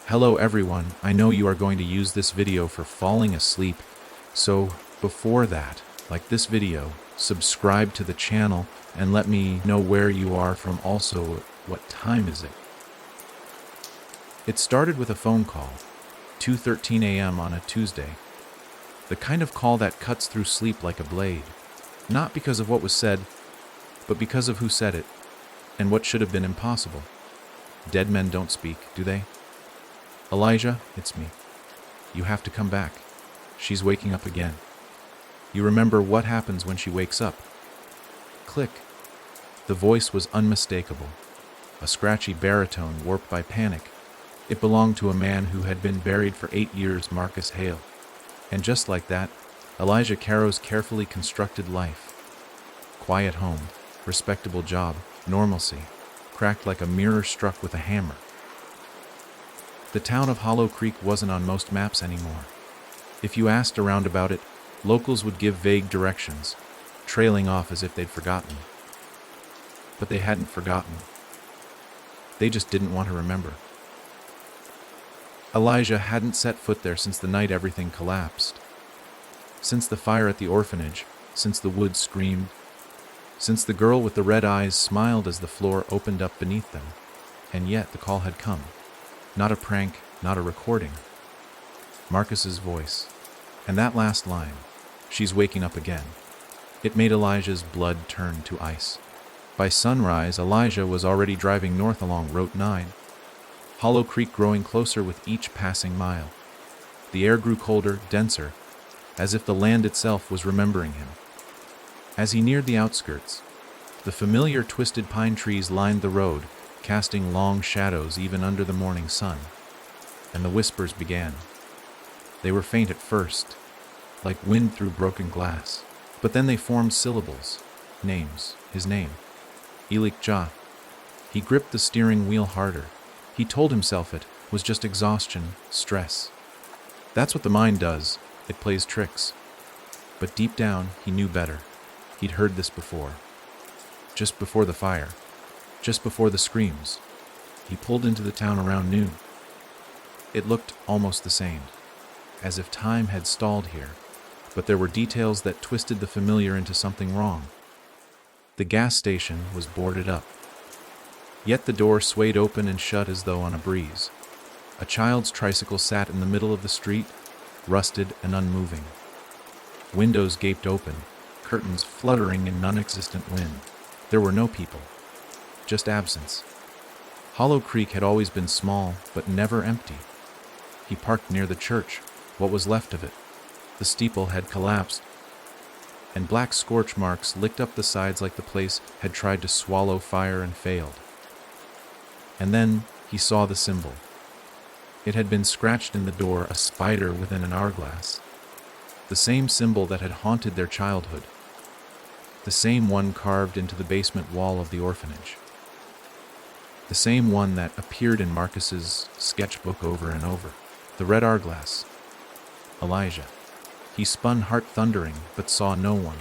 Hello everyone, I know you are going to use this video for falling asleep, so before that, like this video, subscribe to the channel, and let me know where you are from. Also, what time is it? It started with a phone call, 2:13 a.m. on a Tuesday. The kind of call that cuts through sleep like a blade. Not because of what was said, but because of who said it, and what should have been impossible. Dead men don't speak, do they? Elijah, it's me. You have to come back. She's waking up again. You remember what happens when she wakes up. Click. The voice was unmistakable. A scratchy baritone warped by panic. It belonged to a man who had been buried for 8 years, Marcus Hale. And just like that, Elijah Caro's carefully constructed life. Quiet home, respectable job, normalcy, cracked like a mirror struck with a hammer. The town of Hollow Creek wasn't on most maps anymore. If you asked around about it, locals would give vague directions, trailing off as if they'd forgotten. But they hadn't forgotten. They just didn't want to remember. Elijah hadn't set foot there since the night everything collapsed. Since the fire at the orphanage, since the woods screamed, since the girl with the red eyes smiled as the floor opened up beneath them. And yet the call had come. Not a prank, not a recording. Marcus's voice. And that last line, "She's waking up again." It made Elijah's blood turn to ice. By sunrise, Elijah was already driving north along Route 9. Hollow Creek growing closer with each passing mile. The air grew colder, denser, as if the land itself was remembering him. As he neared the outskirts, the familiar twisted pine trees lined the road, casting long shadows even under the morning sun. And the whispers began. They were faint at first, like wind through broken glass, but then they formed syllables, names, his name, Elik Ja. He gripped the steering wheel harder. He told himself it was just exhaustion, stress. That's what the mind does, it plays tricks. But deep down, he knew better. He'd heard this before. Just before the fire. Just before the screams. He pulled into the town around noon. It looked almost the same, as if time had stalled here, but there were details that twisted the familiar into something wrong. The gas station was boarded up. Yet the door swayed open and shut as though on a breeze. A child's tricycle sat in the middle of the street, rusted and unmoving. Windows gaped open, curtains fluttering in non-existent wind. There were no people. Just absence. Hollow Creek had always been small, but never empty. He parked near the church, what was left of it. The steeple had collapsed, and black scorch marks licked up the sides like the place had tried to swallow fire and failed. And then he saw the symbol. It had been scratched in the door, a spider within an hourglass. The same symbol that had haunted their childhood. The same one carved into the basement wall of the orphanage. The same one that appeared in Marcus's sketchbook over and over. The red hourglass. Elijah. He spun, heart thundering, but saw no one.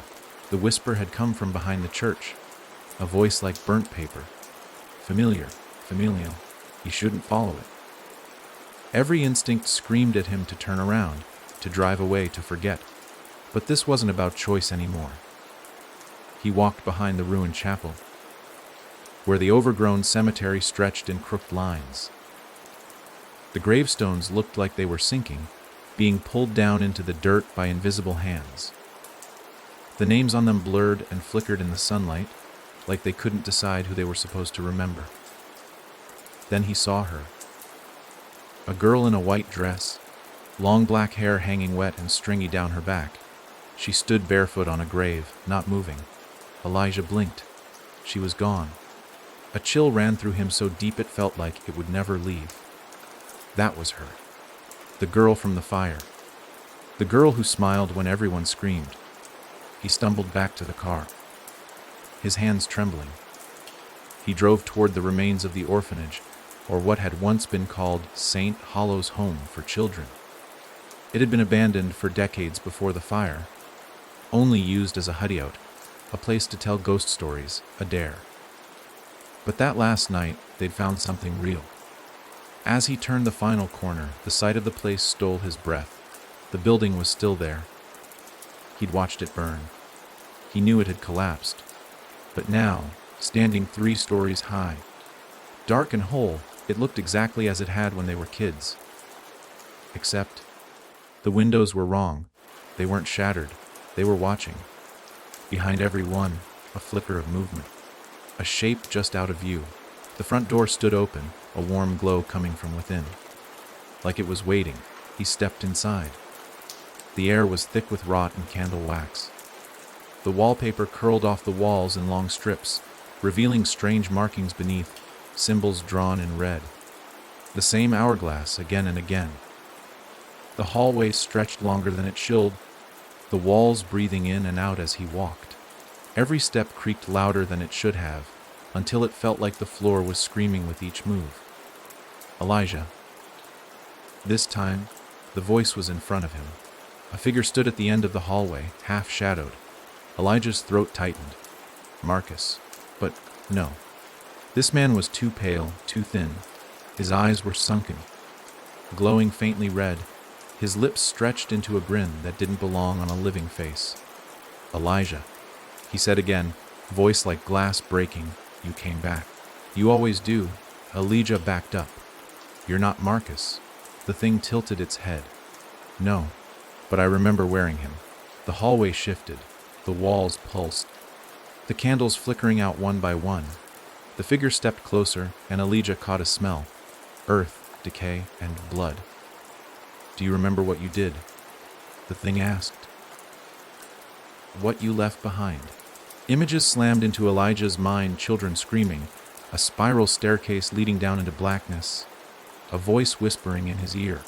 The whisper had come from behind the church. A voice like burnt paper. Familiar. Familial. He shouldn't follow it. Every instinct screamed at him to turn around, to drive away, to forget. But this wasn't about choice anymore. He walked behind the ruined chapel, where the overgrown cemetery stretched in crooked lines. The gravestones looked like they were sinking, being pulled down into the dirt by invisible hands. The names on them blurred and flickered in the sunlight, like they couldn't decide who they were supposed to remember. Then he saw her. A girl in a white dress, long black hair hanging wet and stringy down her back. She stood barefoot on a grave, not moving. Elijah blinked. She was gone. A chill ran through him so deep it felt like it would never leave. That was her. The girl from the fire. The girl who smiled when everyone screamed. He stumbled back to the car, his hands trembling. He drove toward the remains of the orphanage, or what had once been called St. Hollow's Home for Children. It had been abandoned for decades before the fire, only used as a hideout, a place to tell ghost stories, a dare. But that last night, they'd found something real. As he turned the final corner, the sight of the place stole his breath. The building was still there. He'd watched it burn. He knew it had collapsed. But now, standing 3 stories high, dark and whole, it looked exactly as it had when they were kids. Except, the windows were wrong. They weren't shattered. They were watching. Behind every one, a flicker of movement. A shape just out of view. The front door stood open, a warm glow coming from within. Like it was waiting, he stepped inside. The air was thick with rot and candle wax. The wallpaper curled off the walls in long strips, revealing strange markings beneath, symbols drawn in red. The same hourglass again and again. The hallway stretched longer than it should, the walls breathing in and out as he walked. Every step creaked louder than it should have, until it felt like the floor was screaming with each move. Elijah. This time, the voice was in front of him. A figure stood at the end of the hallway, half-shadowed. Elijah's throat tightened. Marcus. But no. This man was too pale, too thin. His eyes were sunken, glowing faintly red. His lips stretched into a grin that didn't belong on a living face. Elijah, he said again, voice like glass breaking. You came back. You always do. Elijah backed up. You're not Marcus. The thing tilted its head. No, but I remember wearing him. The hallway shifted. The walls pulsed. The candles flickering out one by one. The figure stepped closer, and Elijah caught a smell. Earth, decay, and blood. Do you remember what you did? The thing asked. What you left behind. Images slammed into Elijah's mind, children screaming, a spiral staircase leading down into blackness, a voice whispering in his ear.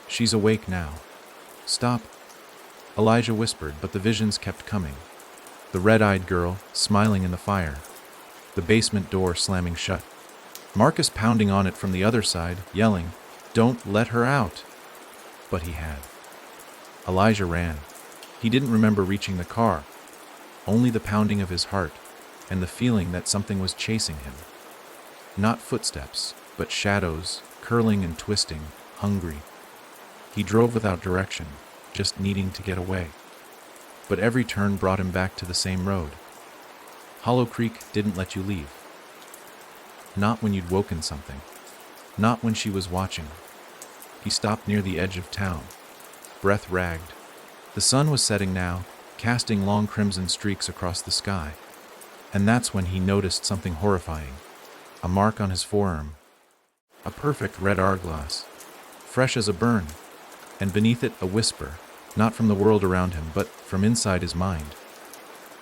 She's awake now. Stop. Elijah whispered, but the visions kept coming. The red-eyed girl, smiling in the fire. The basement door slamming shut. Marcus pounding on it from the other side, yelling, "Don't let her out!" But he had. Elijah ran. He didn't remember reaching the car. Only the pounding of his heart, and the feeling that something was chasing him. Not footsteps, but shadows, curling and twisting, hungry. He drove without direction, just needing to get away. But every turn brought him back to the same road. Hollow Creek didn't let you leave. Not when you'd woken something. Not when she was watching. He stopped near the edge of town. Breath ragged. The sun was setting now, casting long crimson streaks across the sky. And that's when he noticed something horrifying. A mark on his forearm. A perfect red hourglass. Fresh as a burn. And beneath it a whisper, not from the world around him, but from inside his mind.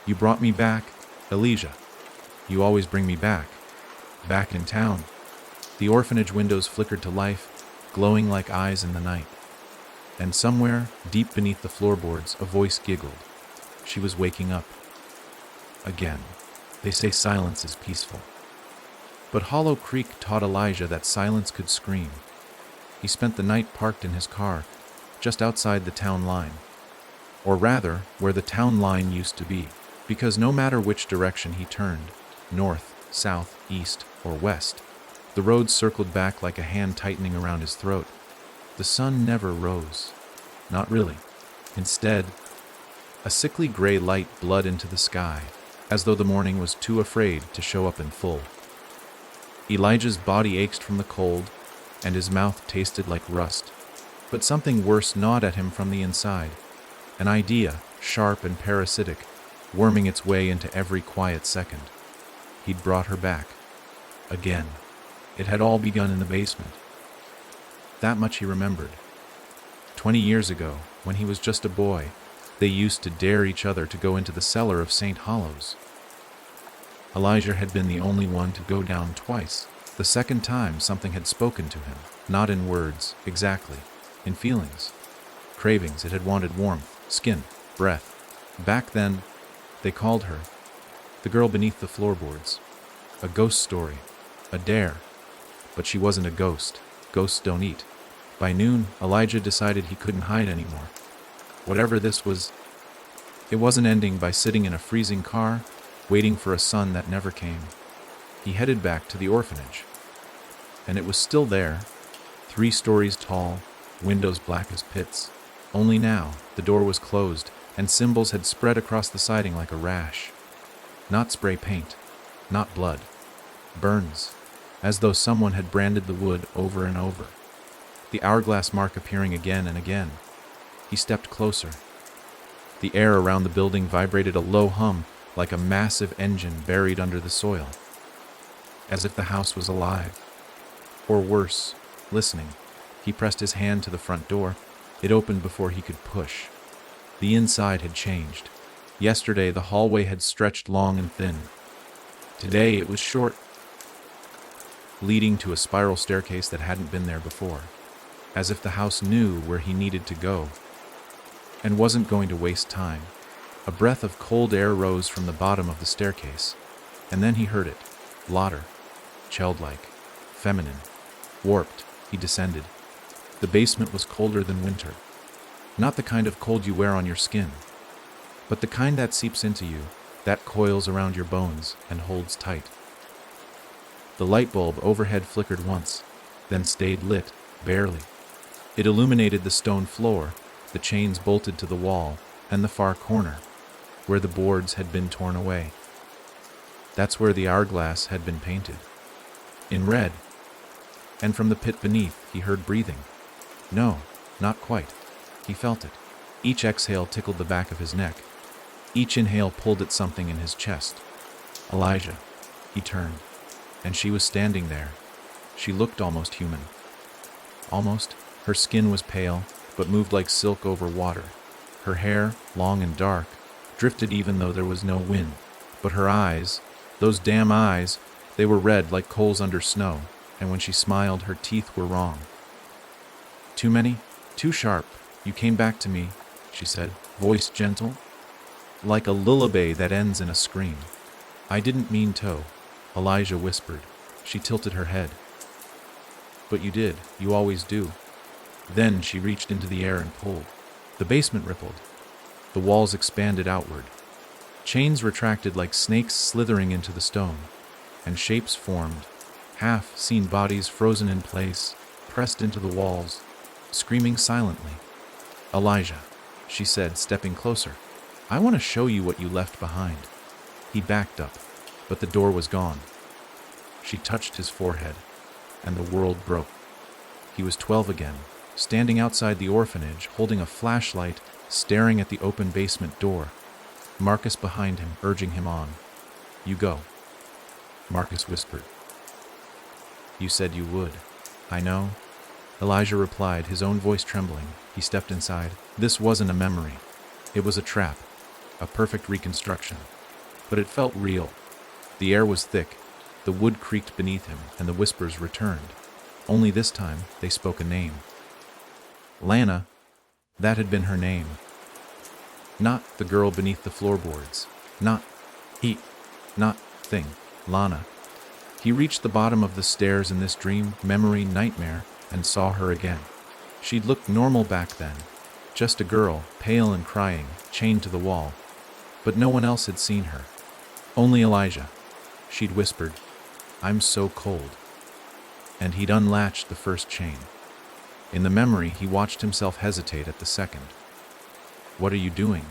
You brought me back, Elijah. You always bring me back. Back in town. The orphanage windows flickered to life, glowing like eyes in the night. And somewhere, deep beneath the floorboards, a voice giggled. She was waking up. Again. They say silence is peaceful. But Hollow Creek taught Elijah that silence could scream. He spent the night parked in his car, just outside the town line. Or rather, where the town line used to be, because no matter which direction he turned, north, south, east, or west, the road circled back like a hand tightening around his throat. The sun never rose. Not really. Instead, a sickly gray light bled into the sky, as though the morning was too afraid to show up in full. Elijah's body ached from the cold, and his mouth tasted like rust. But something worse gnawed at him from the inside. An idea, sharp and parasitic, worming its way into every quiet second. He'd brought her back. Again. It had all begun in the basement. That much he remembered. 20 years ago, when he was just a boy, they used to dare each other to go into the cellar of St. Hollows. Elijah had been the only one to go down twice. The second time something had spoken to him, not in words, exactly, in feelings. Cravings, it had wanted warmth, skin, breath. Back then, they called her the girl beneath the floorboards. A ghost story, a dare. But she wasn't a ghost. Ghosts don't eat. By noon, Elijah decided he couldn't hide anymore. Whatever this was, it wasn't ending by sitting in a freezing car, waiting for a sun that never came. He headed back to the orphanage. And it was still there, 3 stories tall, windows black as pits. Only now, the door was closed, and symbols had spread across the siding like a rash. Not spray paint, not blood. Burns, as though someone had branded the wood over and over. The hourglass mark appearing again and again. He stepped closer. The air around the building vibrated a low hum, like a massive engine buried under the soil. As if the house was alive. Or worse, listening. He pressed his hand to the front door. It opened before he could push. The inside had changed. Yesterday, the hallway had stretched long and thin. Today, it was short, leading to a spiral staircase that hadn't been there before, as if the house knew where he needed to go, and wasn't going to waste time. A breath of cold air rose from the bottom of the staircase, and then he heard it, laughter, childlike, feminine, warped. He descended. The basement was colder than winter. Not the kind of cold you wear on your skin, but the kind that seeps into you, that coils around your bones and holds tight. The light bulb overhead flickered once, then stayed lit, barely. It illuminated the stone floor, the chains bolted to the wall, and the far corner, where the boards had been torn away. That's where the hourglass had been painted. In red. And from the pit beneath, he heard breathing. No, not quite. He felt it. Each exhale tickled the back of his neck. Each inhale pulled at something in his chest. Elijah. He turned, and she was standing there. She looked almost human. Almost. Her skin was pale, but moved like silk over water. Her hair, long and dark, drifted even though there was no wind. But her eyes, those damn eyes, they were red like coals under snow, and when she smiled, her teeth were wrong. Too many? Too sharp. You came back to me, she said, voice gentle, like a lullaby that ends in a scream. I didn't mean to, Elijah whispered. She tilted her head. But you did. You always do. Then she reached into the air and pulled. The basement rippled. The walls expanded outward. Chains retracted like snakes slithering into the stone, and shapes formed, half-seen bodies frozen in place, pressed into the walls, screaming silently. Elijah, she said, stepping closer. I want to show you what you left behind. He backed up, but the door was gone. She touched his forehead, and the world broke. He was 12 again, standing outside the orphanage, holding a flashlight, staring at the open basement door. Marcus behind him, urging him on. You go. Marcus whispered. You said you would. I know. Elijah replied, his own voice trembling. He stepped inside. This wasn't a memory. It was a trap, a perfect reconstruction. But it felt real. The air was thick, the wood creaked beneath him, and the whispers returned. Only this time, they spoke a name. Lana, that had been her name. Not the girl beneath the floorboards. Not thing. Lana. He reached the bottom of the stairs in this dream, memory, nightmare, and saw her again. She'd looked normal back then. Just a girl, pale and crying, chained to the wall. But no one else had seen her. Only Elijah. She'd whispered, I'm so cold. And he'd unlatched the first chain. In the memory, he watched himself hesitate at the second. What are you doing?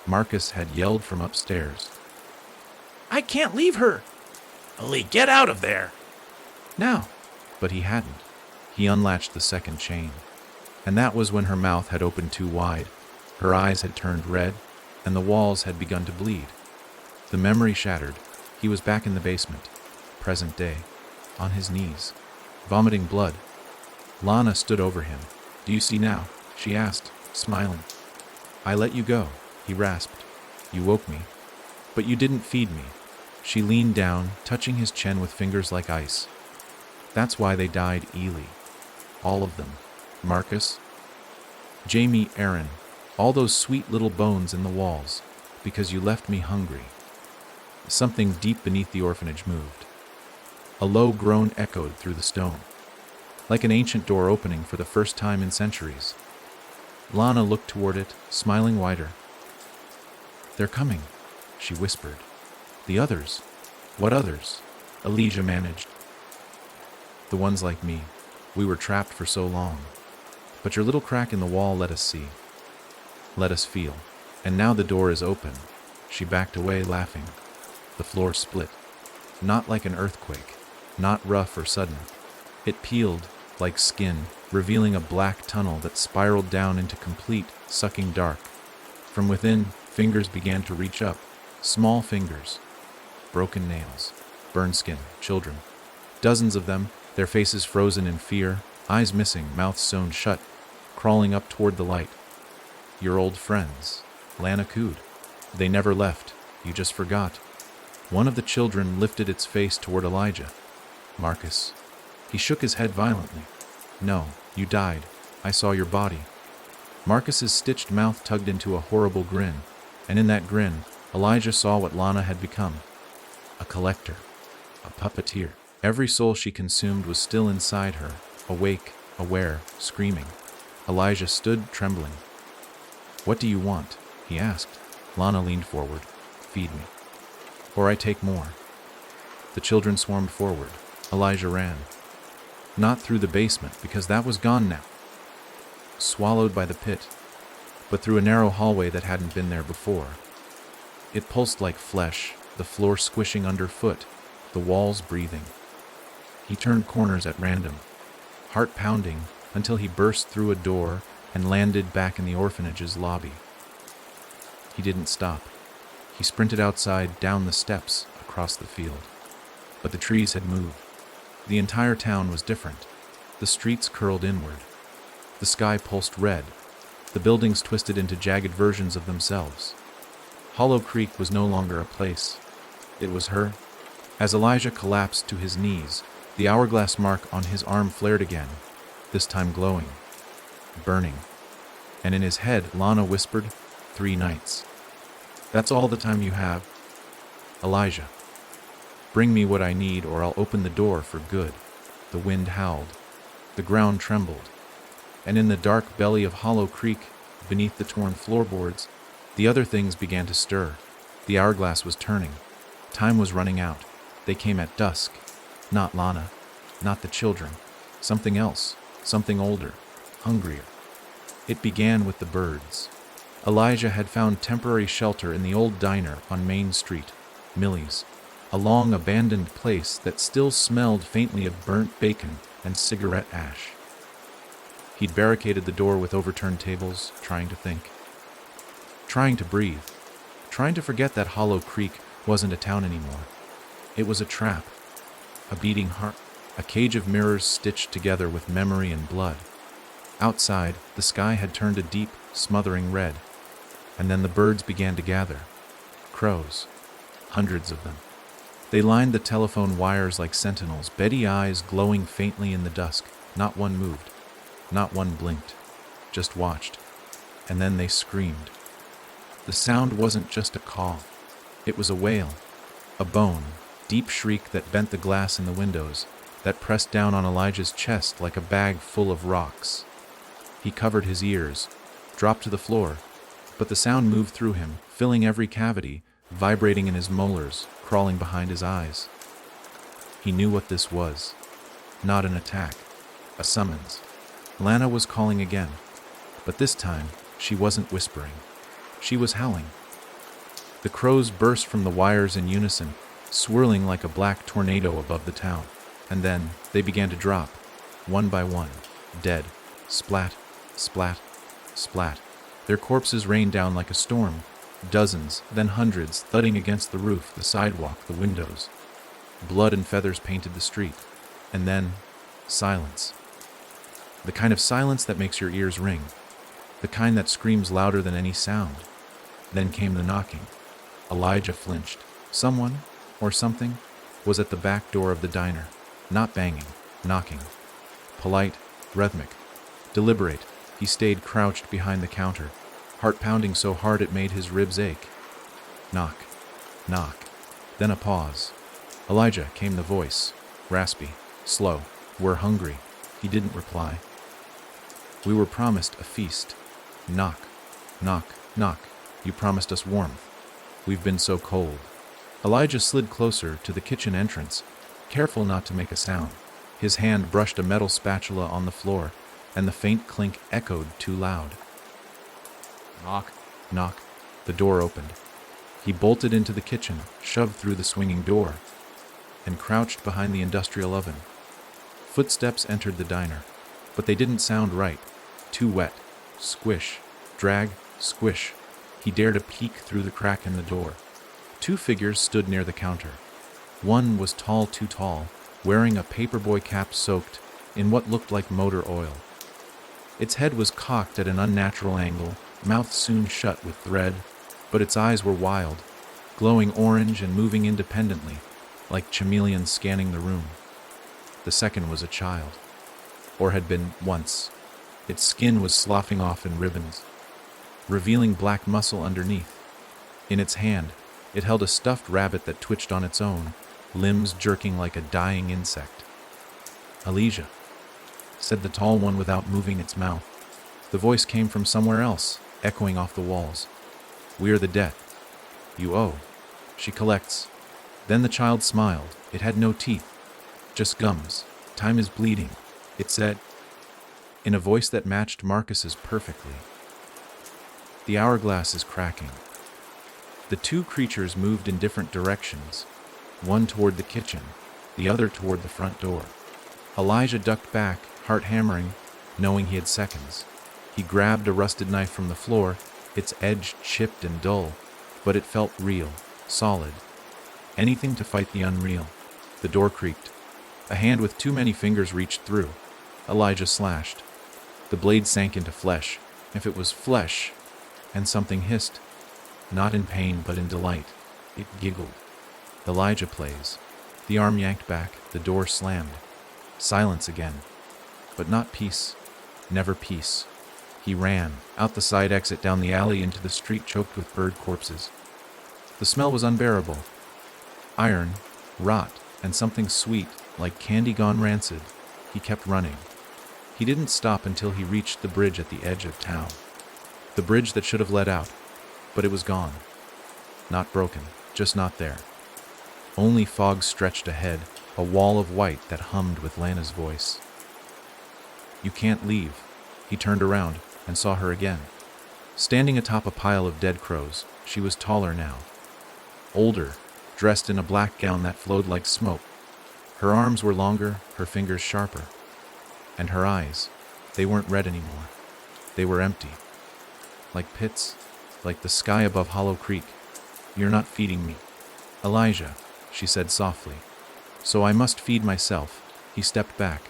Marcus had yelled from upstairs. I can't leave her! Ali, get out of there! Now! But he hadn't. He unlatched the second chain. And that was when her mouth had opened too wide. Her eyes had turned red, and the walls had begun to bleed. The memory shattered. He was back in the basement, present day, on his knees, vomiting blood. Lana stood over him. Do you see now? She asked, smiling. I let you go, he rasped. You woke me. But you didn't feed me. She leaned down, touching his chin with fingers like ice. That's why they died, Ely. All of them. Marcus, Jamie, Aaron, all those sweet little bones in the walls, because you left me hungry. Something deep beneath the orphanage moved. A low groan echoed through the stone, like an ancient door opening for the first time in centuries. Lana looked toward it, smiling wider. They're coming, she whispered. The others. What others? Elijah managed. The ones like me. We were trapped for so long. But your little crack in the wall let us see. Let us feel. And now the door is open. She backed away, laughing. The floor split. Not like an earthquake. Not rough or sudden. It peeled, like skin, revealing a black tunnel that spiraled down into complete, sucking dark. From within, fingers began to reach up. Small fingers. Broken nails. Burned skin. Children. Dozens of them, their faces frozen in fear, eyes missing, mouths sewn shut, crawling up toward the light. Your old friends. Lana cooed. They never left. You just forgot. One of the children lifted its face toward Elijah. Marcus. He shook his head violently. No, you died. I saw your body. Marcus's stitched mouth tugged into a horrible grin, and in that grin, Elijah saw what Lana had become. A collector. A puppeteer. Every soul she consumed was still inside her, awake, aware, screaming. Elijah stood, trembling. What do you want? He asked. Lana leaned forward. Feed me. Or I take more. The children swarmed forward. Elijah ran. Not through the basement, because that was gone now. Swallowed by the pit, but through a narrow hallway that hadn't been there before. It pulsed like flesh, the floor squishing underfoot, the walls breathing. He turned corners at random, heart pounding, until he burst through a door and landed back in the orphanage's lobby. He didn't stop. He sprinted outside, down the steps, across the field. But the trees had moved. The entire town was different. The streets curled inward. The sky pulsed red. The buildings twisted into jagged versions of themselves. Hollow Creek was no longer a place. It was her. As Elijah collapsed to his knees, the hourglass mark on his arm flared again, this time glowing, burning. And in his head, Lana whispered, 3 nights. That's all the time you have. Elijah. Bring me what I need or I'll open the door for good. The wind howled. The ground trembled. And in the dark belly of Hollow Creek, beneath the torn floorboards, the other things began to stir. The hourglass was turning. Time was running out. They came at dusk. Not Lana. Not the children. Something else. Something older. Hungrier. It began with the birds. Elijah had found temporary shelter in the old diner on Main Street, Millie's, a long abandoned place that still smelled faintly of burnt bacon and cigarette ash. He'd barricaded the door with overturned tables, trying to think. Trying to breathe. Trying to forget that Hollow Creek wasn't a town anymore. It was a trap. A beating heart. A cage of mirrors stitched together with memory and blood. Outside, the sky had turned a deep, smothering red. And then the birds began to gather. Crows. Hundreds of them. They lined the telephone wires like sentinels, beady eyes glowing faintly in the dusk. Not one moved. Not one blinked. Just watched. And then they screamed. The sound wasn't just a call. It was a wail. A bone. Deep shriek that bent the glass in the windows, that pressed down on Elijah's chest like a bag full of rocks. He covered his ears, dropped to the floor, but the sound moved through him, filling every cavity, vibrating in his molars, crawling behind his eyes. He knew what this was. Not an attack. A summons. Lana was calling again, but this time she wasn't whispering. She was howling. The crows burst from the wires in unison, swirling like a black tornado above the town, and then they began to drop, one by one, dead, splat, splat, splat. Their corpses rained down like a storm, dozens, then hundreds, thudding against the roof, the sidewalk, the windows. Blood and feathers painted the street, and then silence. The kind of silence that makes your ears ring, the kind that screams louder than any sound. Then came the knocking. Elijah flinched. Someone, or something, was at the back door of the diner, not banging, knocking. Polite, rhythmic, deliberate, he stayed crouched behind the counter, heart pounding so hard it made his ribs ache. Knock, knock, then a pause. Elijah, came the voice, raspy, slow. We're hungry. He didn't reply. We were promised a feast. Knock, knock, knock. You promised us warmth. We've been so cold. Elijah slid closer to the kitchen entrance, careful not to make a sound. His hand brushed a metal spatula on the floor, and the faint clink echoed too loud. Knock, knock. The door opened. He bolted into the kitchen, shoved through the swinging door, and crouched behind the industrial oven. Footsteps entered the diner, but they didn't sound right. Too wet. Squish, drag, squish. He dared a peek through the crack in the door. Two figures stood near the counter. One was tall, too tall, wearing a paperboy cap soaked in what looked like motor oil. Its head was cocked at an unnatural angle, mouth sewn shut with thread, but its eyes were wild, glowing orange and moving independently, like chameleons scanning the room. The second was a child, or had been once. Its skin was sloughing off in ribbons, revealing black muscle underneath. In its hand, it held a stuffed rabbit that twitched on its own, limbs jerking like a dying insect. "Elijah," said the tall one without moving its mouth. The voice came from somewhere else, echoing off the walls. "We are the debt. You owe." She collects. Then the child smiled. It had no teeth, just gums. "Time is bleeding," it said, in a voice that matched Marcus's perfectly. "The hourglass is cracking." The two creatures moved in different directions, one toward the kitchen, the other toward the front door. Elijah ducked back, heart hammering, knowing he had seconds. He grabbed a rusted knife from the floor, its edge chipped and dull, but it felt real, solid. Anything to fight the unreal. The door creaked. A hand with too many fingers reached through. Elijah slashed. The blade sank into flesh, if it was flesh, and something hissed. Not in pain, but in delight. It giggled. Elijah plays. The arm yanked back, the door slammed. Silence again. But not peace. Never peace. He ran, out the side exit down the alley into the street choked with bird corpses. The smell was unbearable. Iron, rot, and something sweet, like candy gone rancid. He kept running. He didn't stop until he reached the bridge at the edge of town. The bridge that should have led out, but it was gone. Not broken, just not there. Only fog stretched ahead, a wall of white that hummed with Lana's voice. "You can't leave." He turned around and saw her again. Standing atop a pile of dead crows, she was taller now. Older, dressed in a black gown that flowed like smoke. Her arms were longer, her fingers sharper. And her eyes, they weren't red anymore. They were empty. Like pits, like the sky above Hollow Creek. "You're not feeding me, Elijah," she said softly. "So I must feed myself." He stepped back.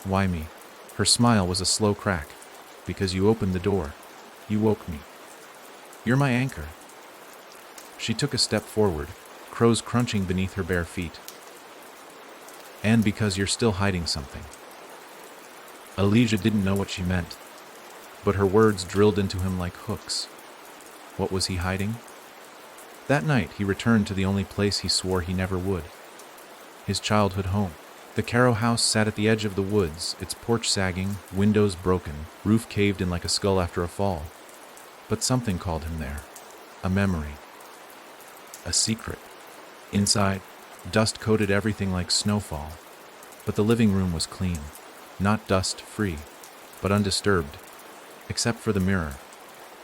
"Why me?" Her smile was a slow crack. "Because you opened the door. You woke me. You're my anchor." She took a step forward, crows crunching beneath her bare feet. "And because you're still hiding something." Elijah didn't know what she meant, but her words drilled into him like hooks. What was he hiding? That night he returned to the only place he swore he never would. His childhood home. The Caro house sat at the edge of the woods, its porch sagging, windows broken, roof caved in like a skull after a fall. But something called him there. A memory. A secret. Inside, dust coated everything like snowfall. But the living room was clean. Not dust-free, but undisturbed. Except for the mirror.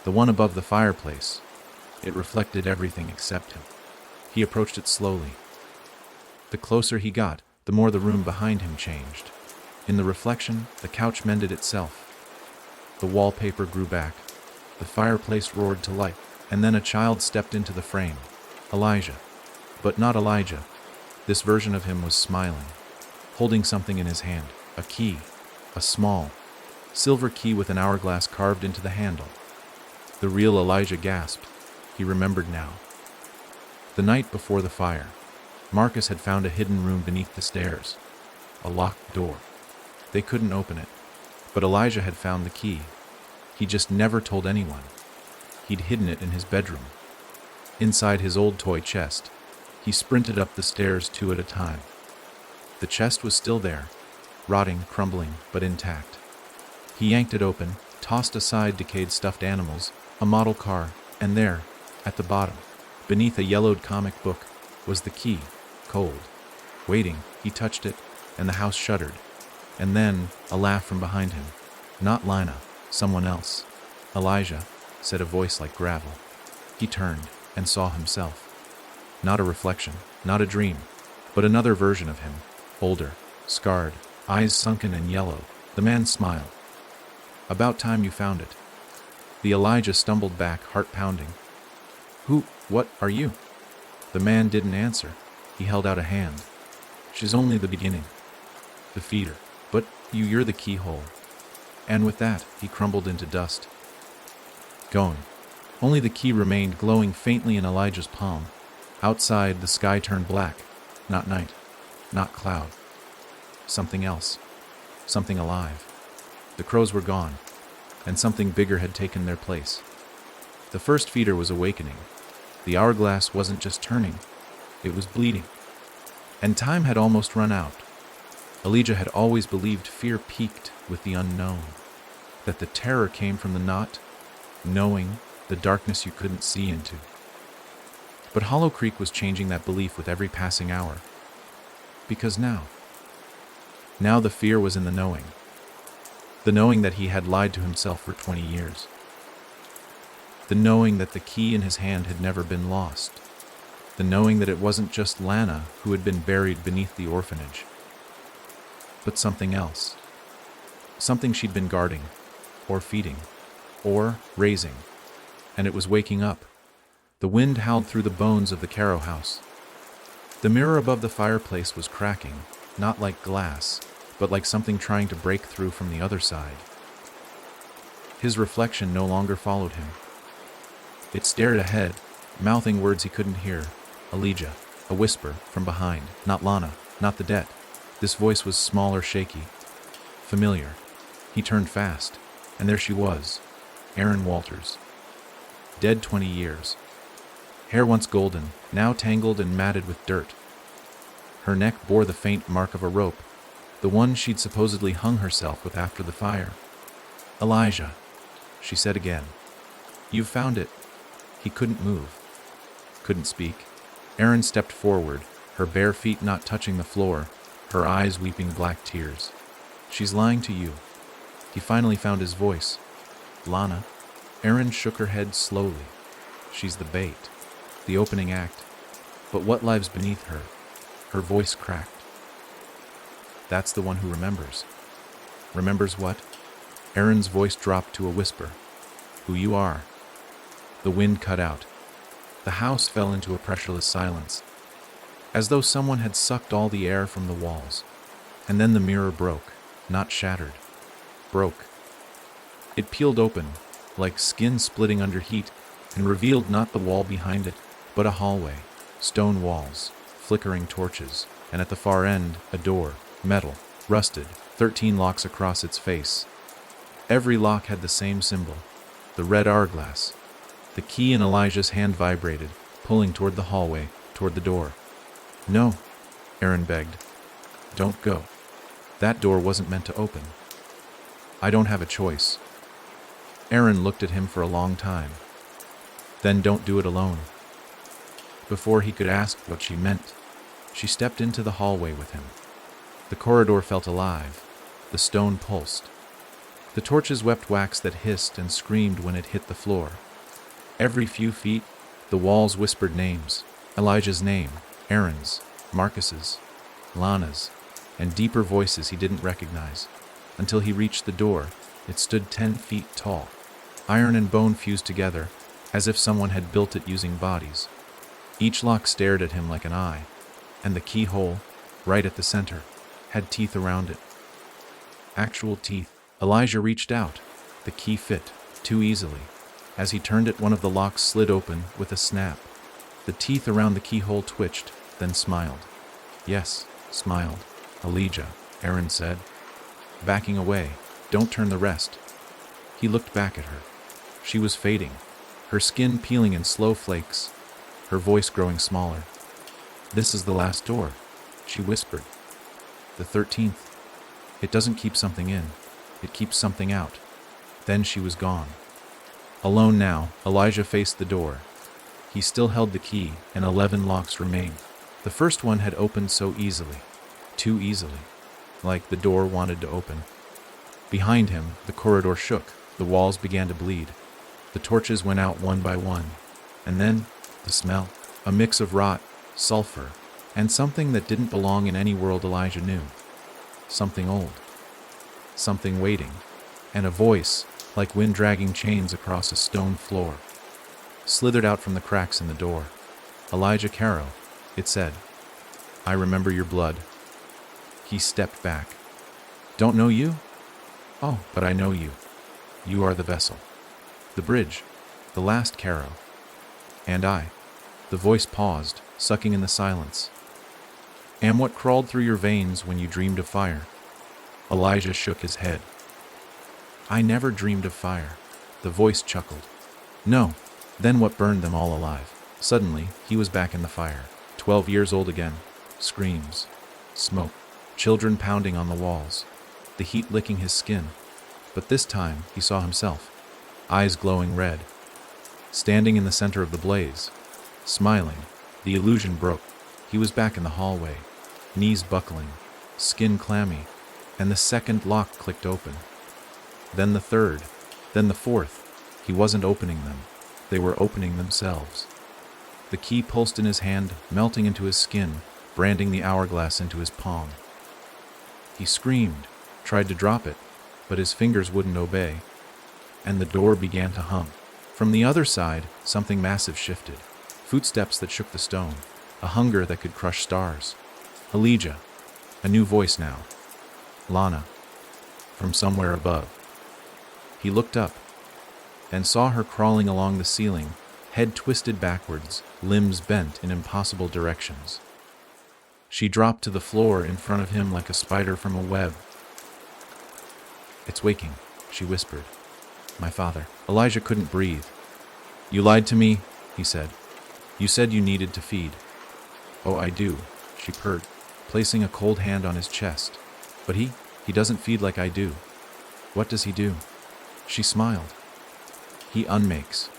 The one above the fireplace. It reflected everything except him. He approached it slowly. The closer he got, the more the room behind him changed. In the reflection, the couch mended itself. The wallpaper grew back. The fireplace roared to life, and then a child stepped into the frame. Elijah. But not Elijah. This version of him was smiling, holding something in his hand, a key, a small, silver key with an hourglass carved into the handle. The real Elijah gasped. He remembered now. The night before the fire, Marcus had found a hidden room beneath the stairs, a locked door. They couldn't open it, but Elijah had found the key. He just never told anyone. He'd hidden it in his bedroom, inside his old toy chest. He sprinted up the stairs 2 at a time. The chest was still there, rotting, crumbling, but intact. He yanked it open, tossed aside decayed stuffed animals, a model car, and there, at the bottom, beneath a yellowed comic book, was the key, cold. Waiting, he touched it, and the house shuddered. And then, a laugh from behind him. Not Lina, someone else. "Elijah," said a voice like gravel. He turned and saw himself. Not a reflection, not a dream, but another version of him. Older, scarred, eyes sunken and yellow. The man smiled. "About time you found it." The Elijah stumbled back, heart pounding. What are you?" The man didn't answer. He held out a hand. "She's only the beginning. The feeder. But you're the keyhole." And with that, he crumbled into dust. Gone. Only the key remained glowing faintly in Elijah's palm. Outside, the sky turned black. Not night. Not cloud. Something else. Something alive. The crows were gone, and something bigger had taken their place. The first feeder was awakening. The hourglass wasn't just turning, it was bleeding. And time had almost run out. Elijah had always believed fear peaked with the unknown, that the terror came from the not knowing, the darkness you couldn't see into. But Hollow Creek was changing that belief with every passing hour. Because now the fear was in the knowing. The knowing that he had lied to himself for 20 years. The knowing that the key in his hand had never been lost. The knowing that it wasn't just Lana who had been buried beneath the orphanage, but something else. Something she'd been guarding, or feeding, or raising. And it was waking up. The wind howled through the bones of the Caro house. The mirror above the fireplace was cracking, not like glass, but like something trying to break through from the other side. His reflection no longer followed him. It stared ahead, mouthing words he couldn't hear. "Elijah," a whisper from behind. Not Lana, not the dead. This voice was small or shaky. Familiar. He turned fast, and there she was, Erin Walters. Dead 20 years. Hair once golden, now tangled and matted with dirt. Her neck bore the faint mark of a rope, the one she'd supposedly hung herself with after the fire. "Elijah," she said again. "You've found it." He couldn't move, couldn't speak. Erin stepped forward, her bare feet not touching the floor, her eyes weeping black tears. "She's lying to you." He finally found his voice. "Lana." Erin shook her head slowly. "She's the bait, the opening act. But what lives beneath her?" Her voice cracked. "That's the one who remembers." "Remembers what?" Erin's voice dropped to a whisper. "Who you are." The wind cut out. The house fell into a pressureless silence, as though someone had sucked all the air from the walls. And then the mirror broke, not shattered. Broke. It peeled open, like skin splitting under heat, and revealed not the wall behind it, but a hallway, stone walls, flickering torches, and at the far end, a door, metal, rusted, 13 locks across its face. Every lock had the same symbol, the red hourglass. The key in Elijah's hand vibrated, pulling toward the hallway, toward the door. "No," Erin begged. "Don't go. That door wasn't meant to open." "I don't have a choice." Erin looked at him for a long time. "Then don't do it alone." Before he could ask what she meant, she stepped into the hallway with him. The corridor felt alive. The stone pulsed. The torches wept wax that hissed and screamed when it hit the floor. Every few feet, the walls whispered names. Elijah's name, Erin's, Marcus's, Lana's, and deeper voices he didn't recognize. Until he reached the door, it stood 10 feet tall. Iron and bone fused together, as if someone had built it using bodies. Each lock stared at him like an eye, and the keyhole, right at the center, had teeth around it. Actual teeth. Elijah reached out. The key fit, too easily. As he turned it, one of the locks slid open with a snap. The teeth around the keyhole twitched, then smiled. "Yes," smiled. "Elijah," Erin said. Backing away. "Don't turn the rest." He looked back at her. She was fading, her skin peeling in slow flakes, her voice growing smaller. "This is the last door," she whispered. "The 13th. It doesn't keep something in, it keeps something out." Then she was gone. Alone now, Elijah faced the door. He still held the key, and 11 locks remained. The first one had opened so easily, too easily. like the door wanted to open. Behind him, the corridor shook, the walls began to bleed. The torches went out one by one. And then, the smell, a mix of rot, sulfur, and something that didn't belong in any world Elijah knew. Something old. Something waiting. And a voice, like wind dragging chains across a stone floor, slithered out from the cracks in the door. Elijah Caro, it said. I remember your blood. He stepped back. Don't know you? Oh, but I know you. You are the vessel. The bridge. The last Caro. And I. The voice paused, sucking in the silence. Am what crawled through your veins when you dreamed of fire. Elijah shook his head. I never dreamed of fire. The voice chuckled. No, then what burned them all alive? Suddenly, he was back in the fire. 12 years old again. Screams. Smoke. Children pounding on the walls. The heat licking his skin. But this time, he saw himself. Eyes glowing red. Standing in the center of the blaze. Smiling. The illusion broke. He was back in the hallway. Knees buckling. Skin clammy. And the second lock clicked open. Then the third. Then the fourth. He wasn't opening them. They were opening themselves. The key pulsed in his hand, melting into his skin, branding the hourglass into his palm. He screamed, tried to drop it, but his fingers wouldn't obey, and the door began to hum. From the other side, something massive shifted. Footsteps that shook the stone, a hunger that could crush stars. Elijah, a new voice now. Lana, from somewhere above. He looked up and saw her crawling along the ceiling, head twisted backwards, limbs bent in impossible directions. She dropped to the floor in front of him like a spider from a web. It's waking, she whispered. My father. Elijah couldn't breathe. You lied to me, he said. You said you needed to feed. Oh, I do, she purred, placing a cold hand on his chest. But he doesn't feed like I do. What does he do? She smiled. He unmakes.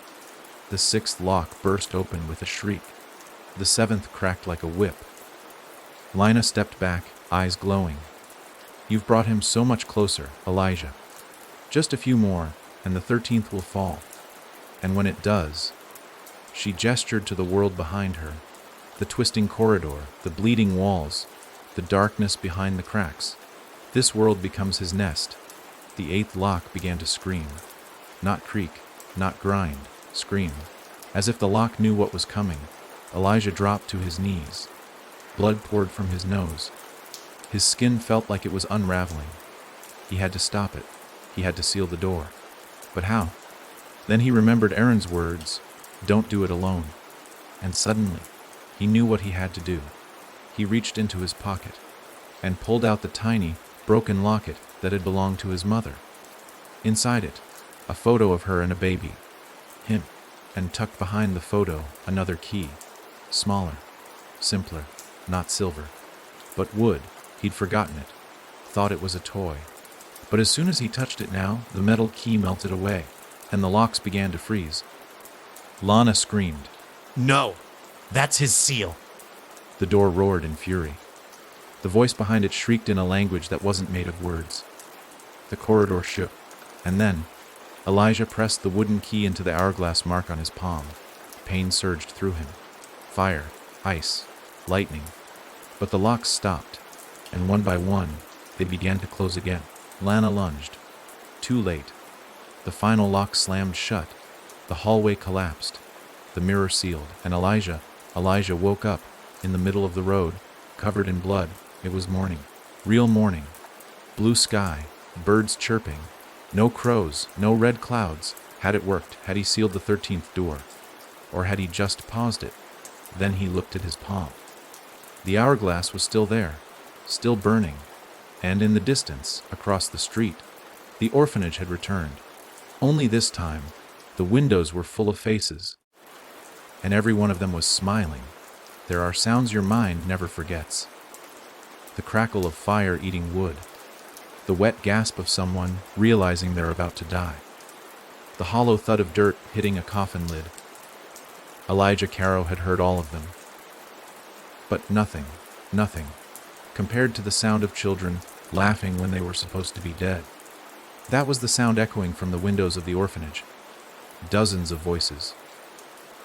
The sixth lock burst open with a shriek. The seventh cracked like a whip. Lina stepped back, eyes glowing. You've brought him so much closer, Elijah. Just a few more, and the 13th will fall. And when it does, she gestured to the world behind her, the twisting corridor, the bleeding walls, the darkness behind the cracks. This world becomes his nest. The 8th lock began to scream. Not creak, not grind, scream. As if the lock knew what was coming, Elijah dropped to his knees. Blood poured from his nose. His skin felt like it was unraveling. He had to stop it. He had to seal the door. But how? Then he remembered Aaron's words, don't do it alone. And suddenly, he knew what he had to do. He reached into his pocket and pulled out the tiny, broken locket that had belonged to his mother. Inside it, a photo of her and a baby. Him. And tucked behind the photo, another key. Smaller. Simpler. Not silver. But wood. He'd forgotten it. Thought it was a toy. But as soon as he touched it now, the metal key melted away, and the locks began to freeze. Lana screamed. No! That's his seal! The door roared in fury. The voice behind it shrieked in a language that wasn't made of words. The corridor shook, and then Elijah pressed the wooden key into the hourglass mark on his palm. Pain surged through him. Fire, ice, lightning. But the locks stopped, and one by one, they began to close again. Lana lunged. Too late. The final lock slammed shut. The hallway collapsed. The mirror sealed, and Elijah woke up, in the middle of the road, covered in blood. It was morning. Real morning. Blue sky, birds chirping. No crows, no red clouds. Had it worked? Had he sealed the 13th door? Or had he just paused it? Then he looked at his palm. The hourglass was still there, still burning, and in the distance, across the street, the orphanage had returned. Only this time, the windows were full of faces, and every one of them was smiling. There are sounds your mind never forgets. The crackle of fire eating wood, the wet gasp of someone realizing they're about to die, the hollow thud of dirt hitting a coffin lid. Elijah Caro had heard all of them. But nothing, compared to the sound of children laughing when they were supposed to be dead. That was the sound echoing from the windows of the orphanage. Dozens of voices,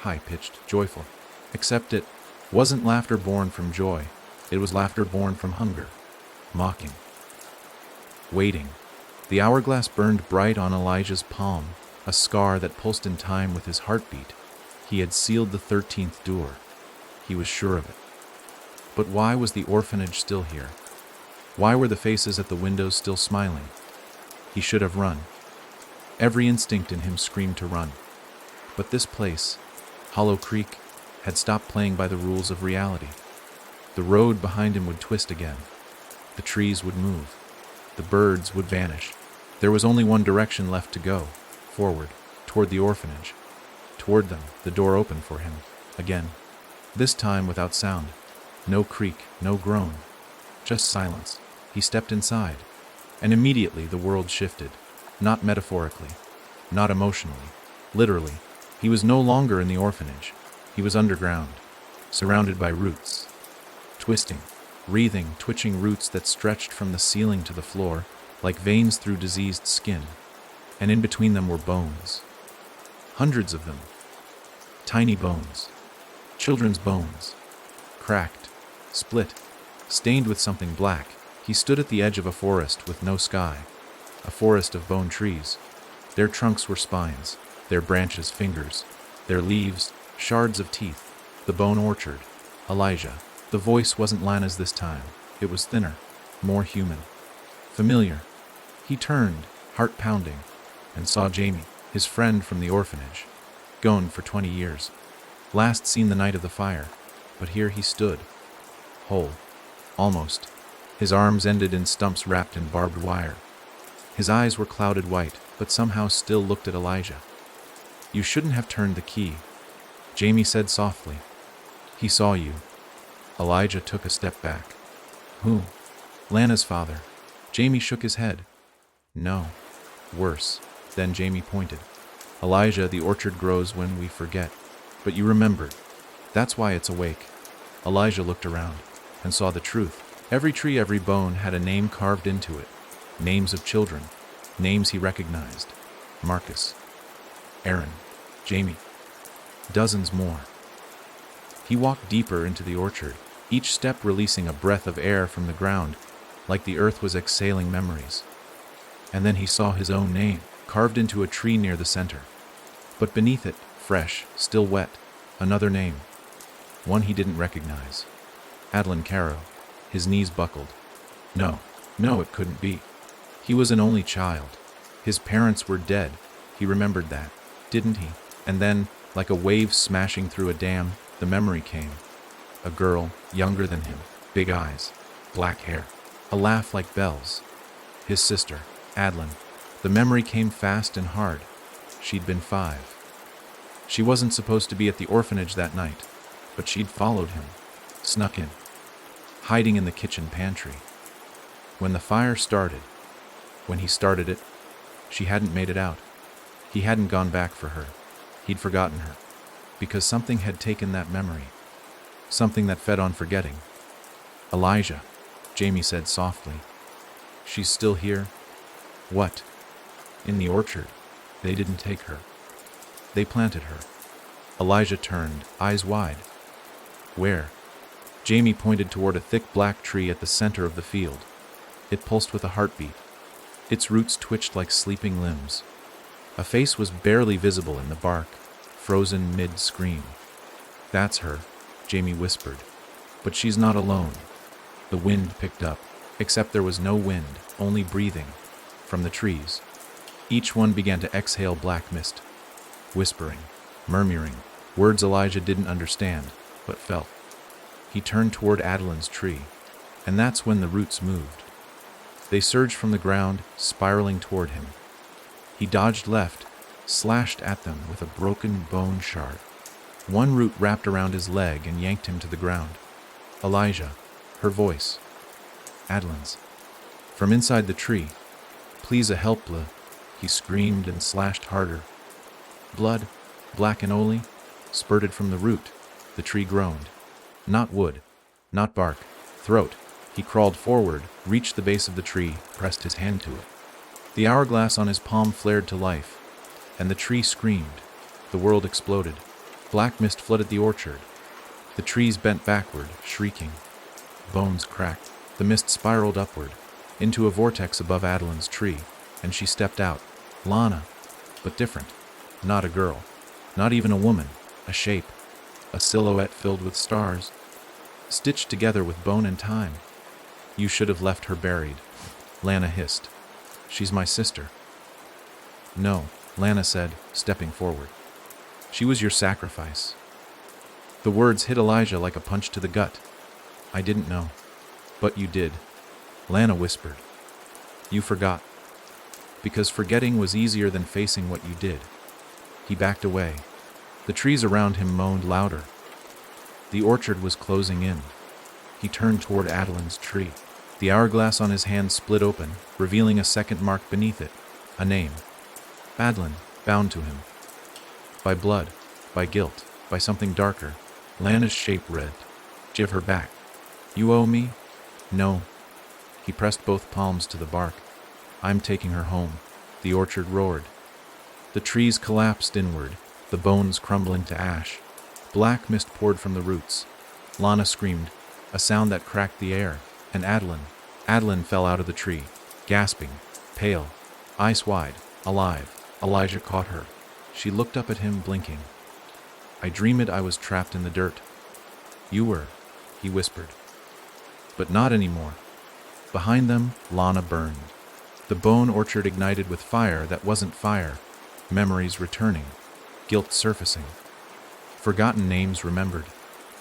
high-pitched, joyful. Except it wasn't laughter born from joy. It was laughter born from hunger, mocking, waiting. The hourglass burned bright on Elijah's palm, a scar that pulsed in time with his heartbeat. He had sealed the 13th door. He was sure of it. But why was the orphanage still here? Why were the faces at the windows still smiling? He should have run. Every instinct in him screamed to run. But this place, Hollow Creek, had stopped playing by the rules of reality. The road behind him would twist again. The trees would move. The birds would vanish. There was only one direction left to go, forward, toward the orphanage. Toward them, the door opened for him, again. This time without sound. No creak, no groan. Just silence. He stepped inside, and immediately the world shifted. Not metaphorically, not emotionally, literally. He was no longer in the orphanage. He was underground, surrounded by roots. Twisting, wreathing, twitching roots that stretched from the ceiling to the floor, like veins through diseased skin. And in between them were bones. Hundreds of them. Tiny bones. Children's bones. Cracked, split, stained with something black. He stood at the edge of a forest with no sky. A forest of bone trees. Their trunks were spines, their branches fingers, their leaves shards of teeth. The bone orchard. Elijah. The voice wasn't Lana's this time. It was thinner, more human. Familiar. He turned, heart pounding, and saw Jamie, his friend from the orphanage. Gone for 20 years. Last seen the night of the fire. But here he stood. Whole. Almost. His arms ended in stumps wrapped in barbed wire. His eyes were clouded white, but somehow still looked at Elijah. "You shouldn't have turned the key," Jamie said softly. "He saw you." Elijah took a step back. "Who?" "Lana's father." Jamie shook his head. "No. Worse." Then Jamie pointed. "Elijah, the orchard grows when we forget. But you remembered. That's why it's awake." Elijah looked around and saw the truth. Every tree, every bone had a name carved into it. Names of children. Names he recognized. Marcus. Aaron. Jamie. Dozens more. He walked deeper into the orchard, each step releasing a breath of air from the ground, like the earth was exhaling memories. And then he saw his own name, carved into a tree near the center. But beneath it, fresh, still wet, another name. One he didn't recognize. Adlin Caro. His knees buckled. No, it couldn't be. He was an only child. His parents were dead. He remembered that, didn't he? And then, like a wave smashing through a dam, the memory came. A girl, younger than him, big eyes, black hair, a laugh like bells. His sister, Adlin. The memory came fast and hard. She'd been 5. She wasn't supposed to be at the orphanage that night, but she'd followed him, snuck in, hiding in the kitchen pantry. When the fire started, when he started it, she hadn't made it out. He hadn't gone back for her. He'd forgotten her, because something had taken that memory, something that fed on forgetting. "Elijah," Jamie said softly. "She's still here?" "What?" "In the orchard. They didn't take her. They planted her." Elijah turned, eyes wide. "Where?" Jamie pointed toward a thick black tree at the center of the field. It pulsed with a heartbeat. Its roots twitched like sleeping limbs. A face was barely visible in the bark, frozen mid-scream. "That's her," Jamie whispered. "But she's not alone." The wind picked up, except there was no wind, only breathing, from the trees. Each one began to exhale black mist, whispering, murmuring, words Elijah didn't understand, but felt. He turned toward Adlin's tree, and that's when the roots moved. They surged from the ground, spiraling toward him. He dodged left, slashed at them with a broken bone shard. One root wrapped around his leg and yanked him to the ground. "Elijah," her voice. Adlin's. From inside the tree. "Please a helpla," he screamed and slashed harder. Blood, black and oily, spurted from the root. The tree groaned. Not wood, not bark, throat. He crawled forward, reached the base of the tree, pressed his hand to it. The hourglass on his palm flared to life, and the tree screamed. The world exploded. Black mist flooded the orchard. The trees bent backward, shrieking. Bones cracked. The mist spiraled upward, into a vortex above Adeline's tree, and she stepped out. Lana, but different. Not a girl. Not even a woman. A shape. A silhouette filled with stars, stitched together with bone and time. You should have left her buried, Lana hissed. She's my sister. No, Lana said, stepping forward. She was your sacrifice. The words hit Elijah like a punch to the gut. I didn't know. But you did, Lana whispered. You forgot. Because forgetting was easier than facing what you did. He backed away. The trees around him moaned louder. The orchard was closing in. He turned toward Adeline's tree. The hourglass on his hand split open, revealing a second mark beneath it, a name. Adeline, bound to him. By blood, by guilt, by something darker. Lana's shape read. Give her back. You owe me? No. He pressed both palms to the bark. I'm taking her home. The orchard roared. The trees collapsed inward, the bones crumbling to ash. Black mist poured from the roots. Lana screamed, a sound that cracked the air, and Adeline fell out of the tree, gasping, pale, eyes wide, alive. Elijah caught her. She looked up at him, blinking. I dreamed I was trapped in the dirt. You were, he whispered. But not anymore. Behind them, Lana burned. The bone orchard ignited with fire that wasn't fire, memories returning, guilt surfacing. Forgotten names remembered.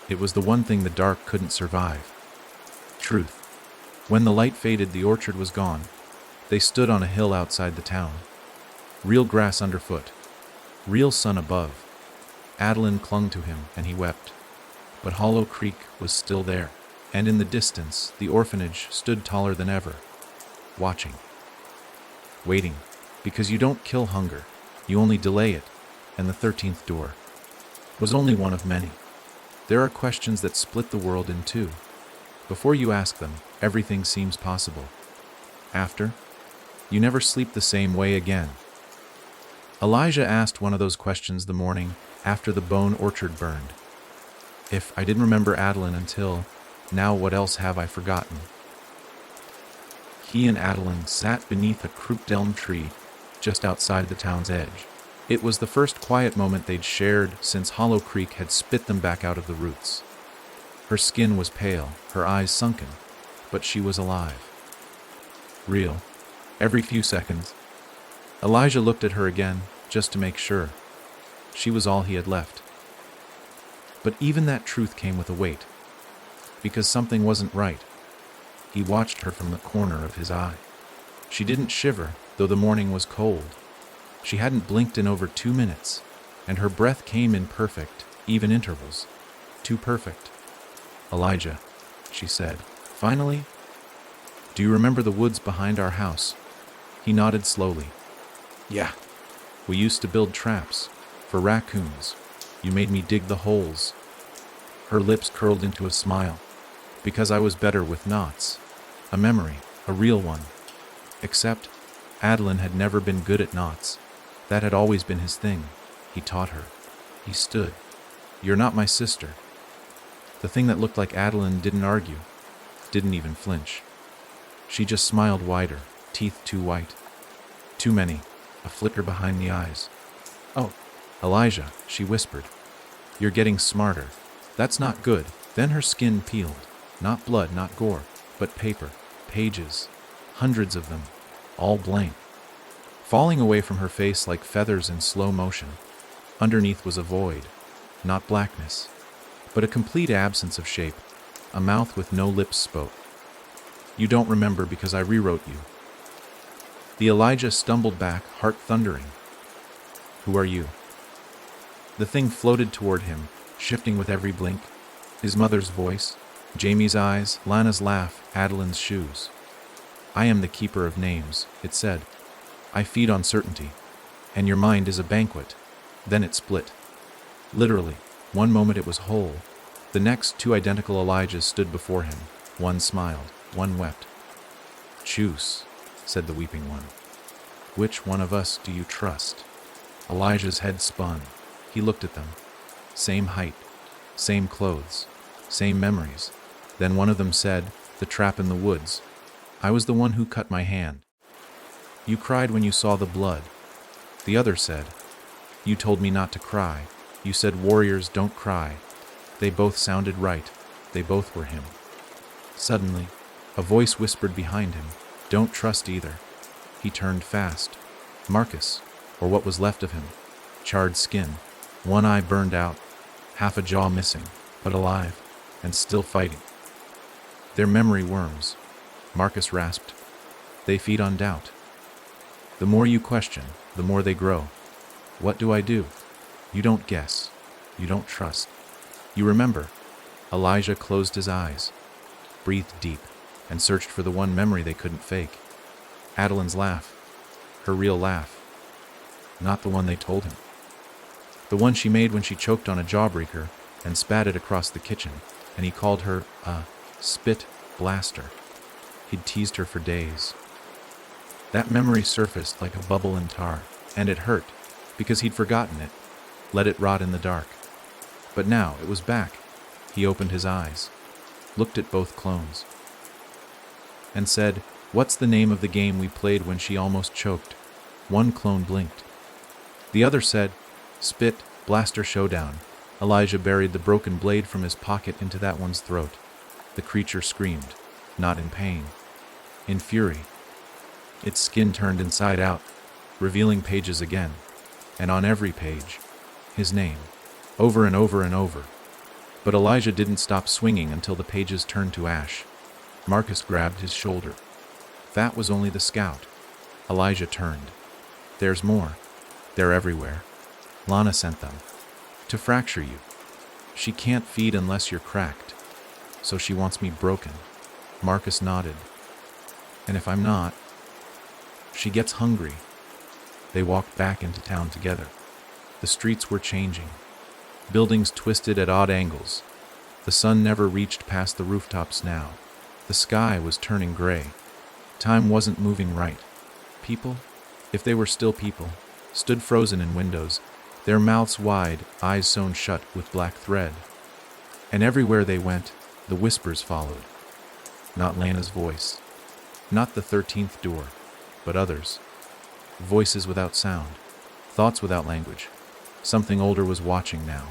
It was the one thing the dark couldn't survive. Truth. When the light faded, the orchard was gone. They stood on a hill outside the town. Real grass underfoot. Real sun above. Adeline clung to him, and he wept. But Hollow Creek was still there, and in the distance, the orphanage stood taller than ever, watching. Waiting, because you don't kill hunger, you only delay it, and the 13th door was only one of many. There are questions that split the world in two. Before you ask them, everything seems possible. After, you never sleep the same way again. Elijah asked one of those questions the morning after the bone orchard burned. If I didn't remember Adeline until, now what else have I forgotten? He and Adeline sat beneath a crooked elm tree just outside the town's edge. It was the first quiet moment they'd shared since Hollow Creek had spit them back out of the roots. Her skin was pale, her eyes sunken, but she was alive. Real. Every few seconds. Elijah looked at her again, just to make sure. She was all he had left. But even that truth came with a weight, because something wasn't right. He watched her from the corner of his eye. She didn't shiver, though the morning was cold. She hadn't blinked in over 2 minutes, and her breath came in perfect, even intervals. Too perfect. Elijah, she said, finally. Do you remember the woods behind our house? He nodded slowly. Yeah. We used to build traps for raccoons. You made me dig the holes. Her lips curled into a smile. Because I was better with knots. A memory, a real one. Except, Adeline had never been good at knots. That had always been his thing. He taught her. He stood. You're not my sister. The thing that looked like Adeline didn't argue, didn't even flinch. She just smiled wider, teeth too white. Too many, a flicker behind the eyes. Oh, Elijah, she whispered. You're getting smarter. That's not good. Then her skin peeled. Not blood, not gore, but paper, pages, hundreds of them, all blank. Falling away from her face like feathers in slow motion. Underneath was a void, not blackness, but a complete absence of shape, a mouth with no lips spoke. You don't remember because I rewrote you. The Elijah stumbled back, heart thundering. Who are you? The thing floated toward him, shifting with every blink. His mother's voice, Jamie's eyes, Lana's laugh, Adeline's shoes. I am the keeper of names, it said. I feed on certainty, and your mind is a banquet. Then it split. Literally, one moment it was whole. The next, 2 identical Elijahs stood before him. One smiled. One wept. "Choose," said the weeping one. "Which one of us do you trust?" Elijah's head spun. He looked at them. Same height, same clothes, same memories. Then one of them said, "The trap in the woods. I was the one who cut my hand. You cried when you saw the blood." The other said, "You told me not to cry. You said warriors don't cry." They both sounded right. They both were him. Suddenly, a voice whispered behind him, "Don't trust either." He turned fast. Marcus, or what was left of him, charred skin, one eye burned out, half a jaw missing, but alive, and still fighting. "They're memory worms," Marcus rasped. "They feed on doubt. The more you question, the more they grow. What do I do? You don't guess. You don't trust. You remember." Elijah closed his eyes, breathed deep, and searched for the one memory they couldn't fake. Adeline's laugh. Her real laugh. Not the one they told him. The one she made when she choked on a jawbreaker and spat it across the kitchen, and he called her a spit blaster. He'd teased her for days. That memory surfaced like a bubble in tar, and it hurt, because he'd forgotten it, let it rot in the dark. But now it was back. He opened his eyes, looked at both clones, and said, "What's the name of the game we played when she almost choked?" One clone blinked. The other said, "Spit, Blaster Showdown." Elijah buried the broken blade from his pocket into that one's throat. The creature screamed, not in pain, in fury. Its skin turned inside out, revealing pages again, and on every page, his name, over and over and over. But Elijah didn't stop swinging until the pages turned to ash. Marcus grabbed his shoulder. That was only the scout. Elijah turned. "There's more. They're everywhere. Lana sent them. To fracture you. She can't feed unless you're cracked. So she wants me broken." Marcus nodded. "And if I'm not?" "She gets hungry." They walked back into town together. The streets were changing. Buildings twisted at odd angles. The sun never reached past the rooftops now. The sky was turning gray. Time wasn't moving right. People, if they were still people, stood frozen in windows, their mouths wide, eyes sewn shut with black thread. And everywhere they went, the whispers followed. Not Lana's voice. Not the 13th door, but others. Voices without sound. Thoughts without language. Something older was watching now.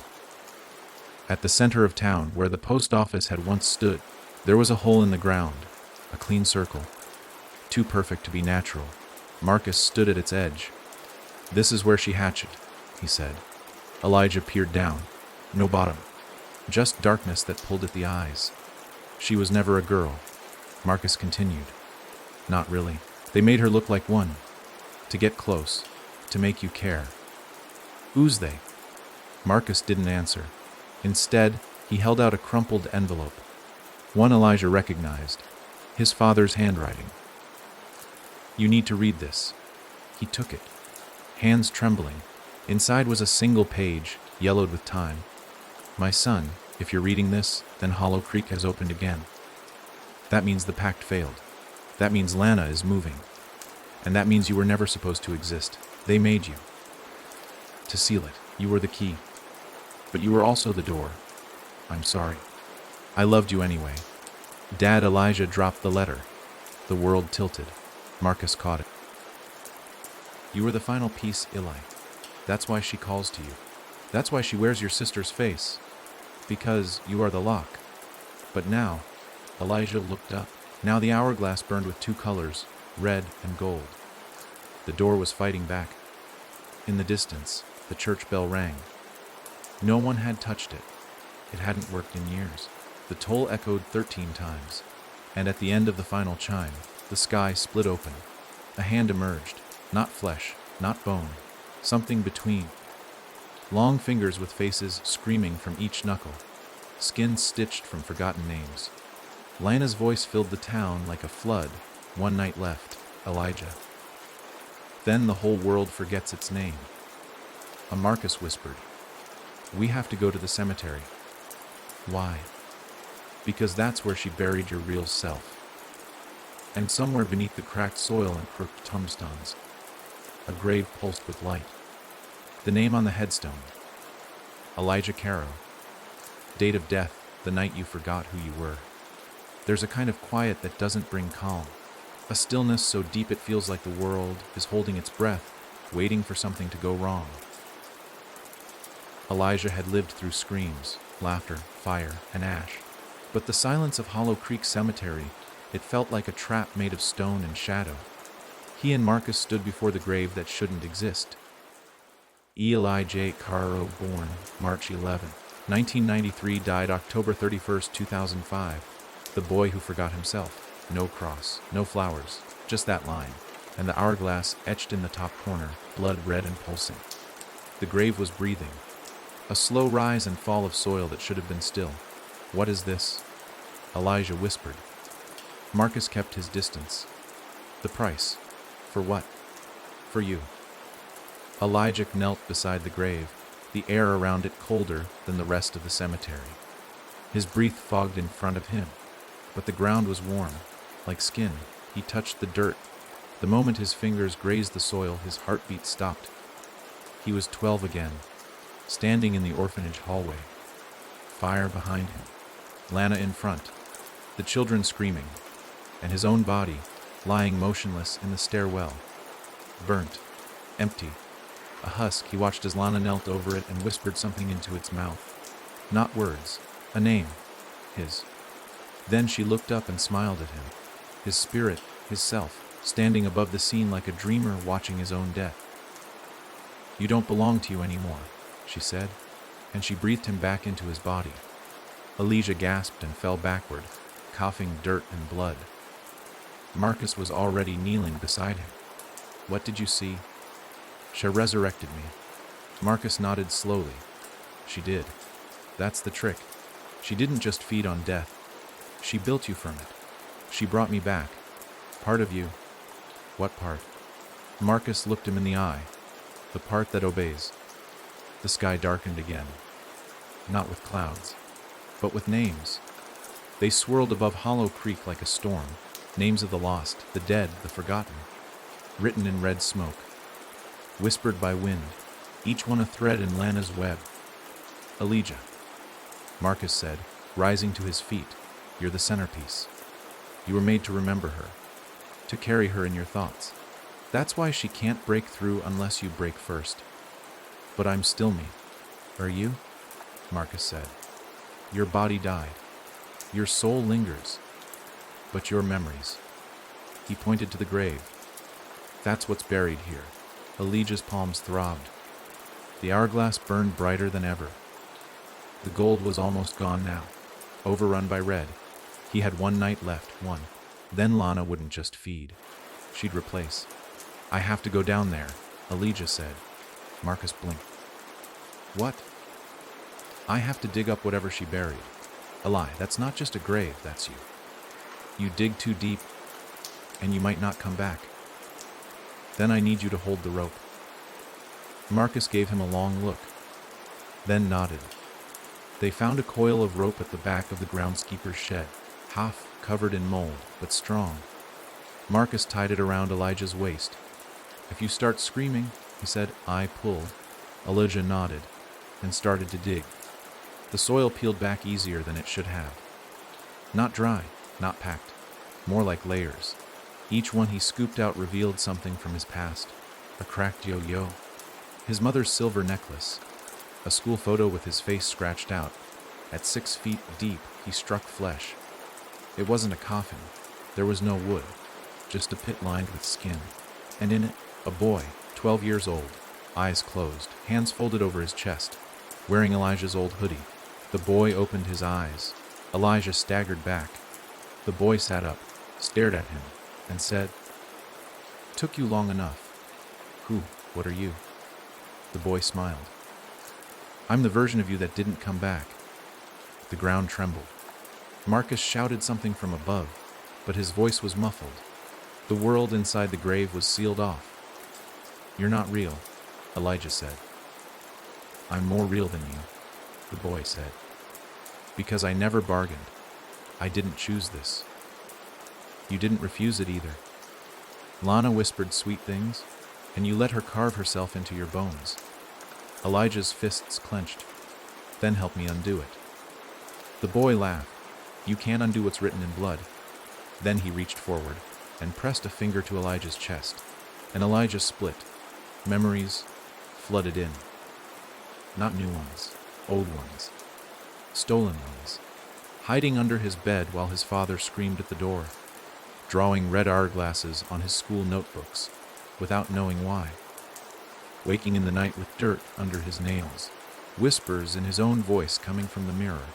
At the center of town, where the post office had once stood, there was a hole in the ground, a clean circle. Too perfect to be natural. Marcus stood at its edge. "This is where she hatched," he said. Elijah peered down. No bottom. Just darkness that pulled at the eyes. "She was never a girl," Marcus continued. "Not really. They made her look like one. To get close. To make you care." "Who's they?" Marcus didn't answer. Instead, he held out a crumpled envelope. One Elijah recognized. His father's handwriting. "You need to read this." He took it, hands trembling. Inside was a single page, yellowed with time. "My son, if you're reading this, then Hollow Creek has opened again. That means the pact failed. That means Lana is moving. And that means you were never supposed to exist. They made you. To seal it, you were the key. But you were also the door. I'm sorry. I loved you anyway." Dad. Elijah dropped the letter. The world tilted. Marcus caught it. "You were the final piece, Eli. That's why she calls to you. That's why she wears your sister's face. Because you are the lock. But now," Elijah looked up. Now the hourglass burned with two colors, red and gold. The door was fighting back. In the distance, the church bell rang. No one had touched it. It hadn't worked in years. The toll echoed 13 times, and at the end of the final chime, the sky split open. A hand emerged, not flesh, not bone, something between. Long fingers with faces screaming from each knuckle, skin stitched from forgotten names. Lana's voice filled the town like a flood. "One night left, Elijah. Then the whole world forgets its name." A Marcus whispered, "We have to go to the cemetery." "Why?" "Because that's where she buried your real self." And somewhere beneath the cracked soil and crooked tombstones, a grave pulsed with light. The name on the headstone, Elijah Caro. Date of death, the night you forgot who you were. There's a kind of quiet that doesn't bring calm. A stillness so deep it feels like the world is holding its breath, waiting for something to go wrong. Elijah had lived through screams, laughter, fire, and ash. But the silence of Hollow Creek Cemetery, it felt like a trap made of stone and shadow. He and Marcus stood before the grave that shouldn't exist. Elijah Caro, born March 11, 1993, died October 31, 2005. The boy who forgot himself. No cross, no flowers, just that line, and the hourglass etched in the top corner, blood red and pulsing. The grave was breathing. A slow rise and fall of soil that should have been still. What is this? Elijah whispered. Marcus kept his distance. The price. For what? For you. Elijah knelt beside the grave, the air around it colder than the rest of the cemetery. His breath fogged in front of him, but the ground was warm, like skin. He touched the dirt. The moment his fingers grazed the soil, his heartbeat stopped. He was 12 again, standing in the orphanage hallway. Fire behind him, Lana in front, the children screaming, and his own body lying motionless in the stairwell. Burnt, empty. A husk, he watched as Lana knelt over it and whispered something into its mouth. Not words, a name, his. Then she looked up and smiled at him. His spirit, his self, standing above the scene like a dreamer watching his own death. You don't belong to you anymore, she said, and she breathed him back into his body. Elijah gasped and fell backward, coughing dirt and blood. Marcus was already kneeling beside him. What did you see? She resurrected me. Marcus nodded slowly. She did. That's the trick. She didn't just feed on death. She built you from it. She brought me back. Part of you. What part? Marcus looked him in the eye. The part that obeys. The sky darkened again. Not with clouds, but with names. They swirled above Hollow Creek like a storm. Names of the lost, the dead, the forgotten. Written in red smoke. Whispered by wind. Each one a thread in Lana's web. Elijah. Marcus said, rising to his feet. You're the centerpiece. You were made to remember her, to carry her in your thoughts. That's why she can't break through unless you break first. But I'm still me. Are you? Marcus said. Your body died. Your soul lingers. But your memories. He pointed to the grave. That's what's buried here. Elijah's palms throbbed. The hourglass burned brighter than ever. The gold was almost gone now, overrun by red. He had one night left, one. Then Lana wouldn't just feed. She'd replace. I have to go down there, Elijah said. Marcus blinked. What? I have to dig up whatever she buried. A lie, that's not just a grave, that's you. You dig too deep, and you might not come back. Then I need you to hold the rope. Marcus gave him a long look, then nodded. They found a coil of rope at the back of the groundskeeper's shed, half covered in mold, but strong. Marcus tied it around Elijah's waist. If you start screaming, he said, I pull. Elijah nodded and started to dig. The soil peeled back easier than it should have. Not dry, not packed, more like layers. Each one he scooped out revealed something from his past. A cracked yo-yo, his mother's silver necklace, a school photo with his face scratched out. At 6 feet deep, he struck flesh. It wasn't a coffin. There was no wood, just a pit lined with skin. And in it, a boy, 12 years old, eyes closed, hands folded over his chest, wearing Elijah's old hoodie. The boy opened his eyes. Elijah staggered back. The boy sat up, stared at him, and said, Took you long enough. Who, what are you? The boy smiled. I'm the version of you that didn't come back. The ground trembled. Marcus shouted something from above, but his voice was muffled. The world inside the grave was sealed off. You're not real, Elijah said. I'm more real than you, the boy said. Because I never bargained. I didn't choose this. You didn't refuse it either. Lana whispered sweet things, and you let her carve herself into your bones. Elijah's fists clenched. Then help me undo it. The boy laughed. You can't undo what's written in blood. Then he reached forward and pressed a finger to Elijah's chest, and Elijah split. Memories flooded in. Not new ones, old ones, stolen ones. Hiding under his bed while his father screamed at the door, drawing red hourglasses on his school notebooks without knowing why. Waking in the night with dirt under his nails, whispers in his own voice coming from the mirror.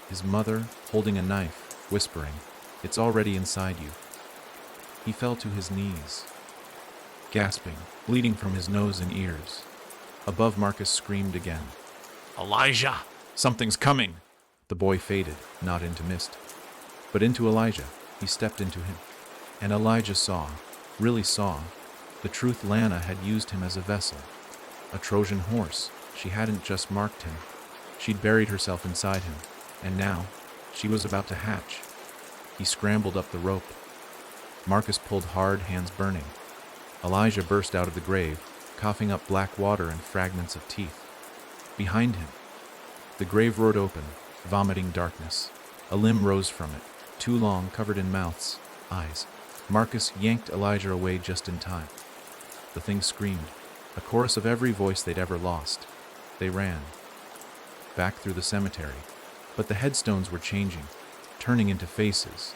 His mother holding a knife, whispering, "It's already inside you." He fell to his knees, gasping, bleeding from his nose and ears. Above, Marcus screamed again. Elijah! "Something's coming!" The boy faded, not into mist, but into Elijah. He stepped into him. And Elijah saw, really saw, the truth. Lana had used him as a vessel. A Trojan horse. She hadn't just marked him. She'd buried herself inside him. And now, she was about to hatch. He scrambled up the rope. Marcus pulled hard, hands burning. Elijah burst out of the grave, coughing up black water and fragments of teeth. Behind him, the grave roared open, vomiting darkness. A limb rose from it, too long, covered in mouths, eyes. Marcus yanked Elijah away just in time. The thing screamed, a chorus of every voice they'd ever lost. They ran, back through the cemetery. But the headstones were changing, turning into faces,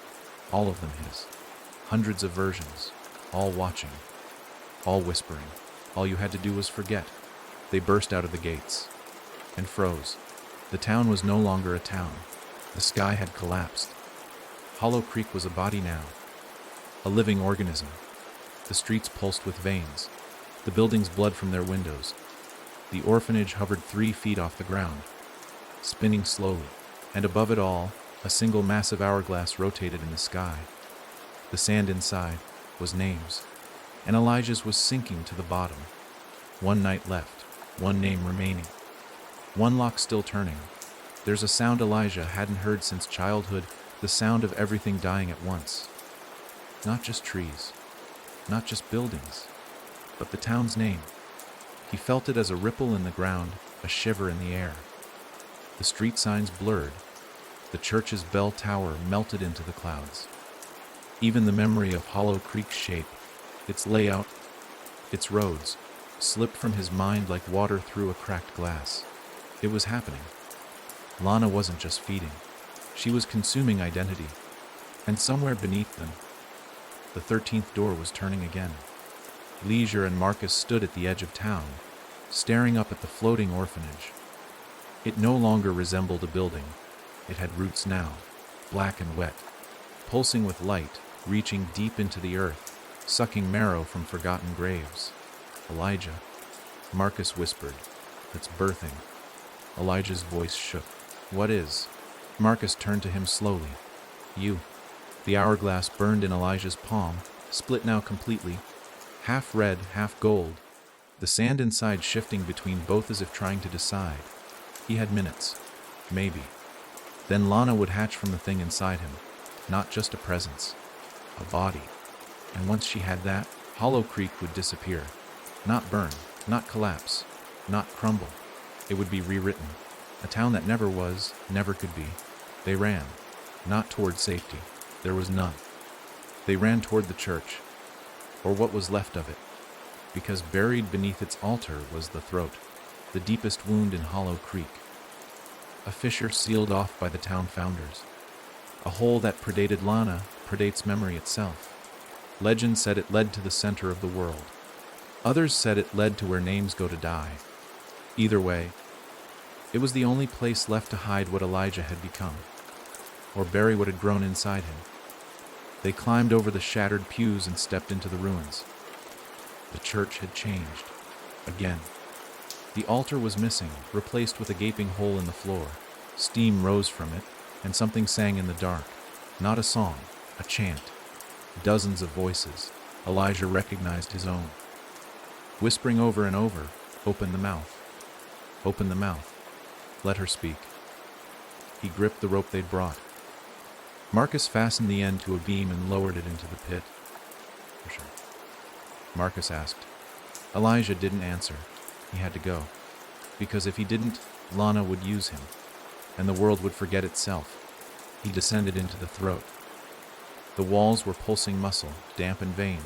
all of them his. Hundreds of versions, all watching, all whispering. All you had to do was forget. They burst out of the gates and froze. The town was no longer a town. The sky had collapsed. Hollow Creek was a body now, a living organism. The streets pulsed with veins, the buildings bled from their windows. The orphanage hovered 3 feet off the ground, spinning slowly, and above it all, a single massive hourglass rotated in the sky. The sand inside was names, and Elijah's was sinking to the bottom. One night left, one name remaining, one lock still turning. There's a sound Elijah hadn't heard since childhood, the sound of everything dying at once. Not just trees, not just buildings, but the town's name. He felt it as a ripple in the ground, a shiver in the air. The street signs blurred. The church's bell tower melted into the clouds. Even the memory of Hollow Creek's shape, its layout, its roads, slipped from his mind like water through a cracked glass. It was happening. Lana wasn't just feeding. She was consuming identity. And somewhere beneath them, the 13th door was turning again. Leisure and Marcus stood at the edge of town, staring up at the floating orphanage. It no longer resembled a building. It had roots now, black and wet, pulsing with light, reaching deep into the earth, sucking marrow from forgotten graves. "Elijah," Marcus whispered. "It's birthing." Elijah's voice shook. "What is?" Marcus turned to him slowly. "You." The hourglass burned in Elijah's palm, split now completely, half red, half gold, the sand inside shifting between both as if trying to decide. He had minutes, maybe. Then Lana would hatch from the thing inside him, not just a presence, a body. And once she had that, Hollow Creek would disappear. Not burn, not collapse, not crumble. It would be rewritten. A town that never was, never could be. They ran, not toward safety. There was none. They ran toward the church, or what was left of it, because buried beneath its altar was the throat, the deepest wound in Hollow Creek. A fissure sealed off by the town founders. A hole that predated Lana, predates memory itself. Legend said it led to the center of the world. Others said it led to where names go to die. Either way, it was the only place left to hide what Elijah had become, or bury what had grown inside him. They climbed over the shattered pews and stepped into the ruins. The church had changed. Again. The altar was missing, replaced with a gaping hole in the floor. Steam rose from it, and something sang in the dark. Not a song, a chant. Dozens of voices. Elijah recognized his own. Whispering over and over, "Open the mouth. Open the mouth. Let her speak." He gripped the rope they'd brought. Marcus fastened the end to a beam and lowered it into the pit. For sure. Marcus asked. Elijah didn't answer. He had to go. Because if he didn't, Lana would use him, and the world would forget itself. He descended into the throat. The walls were pulsing muscle, damp and veined.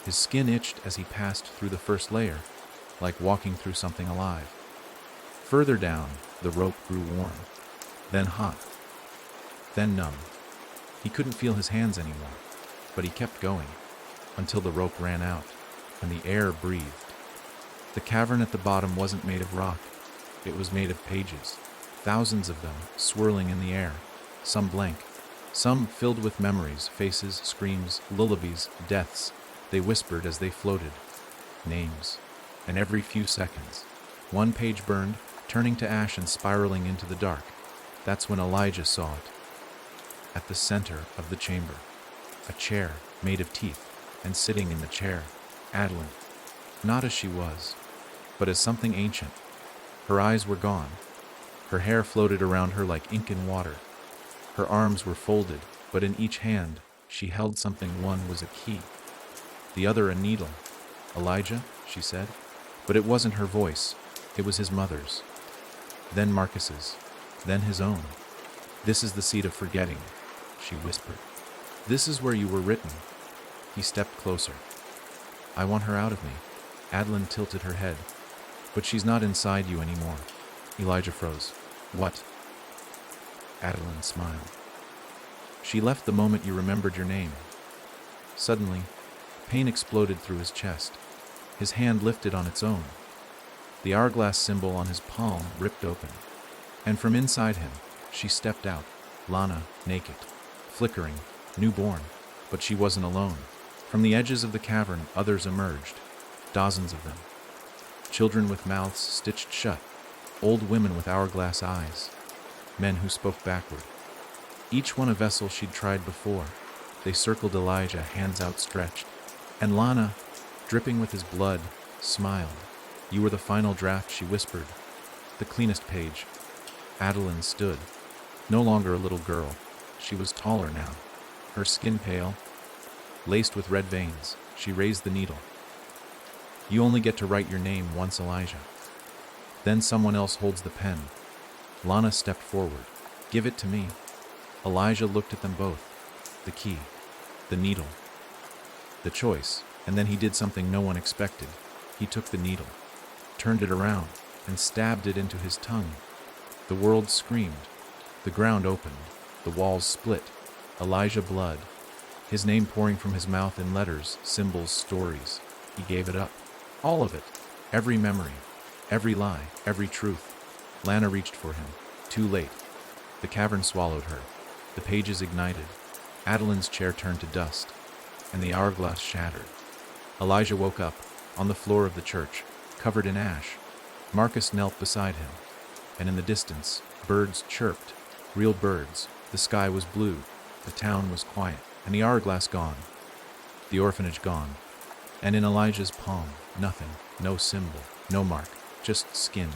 His skin itched as he passed through the first layer, like walking through something alive. Further down, the rope grew warm, then hot, then numb. He couldn't feel his hands anymore, but he kept going, until the rope ran out, and the air breathed. The cavern at the bottom wasn't made of rock. It was made of pages, thousands of them, swirling in the air, some blank, some filled with memories, faces, screams, lullabies, deaths. They whispered as they floated. Names. And every few seconds, one page burned, turning to ash and spiraling into the dark. That's when Elijah saw it. At the center of the chamber, a chair made of teeth, and sitting in the chair, Adeline. Not as she was, but as something ancient. Her eyes were gone. Her hair floated around her like ink in water. Her arms were folded, but in each hand she held something. One was a key, the other a needle. Elijah, she said, but it wasn't her voice. It was his mother's. Then Marcus's, then his own. This is the seat of forgetting, she whispered. This is where you were written. He stepped closer. I want her out of me. Adeline tilted her head. But she's not inside you anymore. Elijah froze. What? Adeline smiled. She left the moment you remembered your name. Suddenly, pain exploded through his chest. His hand lifted on its own. The hourglass symbol on his palm ripped open. And from inside him, she stepped out, Lana, naked, flickering, newborn. But she wasn't alone. From the edges of the cavern, others emerged, dozens of them. Children with mouths stitched shut, old women with hourglass eyes, men who spoke backward. Each one a vessel she'd tried before. They circled Elijah, hands outstretched. And Lana, dripping with his blood, smiled. You were the final draft, she whispered. The cleanest page. Adeline stood. No longer a little girl. She was taller now. Her skin pale, laced with red veins. She raised the needle. You only get to write your name once, Elijah. Then someone else holds the pen. Lana stepped forward. Give it to me. Elijah looked at them both. The key. The needle. The choice. And then he did something no one expected. He took the needle, turned it around, and stabbed it into his tongue. The world screamed. The ground opened. The walls split. Elijah blood. His name pouring from his mouth in letters, symbols, stories. He gave it up. All of it. Every memory. Every lie. Every truth. Lana reached for him. Too late. The cavern swallowed her. The pages ignited. Adeline's chair turned to dust, and the hourglass shattered. Elijah woke up, on the floor of the church, covered in ash. Marcus knelt beside him, and in the distance, birds chirped. Real birds. The sky was blue. The town was quiet, and the hourglass gone. The orphanage gone. And in Elijah's palm, nothing, no symbol, no mark, just skin.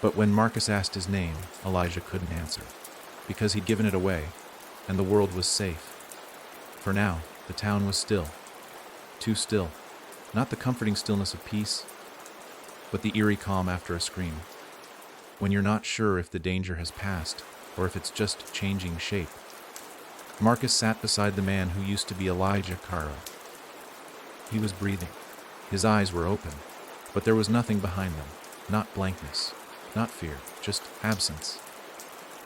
But when Marcus asked his name, Elijah couldn't answer, because he'd given it away, and the world was safe. For now, the town was still. Too still. Not the comforting stillness of peace, but the eerie calm after a scream. When you're not sure if the danger has passed, or if it's just changing shape. Marcus sat beside the man who used to be Elijah Caro. He was breathing. His eyes were open, but there was nothing behind them. Not blankness, not fear, just absence.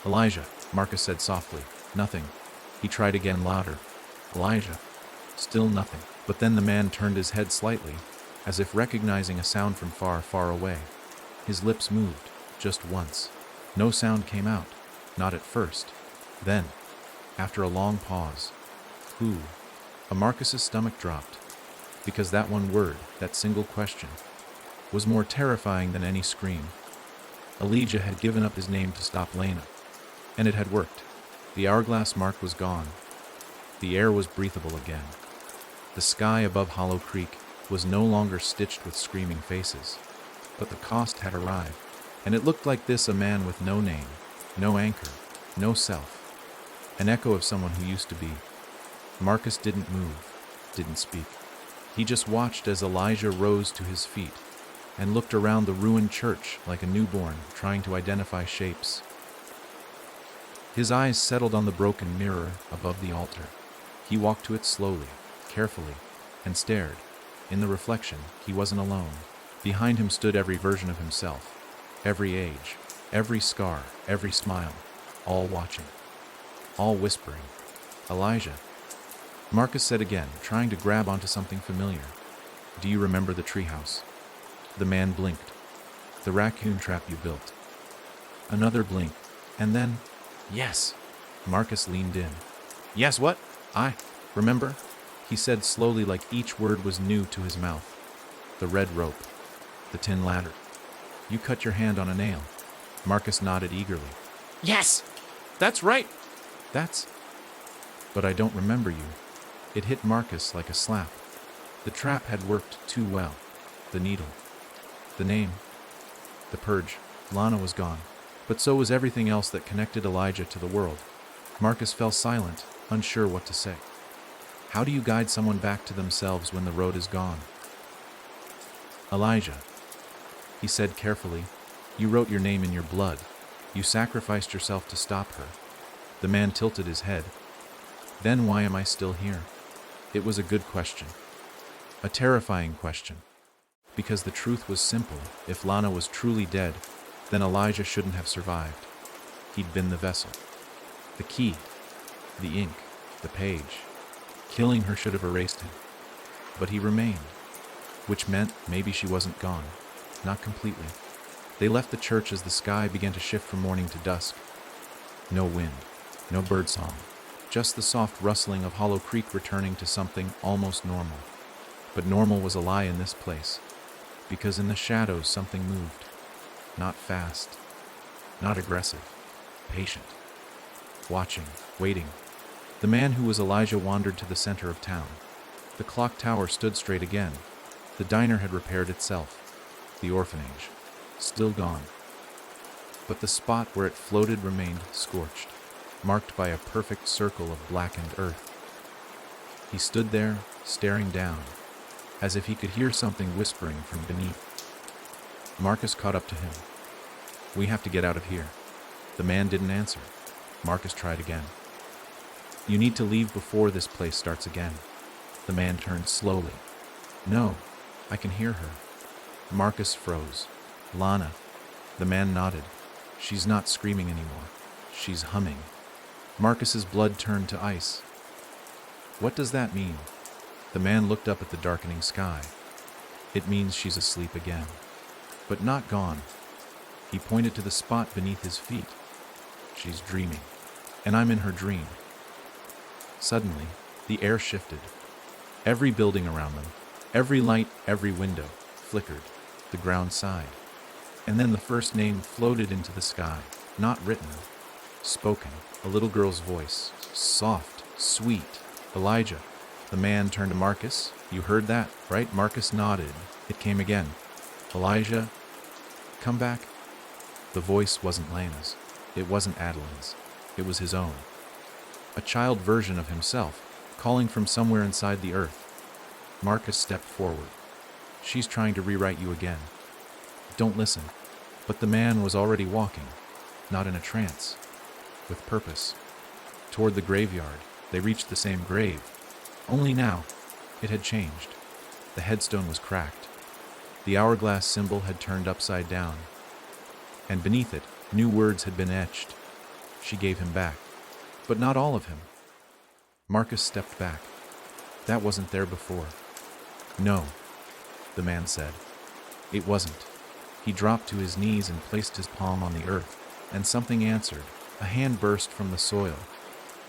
Elijah, Marcus said softly. Nothing. He tried again louder. Elijah. Still nothing. But then the man turned his head slightly, as if recognizing a sound from far, far away. His lips moved, just once. No sound came out, not at first. Then, after a long pause, who? Marcus's stomach dropped, because that one word, that single question, was more terrifying than any scream. Elijah had given up his name to stop Lena, and it had worked. The hourglass mark was gone. The air was breathable again. The sky above Hollow Creek was no longer stitched with screaming faces, but the cost had arrived, and it looked like this: a man with no name, no anchor, no self. An echo of someone who used to be. Marcus didn't move, didn't speak. He just watched as Elijah rose to his feet and looked around the ruined church like a newborn trying to identify shapes. His eyes settled on the broken mirror above the altar. He walked to it slowly, carefully, and stared. In the reflection, he wasn't alone. Behind him stood every version of himself, every age, every scar, every smile, all watching, all whispering. Elijah, Marcus said again, trying to grab onto something familiar. Do you remember the treehouse? The man blinked. The raccoon trap you built. Another blink, and then, yes. Marcus leaned in. Yes, what? I remember, he said slowly, like each word was new to his mouth. The red rope. The tin ladder. You cut your hand on a nail. Marcus nodded eagerly. Yes! That's right! That's... But I don't remember you. It hit Marcus like a slap. The trap had worked too well. The needle. The name. The purge. Lana was gone. But so was everything else that connected Elijah to the world. Marcus fell silent, unsure what to say. How do you guide someone back to themselves when the road is gone? Elijah, he said carefully, you wrote your name in your blood. You sacrificed yourself to stop her. The man tilted his head. Then why am I still here? It was a good question. A terrifying question. Because the truth was simple. If Lana was truly dead, then Elijah shouldn't have survived. He'd been the vessel. The key. The ink. The page. Killing her should have erased him. But he remained. Which meant maybe she wasn't gone. Not completely. They left the church as the sky began to shift from morning to dusk. No wind. No birdsong. Just the soft rustling of Hollow Creek returning to something almost normal. But normal was a lie in this place. Because in the shadows something moved. Not fast. Not aggressive. Patient. Watching. Waiting. The man who was Elijah wandered to the center of town. The clock tower stood straight again. The diner had repaired itself. The orphanage. Still gone. But the spot where it floated remained scorched, marked by a perfect circle of blackened earth. He stood there, staring down, as if he could hear something whispering from beneath. Marcus caught up to him. We have to get out of here. The man didn't answer. Marcus tried again. You need to leave before this place starts again. The man turned slowly. No, I can hear her. Marcus froze. Lana. The man nodded. She's not screaming anymore. She's humming. Marcus's blood turned to ice. What does that mean? The man looked up at the darkening sky. It means she's asleep again. But not gone. He pointed to the spot beneath his feet. She's dreaming. And I'm in her dream. Suddenly, the air shifted. Every building around them, every light, every window, flickered. The ground sighed. And then the first name floated into the sky, not written, spoken, a little girl's voice, soft, sweet. Elijah. The man turned to Marcus. You heard that, right? Marcus nodded. It came again. Elijah, come back. The voice wasn't Lana's. It wasn't Adeline's. It was his own. A child version of himself, calling from somewhere inside the earth. Marcus stepped forward. She's trying to rewrite you again. Don't listen. But the man was already walking, not in a trance, with purpose. Toward the graveyard, they reached the same grave. Only now, it had changed. The headstone was cracked. The hourglass symbol had turned upside down. And beneath it, new words had been etched. She gave him back. But not all of him. Marcus stepped back. That wasn't there before. No, the man said. It wasn't. He dropped to his knees and placed his palm on the earth, and something answered. A hand burst from the soil.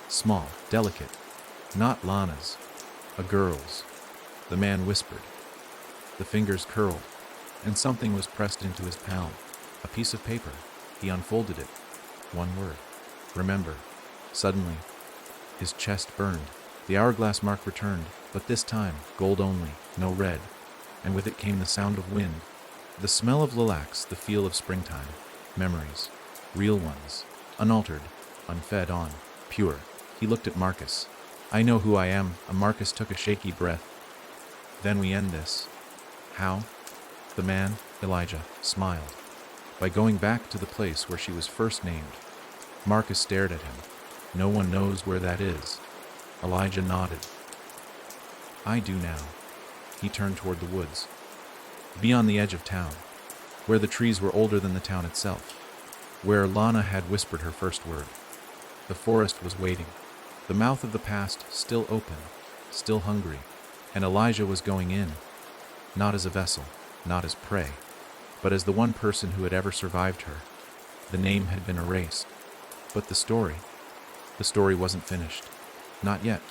Small, delicate. Not Lana's. A girl's. The man whispered. The fingers curled, and something was pressed into his palm. A piece of paper. He unfolded it. One word. Remember. Suddenly, his chest burned. The hourglass mark returned, but this time, gold only, no red. And with it came the sound of wind. The smell of lilacs, the feel of springtime. Memories. Real ones. Unaltered. Unfed on. Pure. He looked at Marcus. I know who I am. Marcus took a shaky breath. Then we end this. How? The man, Elijah, smiled. By going back to the place where she was first named. Marcus stared at him. No one knows where that is. Elijah nodded. I do now. He turned toward the woods. Beyond the edge of town, where the trees were older than the town itself, where Lana had whispered her first word. The forest was waiting, the mouth of the past still open, still hungry, and Elijah was going in, not as a vessel, not as prey, but as the one person who had ever survived her. The name had been erased, but the story wasn't finished. Not yet.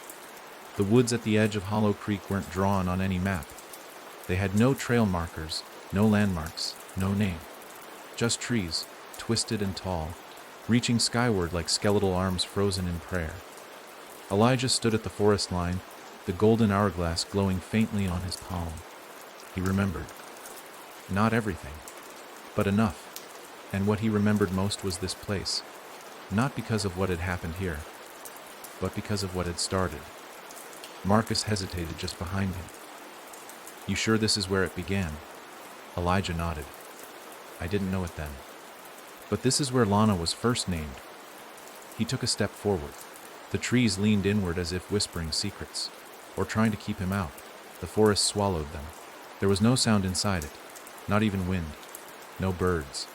The woods at the edge of Hollow Creek weren't drawn on any map. They had no trail markers, no landmarks, no name. Just trees, twisted and tall, reaching skyward like skeletal arms frozen in prayer. Elijah stood at the forest line, the golden hourglass glowing faintly on his palm. He remembered. Not everything, but enough. And what he remembered most was this place. Not because of what had happened here, but because of what had started. Marcus hesitated just behind him. You sure this is where it began? Elijah nodded. I didn't know it then. But this is where Lana was first named. He took a step forward. The trees leaned inward as if whispering secrets, or trying to keep him out. The forest swallowed them. There was no sound inside it, not even wind, no birds,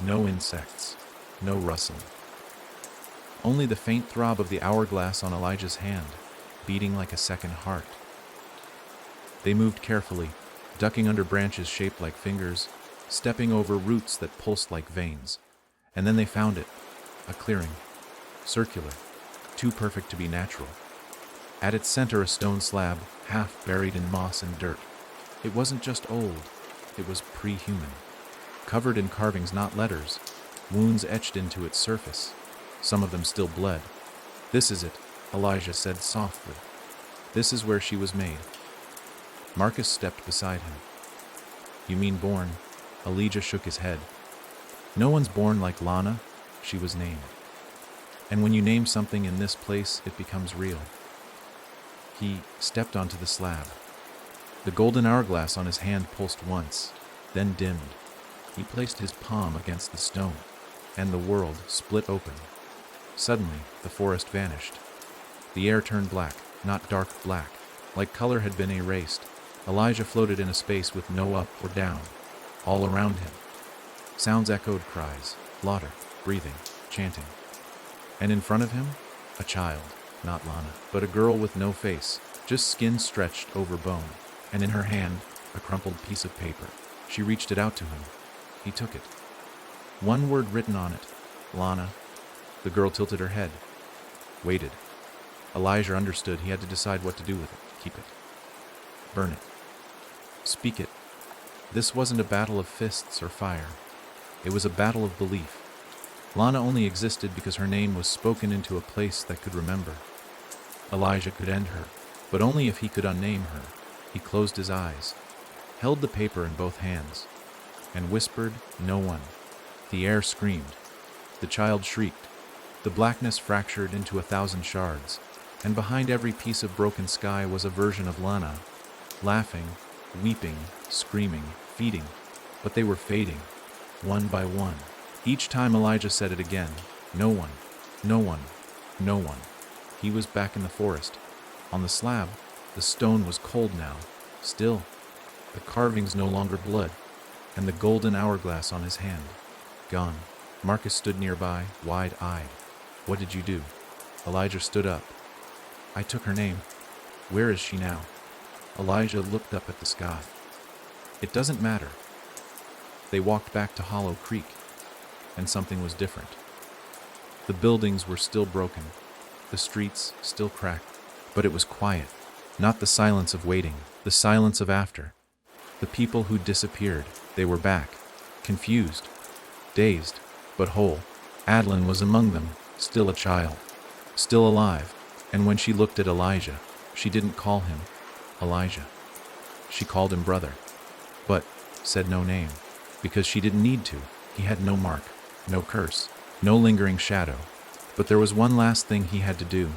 no insects, no rustling. Only the faint throb of the hourglass on Elijah's hand, beating like a second heart. They moved carefully, ducking under branches shaped like fingers, stepping over roots that pulsed like veins. And then they found it, a clearing, circular, too perfect to be natural. At its center, a stone slab, half buried in moss and dirt. It wasn't just old, it was pre-human. Covered in carvings, not letters, wounds etched into its surface. Some of them still bled. This is it, Elijah said softly. This is where she was made. Marcus stepped beside him. You mean born? Elijah shook his head. No one's born like Lana. She was named. And when you name something in this place, it becomes real. He stepped onto the slab. The golden hourglass on his hand pulsed once, then dimmed. He placed his palm against the stone, and the world split open. Suddenly, the forest vanished. The air turned black, not dark black, like color had been erased. Elijah floated in a space with no up or down. All around him, sounds echoed, cries, laughter, breathing, chanting. And in front of him, a child, not Lana, but a girl with no face, just skin stretched over bone, and in her hand, a crumpled piece of paper. She reached it out to him. He took it. One word written on it, Lana. The girl tilted her head, waited. Elijah understood he had to decide what to do with it. Keep it. Burn it. Speak it. This wasn't a battle of fists or fire. It was a battle of belief. Lana only existed because her name was spoken into a place that could remember. Elijah could end her, but only if he could unname her. He closed his eyes, held the paper in both hands, and whispered, no one. The air screamed. The child shrieked. The blackness fractured into 1,000 shards, and behind every piece of broken sky was a version of Lana, laughing, weeping, screaming, feeding, but they were fading, one by one. Each time Elijah said it again, no one, no one, no one. He was back in the forest. On the slab, the stone was cold now, still. The carvings no longer blood, and the golden hourglass on his hand, gone. Marcus stood nearby, wide-eyed. What did you do? Elijah stood up. I took her name. Where is she now? Elijah looked up at the sky. It doesn't matter. They walked back to Hollow Creek, and something was different. The buildings were still broken, the streets still cracked, but it was quiet. Not the silence of waiting, the silence of after. The people who disappeared, they were back, confused, dazed, but whole. Adeline was among them, still a child, still alive, and when she looked at Elijah, she didn't call him Elijah. She called him brother, but said no name, because she didn't need to. He had no mark, no curse, no lingering shadow. But there was one last thing he had to do.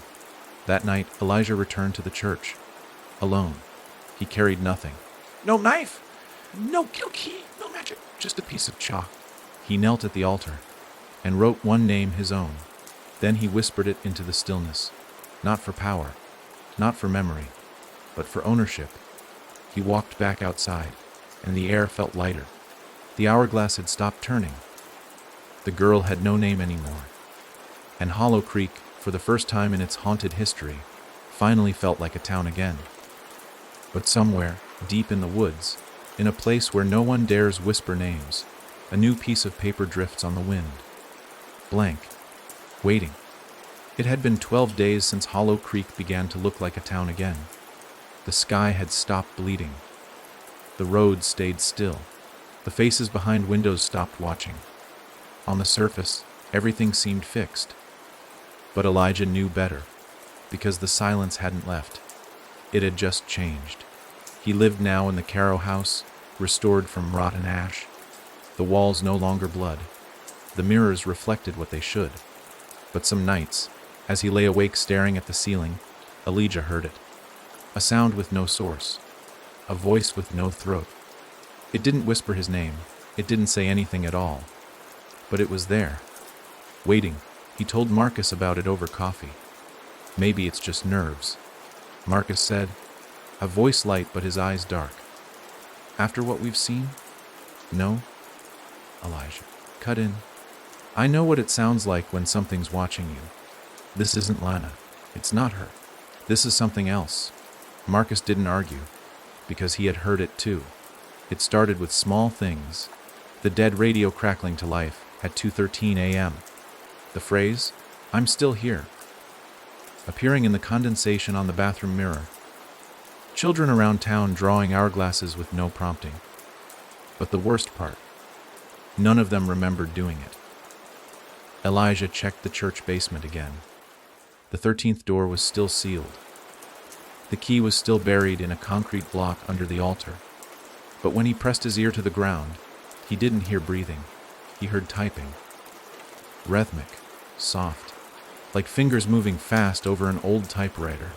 That night, Elijah returned to the church. Alone. He carried nothing. No knife. No kill key. No magic. Just a piece of chalk. He knelt at the altar and wrote one name, his own. Then he whispered it into the stillness. Not for power, not for memory, but for ownership. He walked back outside, and the air felt lighter. The hourglass had stopped turning. The girl had no name anymore. And Hollow Creek, for the first time in its haunted history, finally felt like a town again. But somewhere, deep in the woods, in a place where no one dares whisper names, a new piece of paper drifts on the wind. Blank. Waiting. It had been 12 days since Hollow Creek began to look like a town again. The sky had stopped bleeding. The road stayed still. The faces behind windows stopped watching. On the surface, everything seemed fixed. But Elijah knew better, because the silence hadn't left. It had just changed. He lived now in the Caro house, restored from rotten ash. The walls no longer blood. The mirrors reflected what they should. But some nights, as he lay awake staring at the ceiling, Elijah heard it. A sound with no source. A voice with no throat. It didn't whisper his name. It didn't say anything at all. But it was there. Waiting. He told Marcus about it over coffee. Maybe it's just nerves. Marcus said, a voice light but his eyes dark. After what we've seen? No? Elijah. Cut in. I know what it sounds like when something's watching you. This isn't Lana. It's not her. This is something else. Marcus didn't argue, because he had heard it too. It started with small things. The dead radio crackling to life at 2:13 a.m. The phrase, I'm still here, appearing in the condensation on the bathroom mirror. Children around town drawing hourglasses with no prompting. But the worst part, none of them remembered doing it. Elijah checked the church basement again. The 13th door was still sealed. The key was still buried in a concrete block under the altar. But when he pressed his ear to the ground, he didn't hear breathing. He heard typing. Rhythmic, soft, like fingers moving fast over an old typewriter.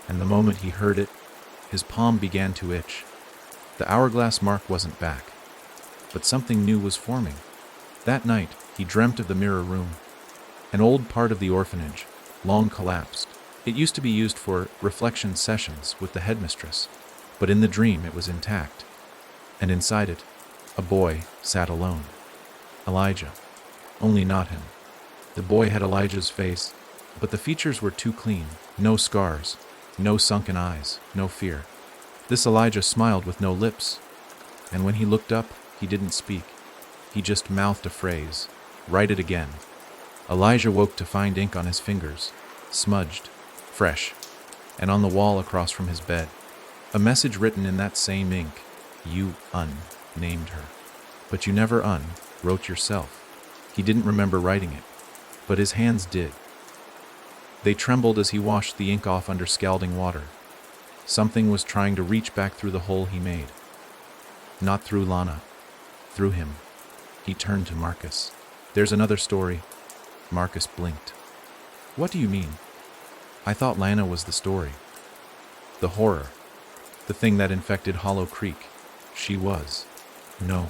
And the moment he heard it, his palm began to itch. The hourglass mark wasn't back, but something new was forming. That night, he dreamt of the mirror room, an old part of the orphanage, long collapsed. It used to be used for reflection sessions with the headmistress, but in the dream it was intact. And inside it, a boy sat alone. Elijah. Only not him. The boy had Elijah's face, but the features were too clean. No scars, no sunken eyes, no fear. This Elijah smiled with no lips, and when he looked up, he didn't speak. He just mouthed a phrase. Write it again. Elijah woke to find ink on his fingers, smudged, fresh, and on the wall across from his bed. A message written in that same ink. You named her. But you never wrote yourself. He didn't remember writing it, but his hands did. They trembled as he washed the ink off under scalding water. Something was trying to reach back through the hole he made. Not through Lana, through him. He turned to Marcus. There's another story. Marcus blinked. What do you mean? I thought Lana was the story. The horror. The thing that infected Hollow Creek. She was. No.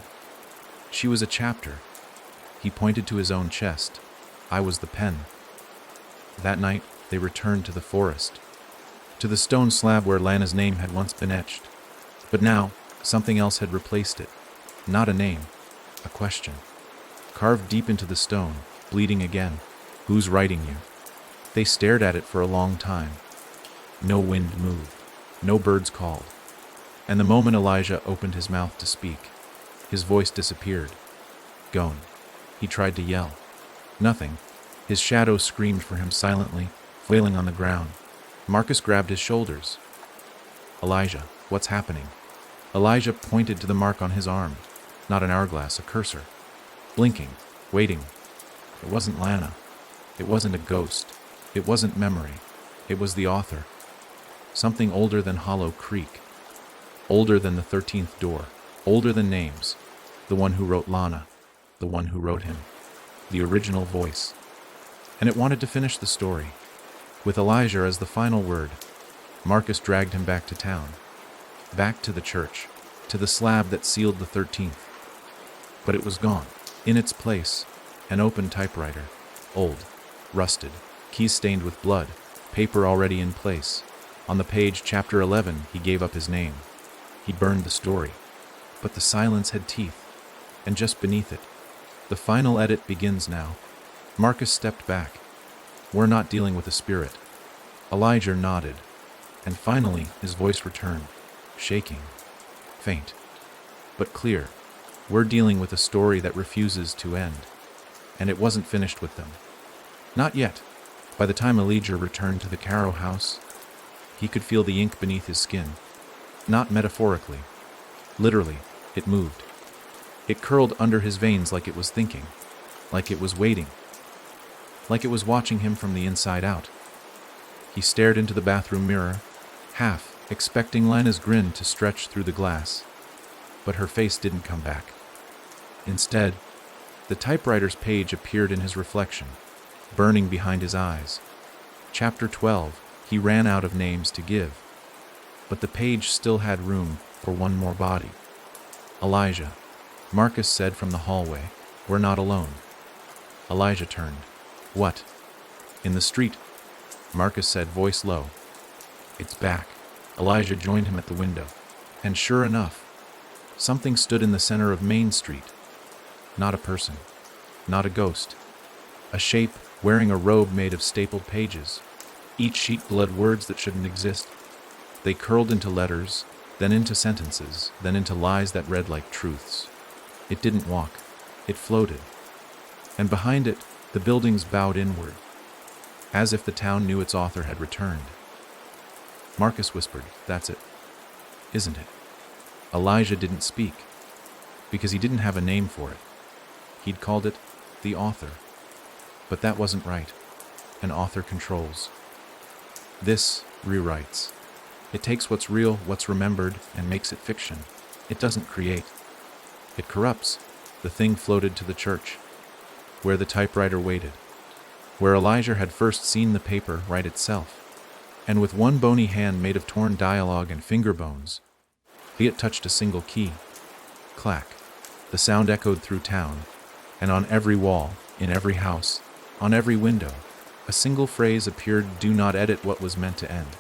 She was a chapter. He pointed to his own chest. I was the pen. That night, they returned to the forest, to the stone slab where Lana's name had once been etched. But now, something else had replaced it. Not a name, a question. Carved deep into the stone, bleeding again. Who's writing you? They stared at it for a long time. No wind moved. No birds called. And the moment Elijah opened his mouth to speak, his voice disappeared. Gone. He tried to yell. Nothing. His shadow screamed for him silently, flailing on the ground. Marcus grabbed his shoulders. Elijah, what's happening? Elijah pointed to the mark on his arm. Not an hourglass, a cursor. Blinking, waiting. It wasn't Lana. It wasn't a ghost. It wasn't memory. It was the author. Something older than Hollow Creek. Older than the 13th door. Older than names. The one who wrote Lana. The one who wrote him. The original voice. And it wanted to finish the story. With Elijah as the final word, Marcus dragged him back to town, back to the church, to the slab that sealed the 13th. But it was gone. In its place, an open typewriter, old, rusted, keys stained with blood, paper already in place. On the page, chapter 11, he gave up his name. He burned the story. But the silence had teeth, and just beneath it, the final edit begins now. Marcus stepped back. We're not dealing with a spirit. Elijah nodded, and finally his voice returned, shaking, faint, but clear. We're dealing with a story that refuses to end. And it wasn't finished with them. Not yet. By the time Elijah returned to the Caro house, he could feel the ink beneath his skin. Not metaphorically. Literally, it moved. It curled under his veins like it was thinking, like it was waiting, like it was watching him from the inside out. He stared into the bathroom mirror, half expecting Lana's grin to stretch through the glass. But her face didn't come back. Instead, the typewriter's page appeared in his reflection, burning behind his eyes. Chapter 12, he ran out of names to give. But the page still had room for one more body. Elijah, Marcus said from the hallway. We're not alone. Elijah turned. What? In the street, Marcus said, voice low. It's back. Elijah joined him at the window. And sure enough, something stood in the center of Main Street. Not a person, not a ghost. A shape wearing a robe made of stapled pages. Each sheet bled words that shouldn't exist. They curled into letters, then into sentences, then into lies that read like truths. It didn't walk. It floated. And behind it, the buildings bowed inward, as if the town knew its author had returned. Marcus whispered, that's it, isn't it? Elijah didn't speak, because he didn't have a name for it. He'd called it the author. But that wasn't right. An author controls. This rewrites. It takes what's real, what's remembered, and makes it fiction. It doesn't create. It corrupts. The thing floated to the church, where the typewriter waited, where Elijah had first seen the paper write itself. And with one bony hand made of torn dialogue and finger bones, he had touched a single key. Clack. The sound echoed through town, and on every wall, in every house, on every window, a single phrase appeared, do not edit what was meant to end.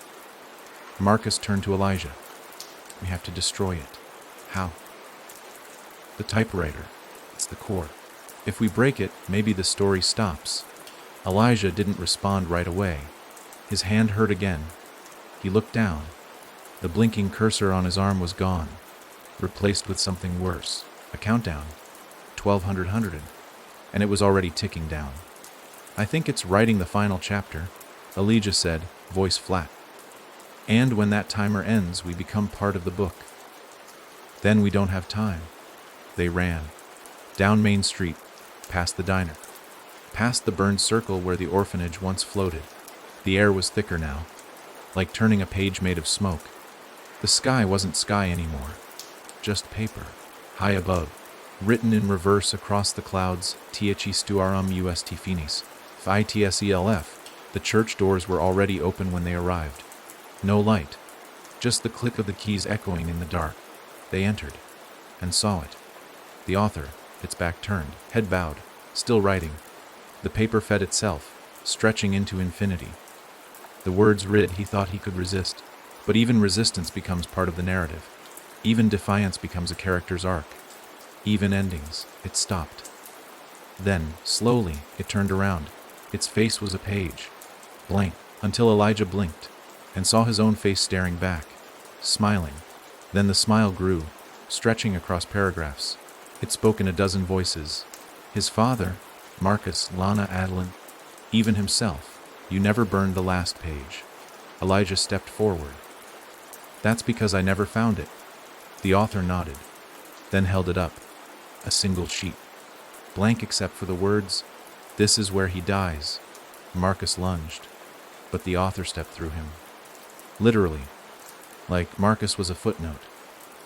Marcus turned to Elijah. We have to destroy it. How? The typewriter. It's the core. If we break it, maybe the story stops. Elijah didn't respond right away. His hand hurt again. He looked down. The blinking cursor on his arm was gone, replaced with something worse. A countdown. 1200, and it was already ticking down. I think it's writing the final chapter, Elijah said, voice flat. And when that timer ends, we become part of the book. Then we don't have time. They ran. Down Main Street, past the diner, past the burned circle where the orphanage once floated. The air was thicker now, like turning a page made of smoke. The sky wasn't sky anymore, just paper, high above, written in reverse across the clouds, Tie stuarum ust finis, FITSELF. The church doors were already open when they arrived. No light, just the click of the keys echoing in the dark. They entered, and saw it. The author, its back turned, head bowed, still writing. The paper fed itself, stretching into infinity. The words read, he thought he could resist, but even resistance becomes part of the narrative. Even defiance becomes a character's arc. Even endings. It stopped. Then, slowly, it turned around. Its face was a page, blank, until Elijah blinked, and saw his own face staring back, smiling. Then the smile grew, stretching across paragraphs. It spoke in a dozen voices. His father, Marcus, Lana, Adeline, even himself. You never burned the last page. Elijah stepped forward. That's because I never found it. The author nodded, then held it up. A single sheet, blank except for the words, this is where he dies. Marcus lunged, but the author stepped through him. Literally, like Marcus was a footnote,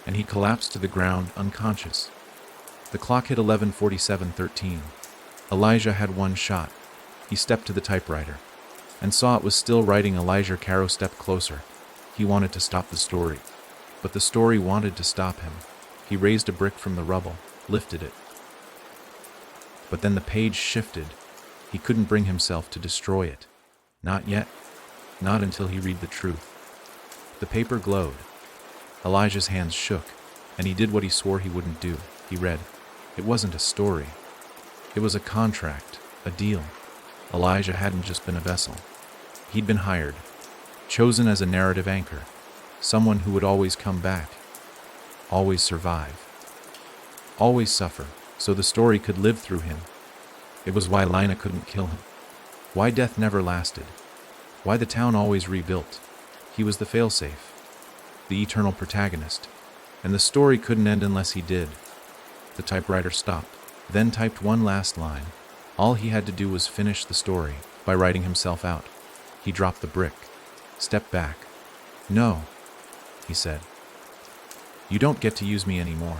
and he collapsed to the ground unconscious. The clock hit 11:47:13. Elijah had one shot. He stepped to the typewriter. and saw it was still writing. Elijah Caro stepped closer. He wanted to stop the story, but the story wanted to stop him. He raised a brick from the rubble, lifted it. But then the page shifted. He couldn't bring himself to destroy it. Not yet. Not until he read the truth. The paper glowed. Elijah's hands shook, and he did what he swore he wouldn't do. He read. It wasn't a story. It was a contract, a deal. Elijah hadn't just been a vessel. He'd been hired, chosen as a narrative anchor, someone who would always come back, always survive, always suffer, so the story could live through him. It was why Lina couldn't kill him, why death never lasted, why the town always rebuilt. He was the failsafe, the eternal protagonist, and the story couldn't end unless he did. The typewriter stopped, then typed one last line. All he had to do was finish the story by writing himself out. He dropped the brick, stepped back. No, he said. You don't get to use me anymore.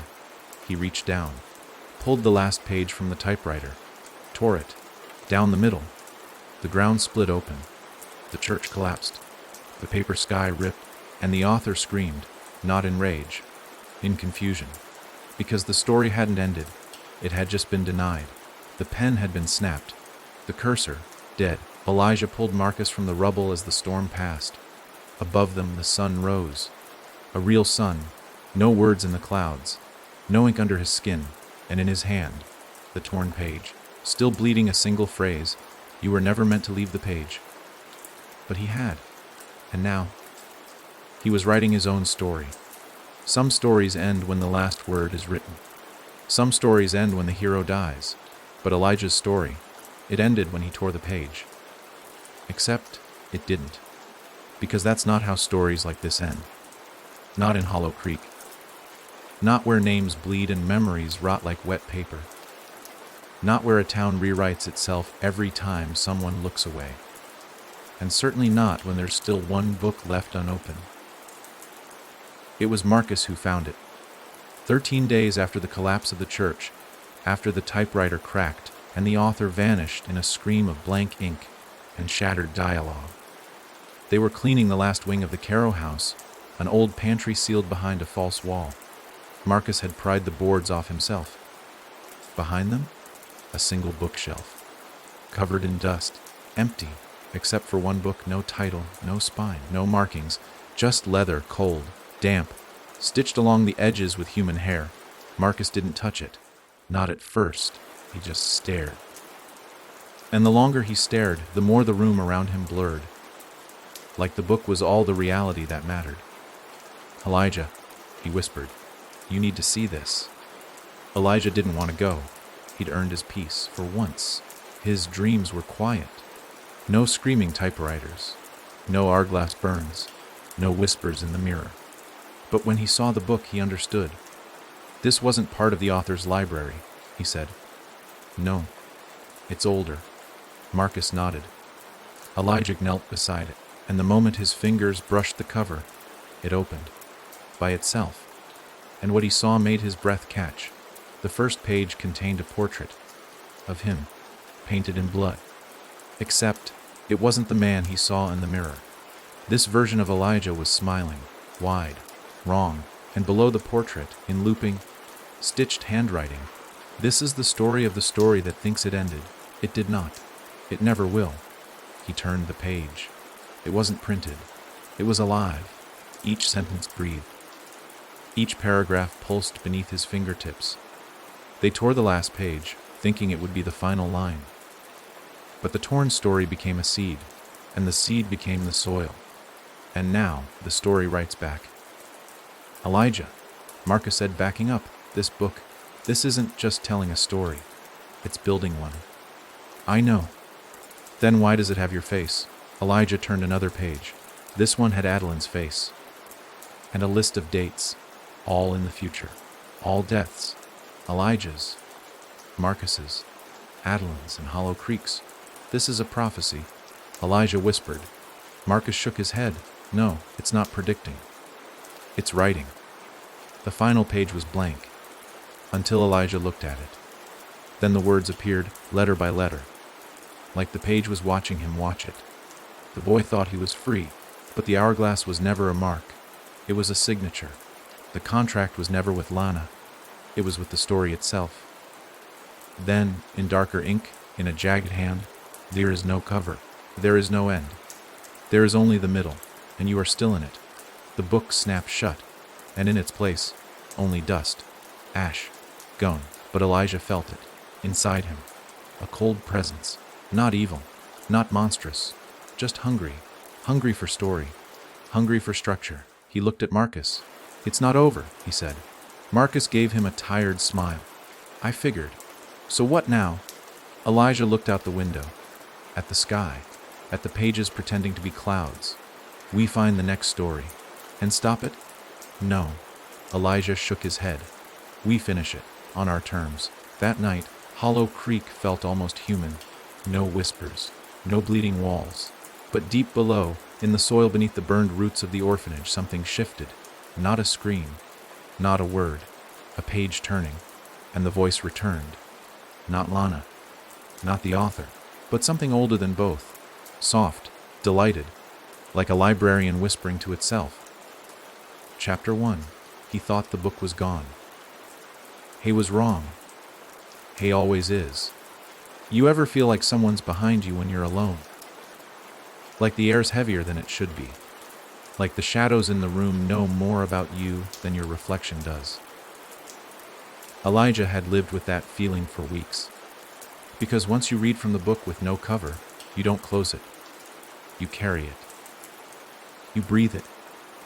He reached down, pulled the last page from the typewriter, tore it, down the middle. The ground split open. The church collapsed. The paper sky ripped, and the author screamed, not in rage, in confusion. Because the story hadn't ended. It had just been denied. The pen had been snapped. The cursor, dead. Elijah pulled Marcus from the rubble as the storm passed. Above them, the sun rose. A real sun. No words in the clouds. No ink under his skin. And in his hand, the torn page. Still bleeding a single phrase. You were never meant to leave the page. But he had. And now, he was writing his own story. Some stories end when the last word is written. Some stories end when the hero dies. But Elijah's story, it ended when he tore the page. Except it didn't. Because that's not how stories like this end. Not in Hollow Creek. Not where names bleed and memories rot like wet paper. Not where a town rewrites itself every time someone looks away. And certainly not when there's still one book left unopened. It was Marcus who found it. 13 days after the collapse of the church, after the typewriter cracked and the author vanished in a scream of blank ink and shattered dialogue. They were cleaning the last wing of the Caro house, an old pantry sealed behind a false wall. Marcus had pried the boards off himself. Behind them, a single bookshelf, covered in dust, empty, except for one book, no title, no spine, no markings, just leather, cold, damp, stitched along the edges with human hair. Marcus didn't touch it. Not at first. He just stared. And the longer he stared, the more the room around him blurred. Like the book was all the reality that mattered. Elijah, he whispered, you need to see this. Elijah didn't want to go. He'd earned his peace, for once. His dreams were quiet. No screaming typewriters. No hourglass burns. No whispers in the mirror. But when he saw the book, he understood. This wasn't part of the author's library, he said. No, it's older. Marcus nodded. Elijah knelt beside it, and the moment his fingers brushed the cover, it opened. By itself. And what he saw made his breath catch. The first page contained a portrait of him, painted in blood. Except, it wasn't the man he saw in the mirror. This version of Elijah was smiling, wide, wrong, and below the portrait, in looping, stitched handwriting, this is the story of the story that thinks it ended. It did not. It never will. He turned the page. It wasn't printed. It was alive. Each sentence breathed. Each paragraph pulsed beneath his fingertips. They tore the last page, thinking it would be the final line. But the torn story became a seed, and the seed became the soil. And now, the story writes back. Elijah, Marcus said, backing up, this book, this isn't just telling a story. It's building one. I know. Then why does it have your face? Elijah turned another page. This one had Adeline's face. And a list of dates, all in the future. All deaths. Elijah's, Marcus's, Adeline's, and Hollow Creek's. This is a prophecy. Elijah whispered. Marcus shook his head. No, it's not predicting. It's writing. The final page was blank, until Elijah looked at it. Then the words appeared, letter by letter, like the page was watching him watch it. The boy thought he was free, but the hourglass was never a mark. It was a signature. The contract was never with Lana. It was with the story itself. Then, in darker ink, in a jagged hand, there is no cover. There is no end. There is only the middle, and you are still in it. The book snapped shut, and in its place, only dust, ash, gone. But Elijah felt it, inside him. A cold presence, not evil, not monstrous, just hungry. Hungry for story, hungry for structure. He looked at Marcus. "It's not over," he said. Marcus gave him a tired smile. "I figured. So what now?" Elijah looked out the window, at the sky, at the pages pretending to be clouds. "We find the next story. And stop it?" "No." Elijah shook his head. "We finish it, on our terms." That night, Hollow Creek felt almost human. No whispers, no bleeding walls. But deep below, in the soil beneath the burned roots of the orphanage, something shifted. Not a scream, not a word, a page turning, and the voice returned. Not Lana, not the author, but something older than both. Soft, delighted, like a librarian whispering to itself. Chapter 1. He thought the book was gone. Hay was wrong. Hay always is. You ever feel like someone's behind you when you're alone? Like the air's heavier than it should be. Like the shadows in the room know more about you than your reflection does. Elijah had lived with that feeling for weeks. Because once you read from the book with no cover, you don't close it. You carry it. You breathe it.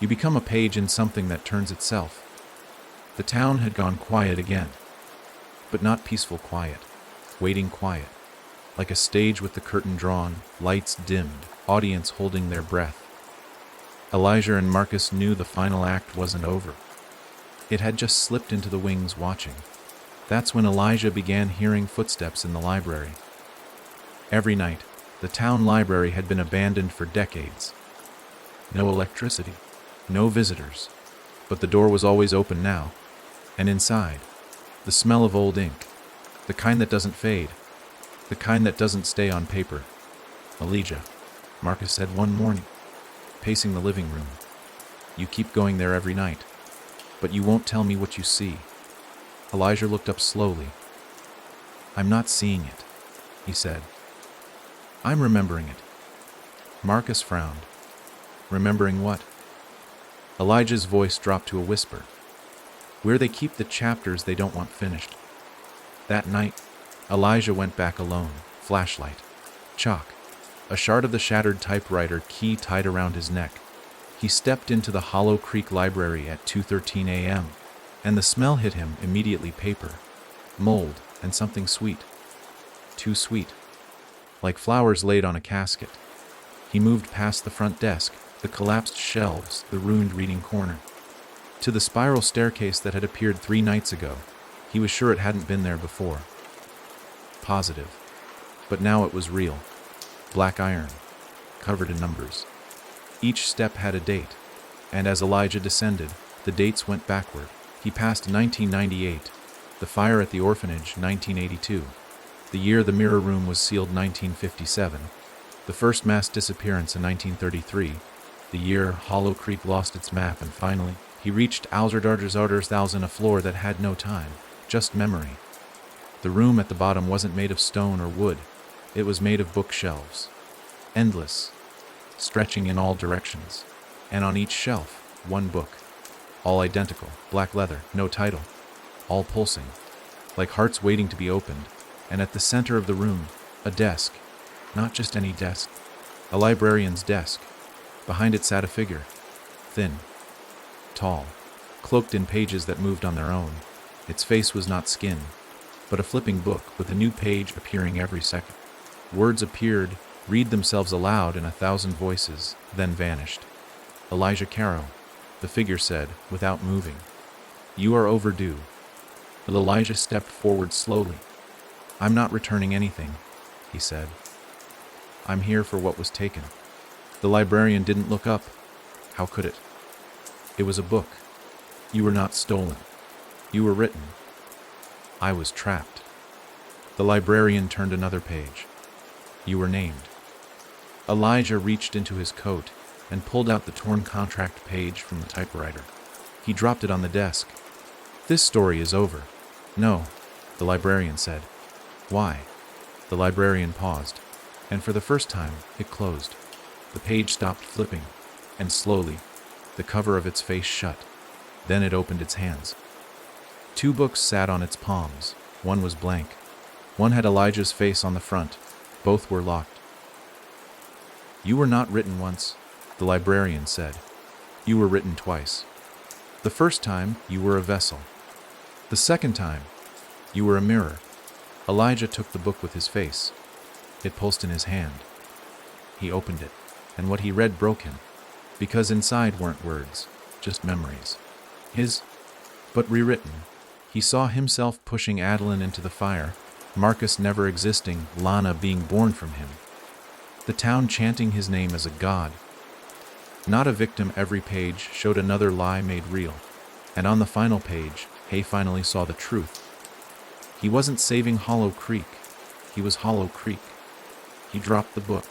You become a page in something that turns itself. The town had gone quiet again. But not peaceful quiet. Waiting quiet. Like a stage with the curtain drawn, lights dimmed, audience holding their breath. Elijah and Marcus knew the final act wasn't over. It had just slipped into the wings watching. That's when Elijah began hearing footsteps in the library. Every night, the town library had been abandoned for decades. No electricity, no visitors, but the door was always open now. And inside, the smell of old ink, the kind that doesn't fade, the kind that doesn't stay on paper. "Elijah," Marcus said one morning, pacing the living room. "You keep going there every night, but you won't tell me what you see." Elijah looked up slowly. "I'm not seeing it," he said. "I'm remembering it." Marcus frowned. "Remembering what?" Elijah's voice dropped to a whisper. "Where they keep the chapters they don't want finished." That night, Elijah went back alone, flashlight, chalk, a shard of the shattered typewriter key tied around his neck. He stepped into the Hollow Creek Library at 2:13 a.m., and the smell hit him immediately: paper, mold, and something sweet. Too sweet. Like flowers laid on a casket. He moved past the front desk, the collapsed shelves, the ruined reading corner, to the spiral staircase that had appeared 3 nights ago. He was sure it hadn't been there before. Positive. But now it was real. Black iron, covered in numbers. Each step had a date, and as Elijah descended, the dates went backward. He passed 1998, the fire at the orphanage 1982, the year the mirror room was sealed 1957, the first mass disappearance in 1933, the year Hollow Creek lost its map, and finally, he reached Thousand, a floor that had no time, just memory. The room at the bottom wasn't made of stone or wood. It was made of bookshelves. Endless, stretching in all directions. And on each shelf, one book. All identical, black leather, no title. All pulsing, like hearts waiting to be opened. And at the center of the room, a desk. Not just any desk. A librarian's desk. Behind it sat a figure. Thin. Tall. Cloaked in pages that moved on their own. Its face was not skin, but a flipping book with a new page appearing every second. Words appeared, read themselves aloud in 1,000 voices, then vanished. "Elijah Caro," the figure said, without moving. "You are overdue." But Elijah stepped forward slowly. "I'm not returning anything," he said. "I'm here for what was taken." The librarian didn't look up. How could it? It was a book. You were not stolen. You were written. I was trapped. The librarian turned another page. You were named. Elijah reached into his coat and pulled out the torn contract page from the typewriter. He dropped it on the desk. "This story is over." "No," the librarian said. "Why?" The librarian paused, and for the first time, it closed. The page stopped flipping, and slowly, the cover of its face shut. Then it opened its hands. 2 books sat on its palms. One was blank. One had Elijah's face on the front. Both were locked. "You were not written once," the librarian said. "You were written twice. The first time, you were a vessel. The second time, you were a mirror." Elijah took the book with his face. It pulsed in his hand. He opened it, and what he read broke him, because inside weren't words, just memories. His, but rewritten. He saw himself pushing Adeline into the fire, Marcus never existing, Lana being born from him. The town chanting his name as a god. Not a victim. Every page showed another lie made real, and on the final page, Hay finally saw the truth. He wasn't saving Hollow Creek. He was Hollow Creek. He dropped the book.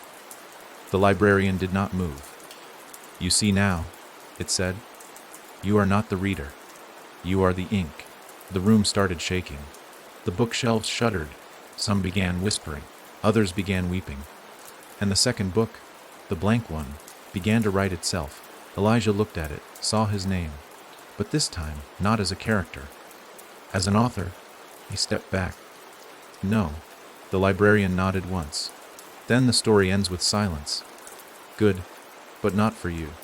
The librarian did not move. "You see now," it said. "You are not the reader. You are the ink." The room started shaking. The bookshelves shuddered. Some began whispering. Others began weeping. And the second book, the blank one, began to write itself. Elijah looked at it, saw his name, but this time not as a character. As an author, he stepped back. "No," the librarian nodded once. "Then the story ends with silence. Good, but not for you."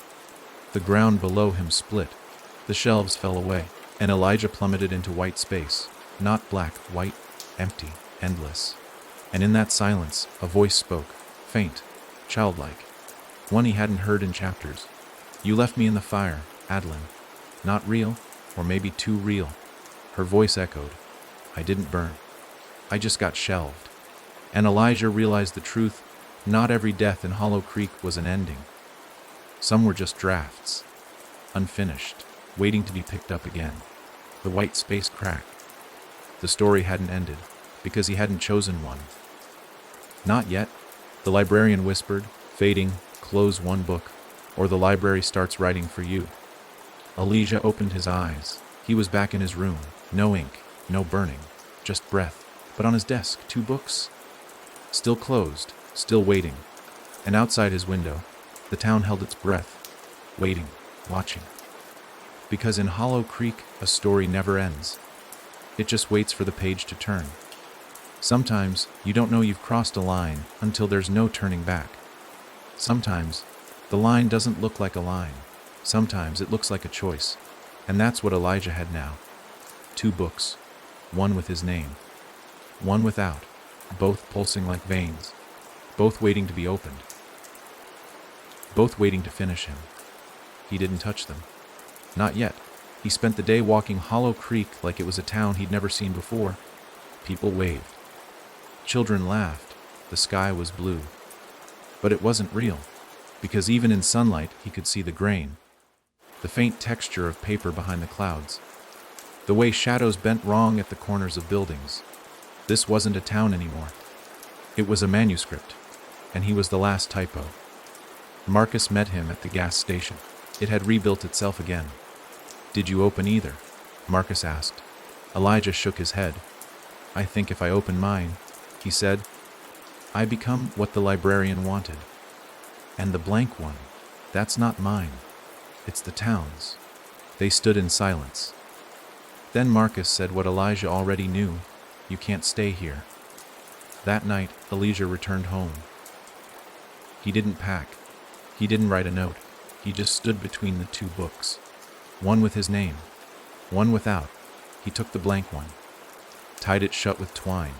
The ground below him split. The shelves fell away, and Elijah plummeted into white space. Not black, white, empty, endless. And in that silence, a voice spoke, faint, childlike, one he hadn't heard in chapters. "You left me in the fire, Adeline. Not real, or maybe too real." Her voice echoed. "I didn't burn. I just got shelved." And Elijah realized the truth. Not every death in Hollow Creek was an ending. Some were just drafts, unfinished, waiting to be picked up again. The white space cracked. The story hadn't ended, because he hadn't chosen one. "Not yet," the librarian whispered, fading. "Close one book, or the library starts writing for you." Elijah opened his eyes. He was back in his room. No ink, no burning, just breath. But on his desk, 2 books. Still closed, still waiting. And outside his window, the town held its breath, waiting, watching. Because in Hollow Creek, a story never ends. It just waits for the page to turn. Sometimes, you don't know you've crossed a line until there's no turning back. Sometimes, the line doesn't look like a line. Sometimes it looks like a choice. And that's what Elijah had now. 2 books. One with his name. One without. Both pulsing like veins. Both waiting to be opened. Both waiting to finish him. He didn't touch them. Not yet. He spent the day walking Hollow Creek like it was a town he'd never seen before. People waved. Children laughed. The sky was blue. But it wasn't real, because even in sunlight he could see the grain, the faint texture of paper behind the clouds, the way shadows bent wrong at the corners of buildings. This wasn't a town anymore. It was a manuscript, and he was the last typo. Marcus met him at the gas station. It had rebuilt itself again. "Did you open either?" Marcus asked. Elijah shook his head. "I think if I open mine," he said, "I become what the librarian wanted. And the blank one, that's not mine. It's the town's." They stood in silence. Then Marcus said what Elijah already knew: "You can't stay here." That night, Elijah returned home. He didn't pack. He didn't write a note. He just stood between the 2 books. One with his name, one without. He took the blank one, tied it shut with twine,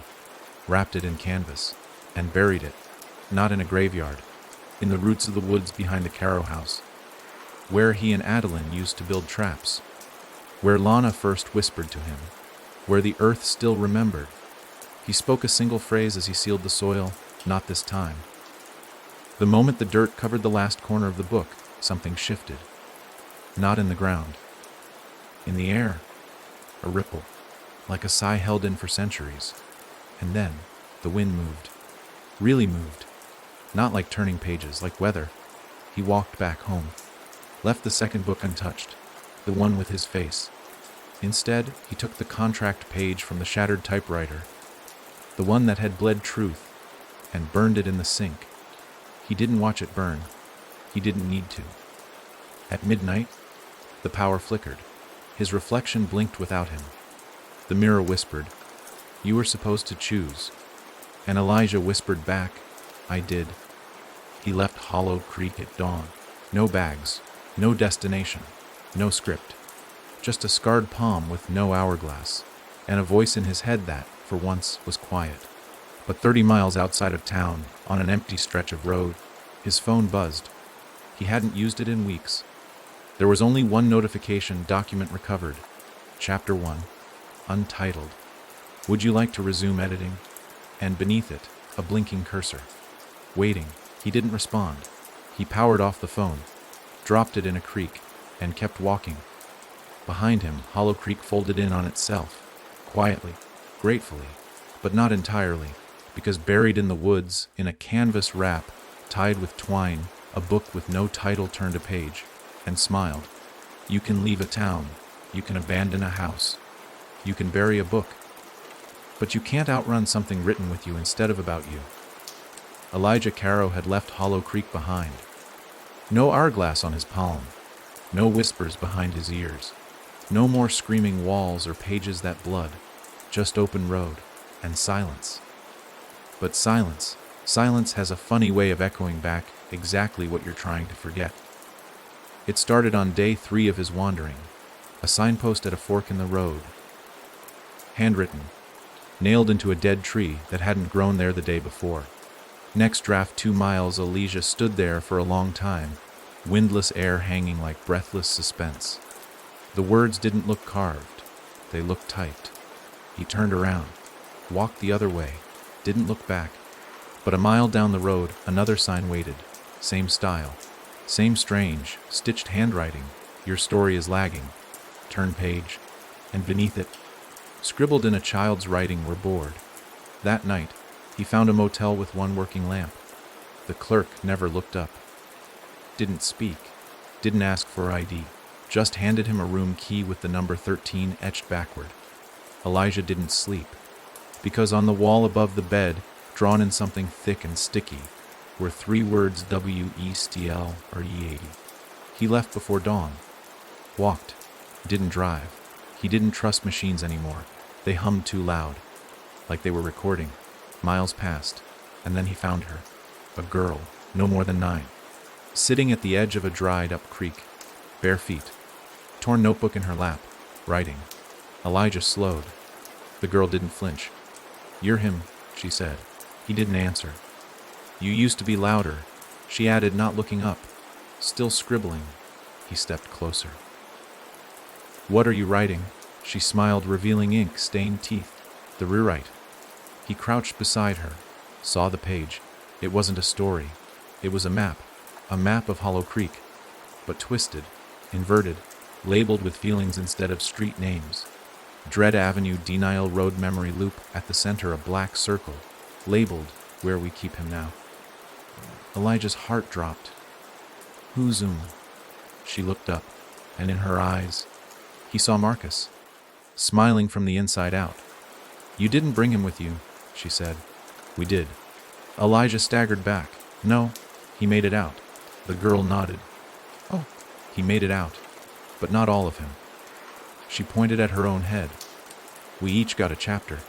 wrapped it in canvas, and buried it, not in a graveyard, in the roots of the woods behind the Caro house, where he and Adeline used to build traps, where Lana first whispered to him, where the earth still remembered. He spoke a single phrase as he sealed the soil: "Not this time." The moment the dirt covered the last corner of the book, something shifted. Not in the ground. In the air. A ripple, like a sigh held in for centuries. And then, the wind moved. Really moved. Not like turning pages, like weather. He walked back home, left the second book untouched, the one with his face. Instead, he took the contract page from the shattered typewriter, the one that had bled truth, and burned it in the sink. He didn't watch it burn. He didn't need to. At midnight, the power flickered. His reflection blinked without him. The mirror whispered, "You were supposed to choose." And Elijah whispered back, "I did." He left Hollow Creek at dawn. No bags, no destination, no script. Just a scarred palm with no hourglass, and a voice in his head that, for once, was quiet. But 30 miles outside of town, on an empty stretch of road, his phone buzzed. He hadn't used it in weeks. There was only one notification: document recovered. Chapter 1, untitled. Would you like to resume editing? And beneath it, a blinking cursor. Waiting. He didn't respond. He powered off the phone, dropped it in a creek, and kept walking. Behind him, Hollow Creek folded in on itself, quietly, gratefully, but not entirely, because buried in the woods, in a canvas wrap, tied with twine, a book with no title turned a page, and smiled. You can leave a town, you can abandon a house, you can bury a book, but you can't outrun something written with you instead of about you. Elijah Caro had left Hollow Creek behind. No hourglass on his palm, no whispers behind his ears, no more screaming walls or pages that blood, just open road and silence. But silence has a funny way of echoing back exactly what you're trying to forget. It started on day 3 of his wandering, a signpost at a fork in the road. Handwritten, nailed into a dead tree that hadn't grown there the day before. Next draft 2 miles, Elijah stood there for a long time, windless air hanging like breathless suspense. The words didn't look carved, they looked typed. He turned around, walked the other way, didn't look back. But a mile down the road, another sign waited. Same style, same strange, stitched handwriting. Your story is lagging. Turn page. And beneath it, scribbled in a child's writing, we're bored. That night, he found a motel with one working lamp. The clerk never looked up. Didn't speak. Didn't ask for ID. Just handed him a room key with the number 13 etched backward. Elijah didn't sleep, because on the wall above the bed, drawn in something thick and sticky, were 3 words: WESTL or E80. He left before dawn. Walked. Didn't drive. He didn't trust machines anymore. They hummed too loud, like they were recording. Miles passed, and then he found her. A girl, no more than 9. Sitting at the edge of a dried-up creek, bare feet, torn notebook in her lap, writing. Elijah slowed. The girl didn't flinch. "You're him," she said. He didn't answer. "You used to be louder," she added, not looking up. Still scribbling. He stepped closer. "What are you writing?" She smiled, revealing ink-stained teeth. "The rewrite." He crouched beside her, saw the page. It wasn't a story. It was a map of Hollow Creek, but twisted, inverted, labeled with feelings instead of street names. Dread Avenue, Denial Road, Memory Loop, at the center a black circle, labeled Where We Keep Him Now. Elijah's heart dropped. "Who's She looked up, and in her eyes, he saw Marcus, smiling from the inside out. "You didn't bring him with you," she said. "We did." Elijah staggered back. "No." He made it out. The girl nodded. "Oh." He made it out, but not all of him. She pointed at her own head. "We each got a chapter."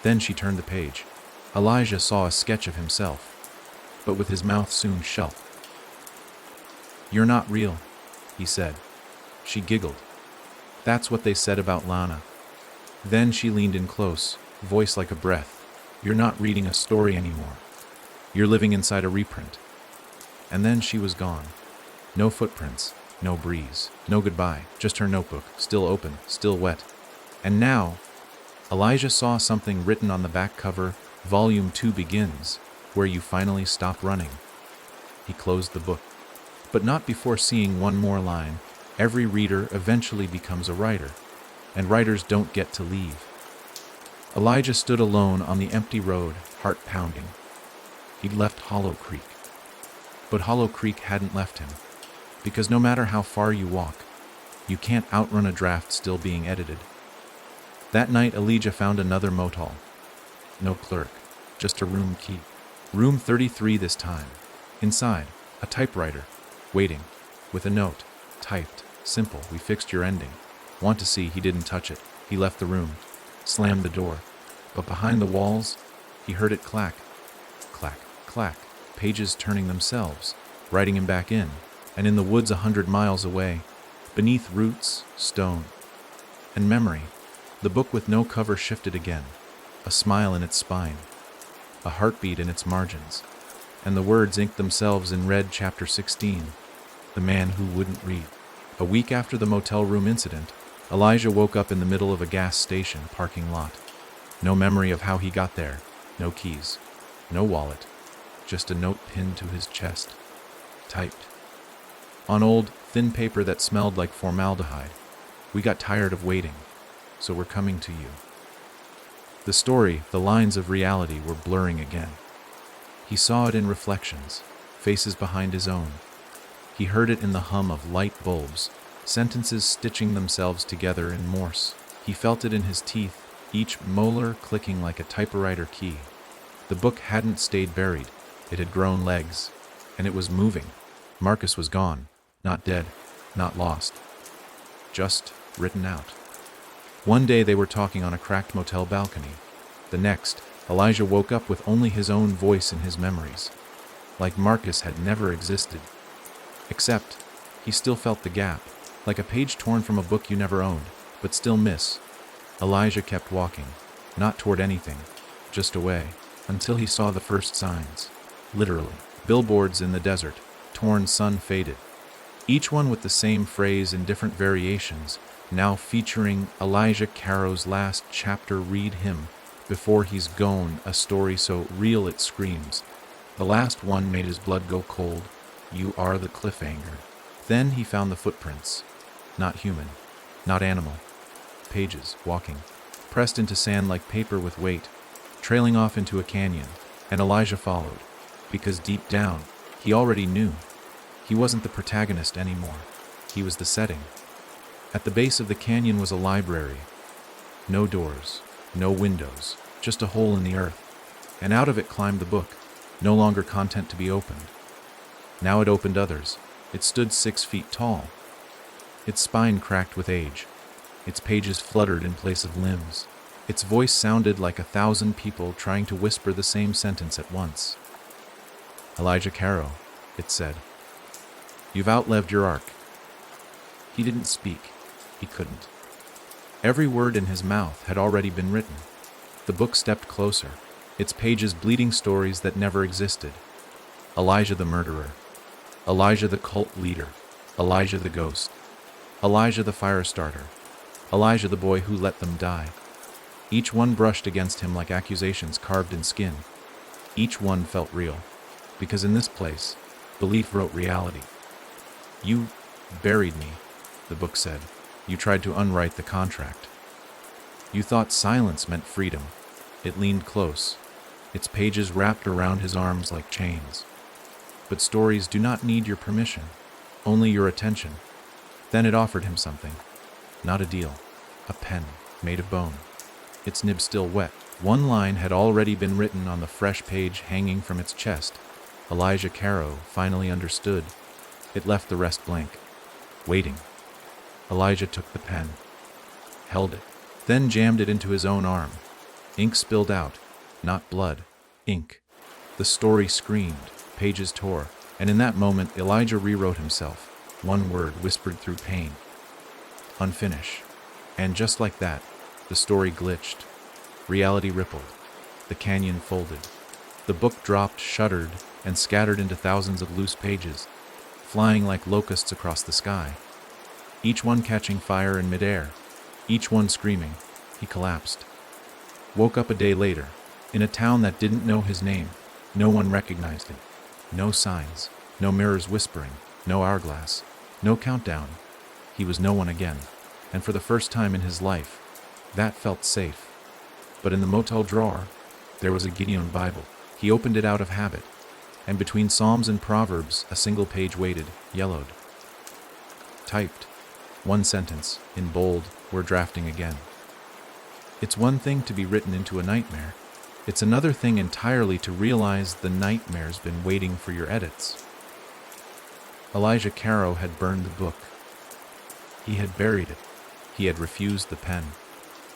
Then she turned the page. Elijah saw a sketch of himself, but with his mouth soon shut. "You're not real," he said. She giggled. "That's what they said about Lana." Then she leaned in close, voice like a breath. "You're not reading a story anymore. You're living inside a reprint." And then she was gone. No footprints, no breeze, no goodbye, just her notebook, still open, still wet. And now, Elijah saw something written on the back cover: Volume 2 begins, where you finally stop running. He closed the book, but not before seeing one more line. Every reader eventually becomes a writer, and writers don't get to leave. Elijah stood alone on the empty road, heart pounding. He'd left Hollow Creek. But Hollow Creek hadn't left him, because no matter how far you walk, you can't outrun a draft still being edited. That night, Elijah found another motel. No clerk, just a room key. Room 33 this time. Inside, a typewriter, waiting, with a note, typed, simple, "We fixed your ending. Want to see." He didn't touch it. He left the room, slammed the door. But behind the walls, he heard it clack, clack, clack, pages turning themselves, writing him back in. And in the woods 100 miles away, beneath roots, stone, and memory, the book with no cover shifted again, a smile in its spine, a heartbeat in its margins, and the words inked themselves in red. Chapter 16, The Man Who Wouldn't Read. A week after the motel room incident, Elijah woke up in the middle of a gas station parking lot. No memory of how he got there, no keys, no wallet, just a note pinned to his chest, typed. On old, thin paper that smelled like formaldehyde. "We got tired of waiting, so we're coming to you." The story, the lines of reality were blurring again. He saw it in reflections, faces behind his own. He heard it in the hum of light bulbs, sentences stitching themselves together in Morse. He felt it in his teeth, each molar clicking like a typewriter key. The book hadn't stayed buried. It had grown legs, and it was moving. Marcus was gone, not dead, not lost, just written out. One day they were talking on a cracked motel balcony. The next, Elijah woke up with only his own voice in his memories, like Marcus had never existed. Except, he still felt the gap, like a page torn from a book you never owned, but still miss. Elijah kept walking, not toward anything, just away, until he saw the first signs. Literally, billboards in the desert, torn, sun-faded. Each one with the same phrase in different variations, now featuring Elijah Caro's last chapter. Read him before he's gone, a story so real it screams. The last one made his blood go cold. You are the cliffhanger. Then he found the footprints. Not human, not animal. Pages, walking, pressed into sand like paper with weight, trailing off into a canyon, and Elijah followed, because deep down, he already knew. He wasn't the protagonist anymore. He was the setting. At the base of the canyon was a library. No doors, no windows, just a hole in the earth. And out of it climbed the book, no longer content to be opened. Now it opened others. It stood 6 feet tall. Its spine cracked with age. Its pages fluttered in place of limbs. Its voice sounded like 1,000 people trying to whisper the same sentence at once. Elijah Caro, it said. You've outlived your arc. He didn't speak. He couldn't. Every word in his mouth had already been written. The book stepped closer, its pages bleeding stories that never existed. Elijah the murderer. Elijah the cult leader. Elijah the ghost. Elijah the fire starter. Elijah the boy who let them die. Each one brushed against him like accusations carved in skin. Each one felt real, because in this place, belief wrote reality. You buried me, the book said. You tried to unwrite the contract. You thought silence meant freedom. It leaned close, its pages wrapped around his arms like chains. But stories do not need your permission, only your attention. Then it offered him something. Not a deal. A pen, made of bone. Its nib still wet. One line had already been written on the fresh page hanging from its chest. Elijah Caro finally understood. It left the rest blank. Waiting. Elijah took the pen, held it, then jammed it into his own arm. Ink spilled out, not blood, ink. The story screamed, pages tore, and in that moment Elijah rewrote himself, one word whispered through pain. Unfinish. And just like that, the story glitched. Reality rippled. The canyon folded. The book dropped, shuddered, and scattered into thousands of loose pages, flying like locusts across the sky. Each one catching fire in midair, each one screaming. He collapsed. Woke up a day later, in a town that didn't know his name. No one recognized him. No signs, no mirrors whispering, no hourglass, no countdown. He was no one again, and for the first time in his life, that felt safe. But in the motel drawer, there was a Gideon Bible. He opened it out of habit, and between Psalms and Proverbs, a single page waited, yellowed. Typed. One sentence, in bold, we're drafting again. It's one thing to be written into a nightmare. It's another thing entirely to realize the nightmare's been waiting for your edits. Elijah Caro had burned the book. He had buried it. He had refused the pen.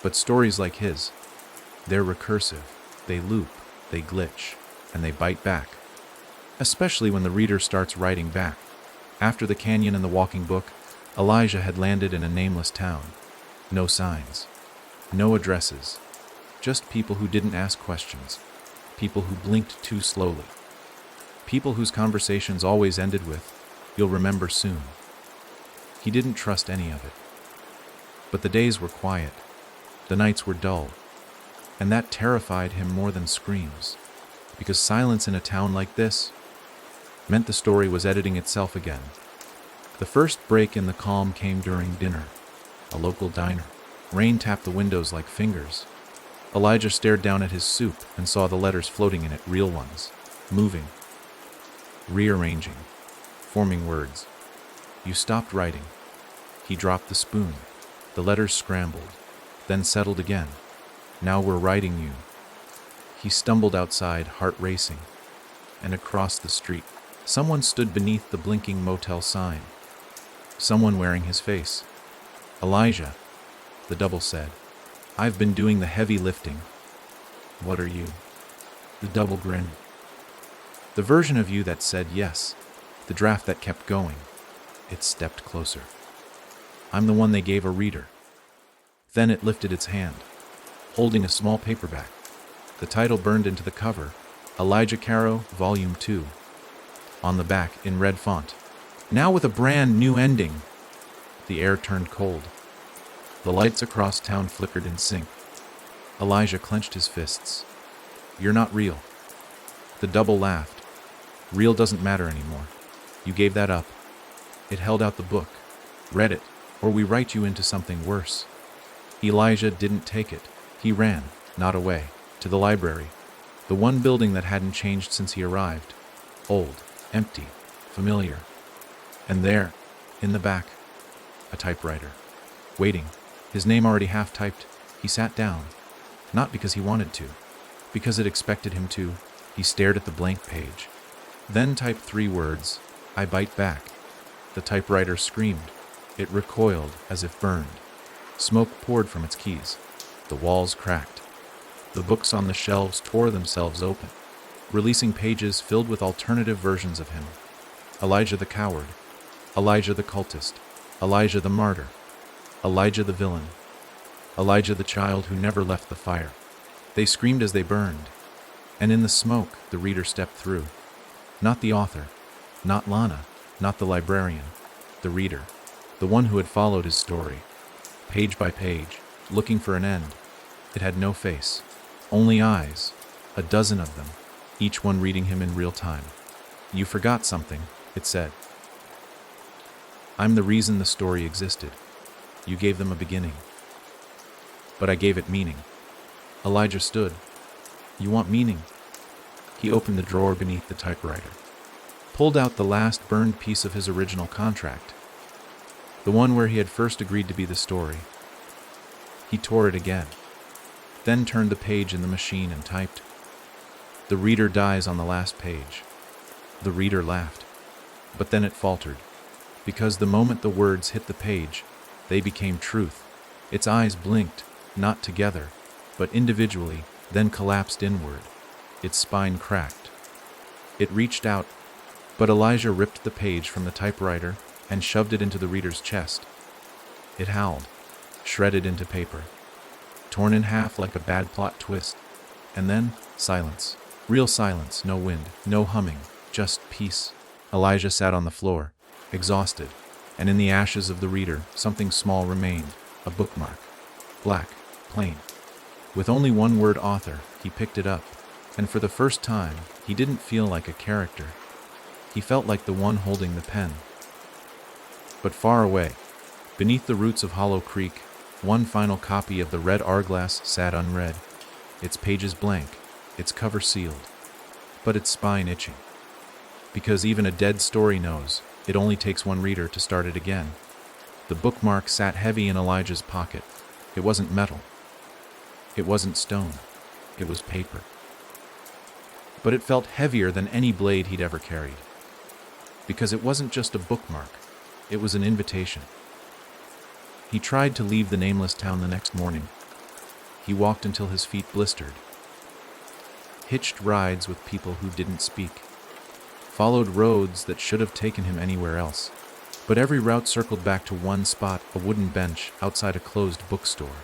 But stories like his, they're recursive. They loop, they glitch, and they bite back. Especially when the reader starts writing back. After the canyon and the walking book, Elijah had landed in a nameless town. No signs. No addresses. Just people who didn't ask questions. People who blinked too slowly. People whose conversations always ended with, "You'll remember soon." He didn't trust any of it. But the days were quiet. The nights were dull. And that terrified him more than screams. Because silence in a town like this meant the story was editing itself again. The first break in the calm came during dinner. A local diner. Rain tapped the windows like fingers. Elijah stared down at his soup and saw the letters floating in it, real ones, moving, rearranging, forming words. You stopped writing. He dropped the spoon. The letters scrambled, then settled again. Now we're writing you. He stumbled outside, heart racing, and across the street. Someone stood beneath the blinking motel sign. Someone wearing his face. Elijah, the double said. I've been doing the heavy lifting. What are you? The double grinned. The version of you that said yes, the draft that kept going. It stepped closer. I'm the one they gave a reader. Then it lifted its hand, holding a small paperback. The title burned into the cover, Elijah Caro, Volume 2. On the back, in red font. Now with a brand new ending. The air turned cold. The lights across town flickered in sync. Elijah clenched his fists. You're not real. The double laughed. Real doesn't matter anymore. You gave that up. It held out the book. Read it, or we write you into something worse. Elijah didn't take it. He ran, not away, to the library. The one building that hadn't changed since he arrived. Old, empty, familiar. And there, in the back, a typewriter. Waiting, his name already half-typed, he sat down. Not because he wanted to, because it expected him to. He stared at the blank page. Then typed 3 words, I bite back. The typewriter screamed. It recoiled as if burned. Smoke poured from its keys. The walls cracked. The books on the shelves tore themselves open, releasing pages filled with alternative versions of him. Elijah the coward. Elijah the cultist. Elijah the martyr. Elijah the villain. Elijah the child who never left the fire. They screamed as they burned. And in the smoke, the reader stepped through. Not the author. Not Lana. Not the librarian. The reader. The one who had followed his story. Page by page, looking for an end. It had no face. Only eyes. A dozen of them. Each one reading him in real time. You forgot something, it said. I'm the reason the story existed. You gave them a beginning. But I gave it meaning. Elijah stood. You want meaning? He opened the drawer beneath the typewriter. Pulled out the last burned piece of his original contract. The one where he had first agreed to be the story. He tore it again. Then turned the page in the machine and typed. The reader dies on the last page. The reader laughed. But then it faltered. Because the moment the words hit the page, they became truth. Its eyes blinked, not together, but individually, then collapsed inward. Its spine cracked. It reached out, but Elijah ripped the page from the typewriter and shoved it into the reader's chest. It howled, shredded into paper, torn in half like a bad plot twist. And then, silence. Real silence, no wind, no humming, just peace. Elijah sat on the floor, exhausted, and in the ashes of the reader, something small remained, a bookmark. Black, plain. With only one word author, he picked it up, and for the first time, he didn't feel like a character. He felt like the one holding the pen. But far away, beneath the roots of Hollow Creek, one final copy of the red hourglass sat unread, its pages blank, its cover sealed. but its spine itching. Because even a dead story knows it only takes one reader to start it again. The bookmark sat heavy in Elijah's pocket. It wasn't metal. It wasn't stone. It was paper. But it felt heavier than any blade he'd ever carried. Because it wasn't just a bookmark. It was an invitation. He tried to leave the nameless town the next morning. He walked until his feet blistered. Hitched rides with people who didn't speak. Followed roads that should have taken him anywhere else. But every route circled back to one spot, a wooden bench outside a closed bookstore.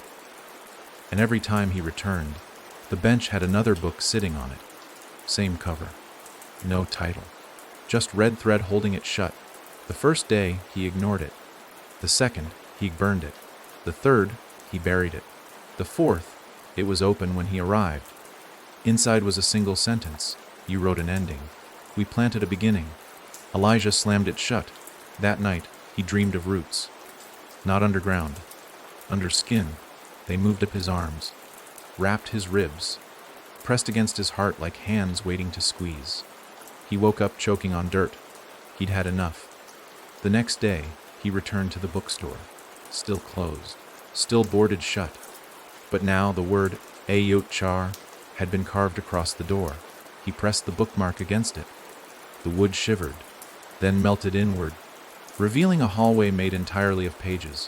And every time he returned, the bench had another book sitting on it. Same cover. No title. Just red thread holding it shut. The first day, he ignored it. The second, he burned it. The third, he buried it. The fourth, it was open when he arrived. Inside was a single sentence. You wrote an ending. We planted a beginning. Elijah slammed it shut. That night, he dreamed of roots. Not underground. Under skin. They moved up his arms. Wrapped his ribs. Pressed against his heart like hands waiting to squeeze. He woke up choking on dirt. He'd had enough. The next day, he returned to the bookstore. Still closed. Still boarded shut. But now the word Ayot Char had been carved across the door. He pressed the bookmark against it. The wood shivered, then melted inward, revealing a hallway made entirely of pages.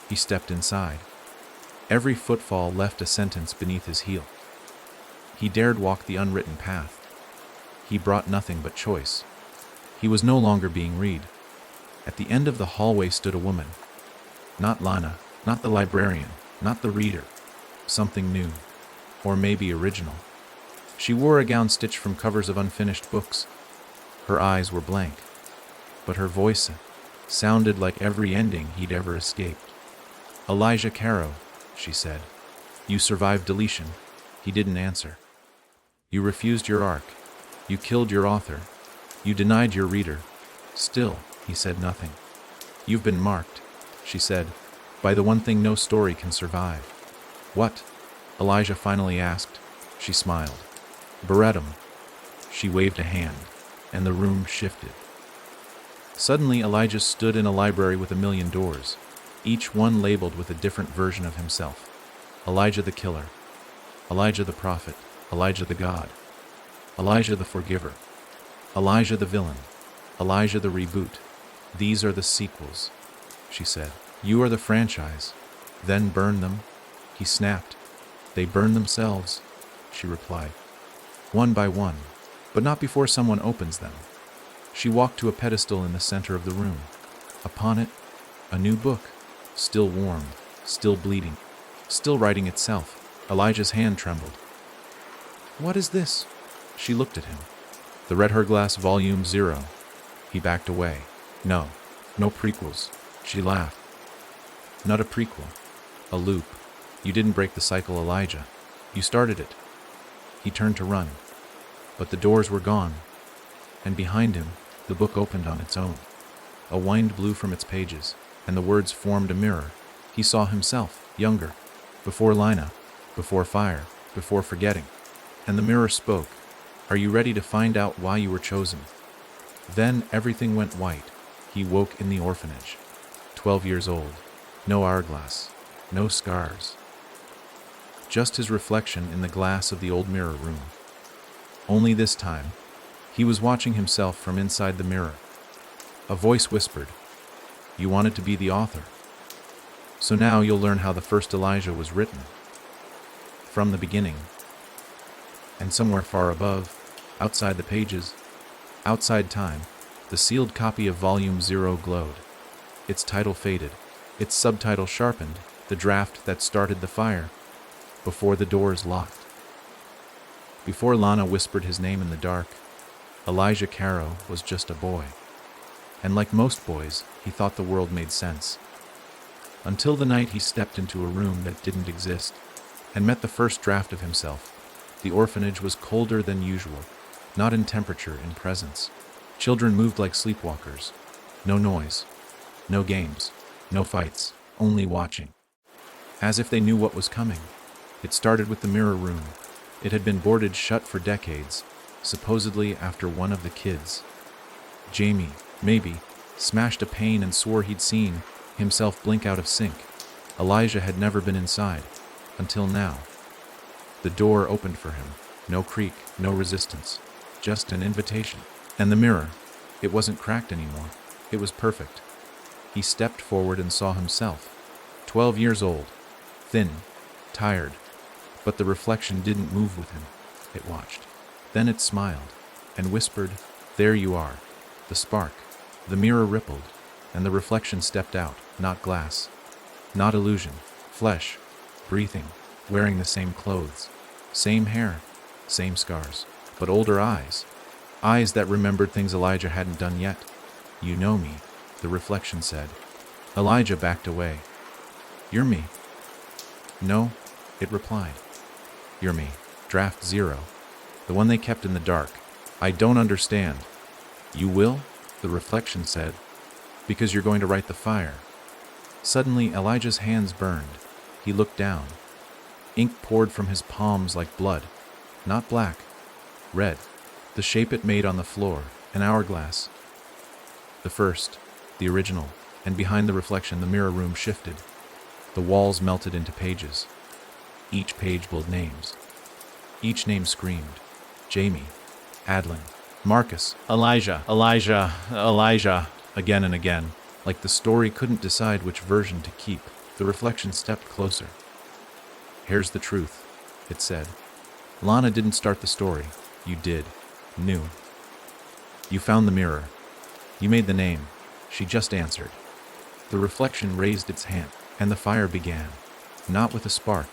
He stepped inside. Every footfall left a sentence beneath his heel. He dared walk the unwritten path. He brought nothing but choice. He was no longer being read. At the end of the hallway stood a woman. Not Lana, not the librarian, not the reader. Something new, or maybe original. She wore a gown stitched from covers of unfinished books. Her eyes were blank, but her voice sounded like every ending he'd ever escaped. Elijah Caro, she said. You survived deletion. He didn't answer. You refused your arc. You killed your author. You denied your reader. Still, he said nothing. You've been marked, she said, by the one thing no story can survive. What? Elijah finally asked. She smiled. Beretum. She waved a hand, and the room shifted. Suddenly, Elijah stood in a library with a million doors, each one labeled with a different version of himself. Elijah the killer. Elijah the prophet. Elijah the God. Elijah the forgiver. Elijah the villain. Elijah the reboot. These are the sequels, she said. You are the franchise. Then burn them. He snapped. They burn themselves, she replied. One by one, but not before someone opens them. She walked to a pedestal in the center of the room. Upon it, a new book, still warm, still bleeding, still writing itself. Elijah's hand trembled. What is this? She looked at him. The Red Glass Volume 0. He backed away. No prequels. She laughed. Not a prequel. A loop. You didn't break the cycle, Elijah. You started it. He turned to run. But the doors were gone. And behind him, the book opened on its own. A wind blew from its pages, and the words formed a mirror. He saw himself, younger, before Lina, before fire, before forgetting. And the mirror spoke. Are you ready to find out why you were chosen? Then everything went white. He woke in the orphanage. 12 years old. No hourglass. No scars. Just his reflection in the glass of the old mirror room. Only this time, he was watching himself from inside the mirror. A voice whispered, You wanted to be the author. So now you'll learn how the first Elijah was written. From the beginning. And somewhere far above, outside the pages, outside time, the sealed copy of Volume 0 glowed. Its title faded, its subtitle sharpened, the draft that started the fire, before the doors locked. Before Lana whispered his name in the dark, Elijah Caro was just a boy. And like most boys, he thought the world made sense. Until the night he stepped into a room that didn't exist, and met the first draft of himself. The orphanage was colder than usual, not in temperature, in presence. Children moved like sleepwalkers. No noise, no games, no fights, only watching. As if they knew what was coming. It started with the mirror room. It had been boarded shut for decades, supposedly after one of the kids. Jamie, maybe, smashed a pane and swore he'd seen himself blink out of sync. Elijah had never been inside, until now. The door opened for him. No creak, no resistance, just an invitation. And the mirror, it wasn't cracked anymore. It was perfect. He stepped forward and saw himself. 12 years old, thin, tired, but the reflection didn't move with him. It watched. Then it smiled and whispered, "There you are." The spark. The mirror rippled, and the reflection stepped out, not glass, not illusion, flesh, breathing, wearing the same clothes, same hair, same scars, but older eyes. Eyes that remembered things Elijah hadn't done yet. "You know me," the reflection said. Elijah backed away. "You're me." "No," it replied. "You're me. Draft 0. The one they kept in the dark. I don't understand." "You will," the reflection said, "because you're going to write the fire." Suddenly, Elijah's hands burned. He looked down. Ink poured from his palms like blood. Not black. Red. The shape it made on the floor. An hourglass. The first. The original. And behind the reflection, the mirror room shifted. The walls melted into pages. Each page bore names. Each name screamed. Jamie. Adlin. Marcus. Elijah. Elijah. Again and again. Like the story couldn't decide which version to keep. The reflection stepped closer. "Here's the truth," it said. "Lana didn't start the story. You did. Knew. You found the mirror. You made the name. She just answered." The reflection raised its hand, and the fire began. Not with a spark,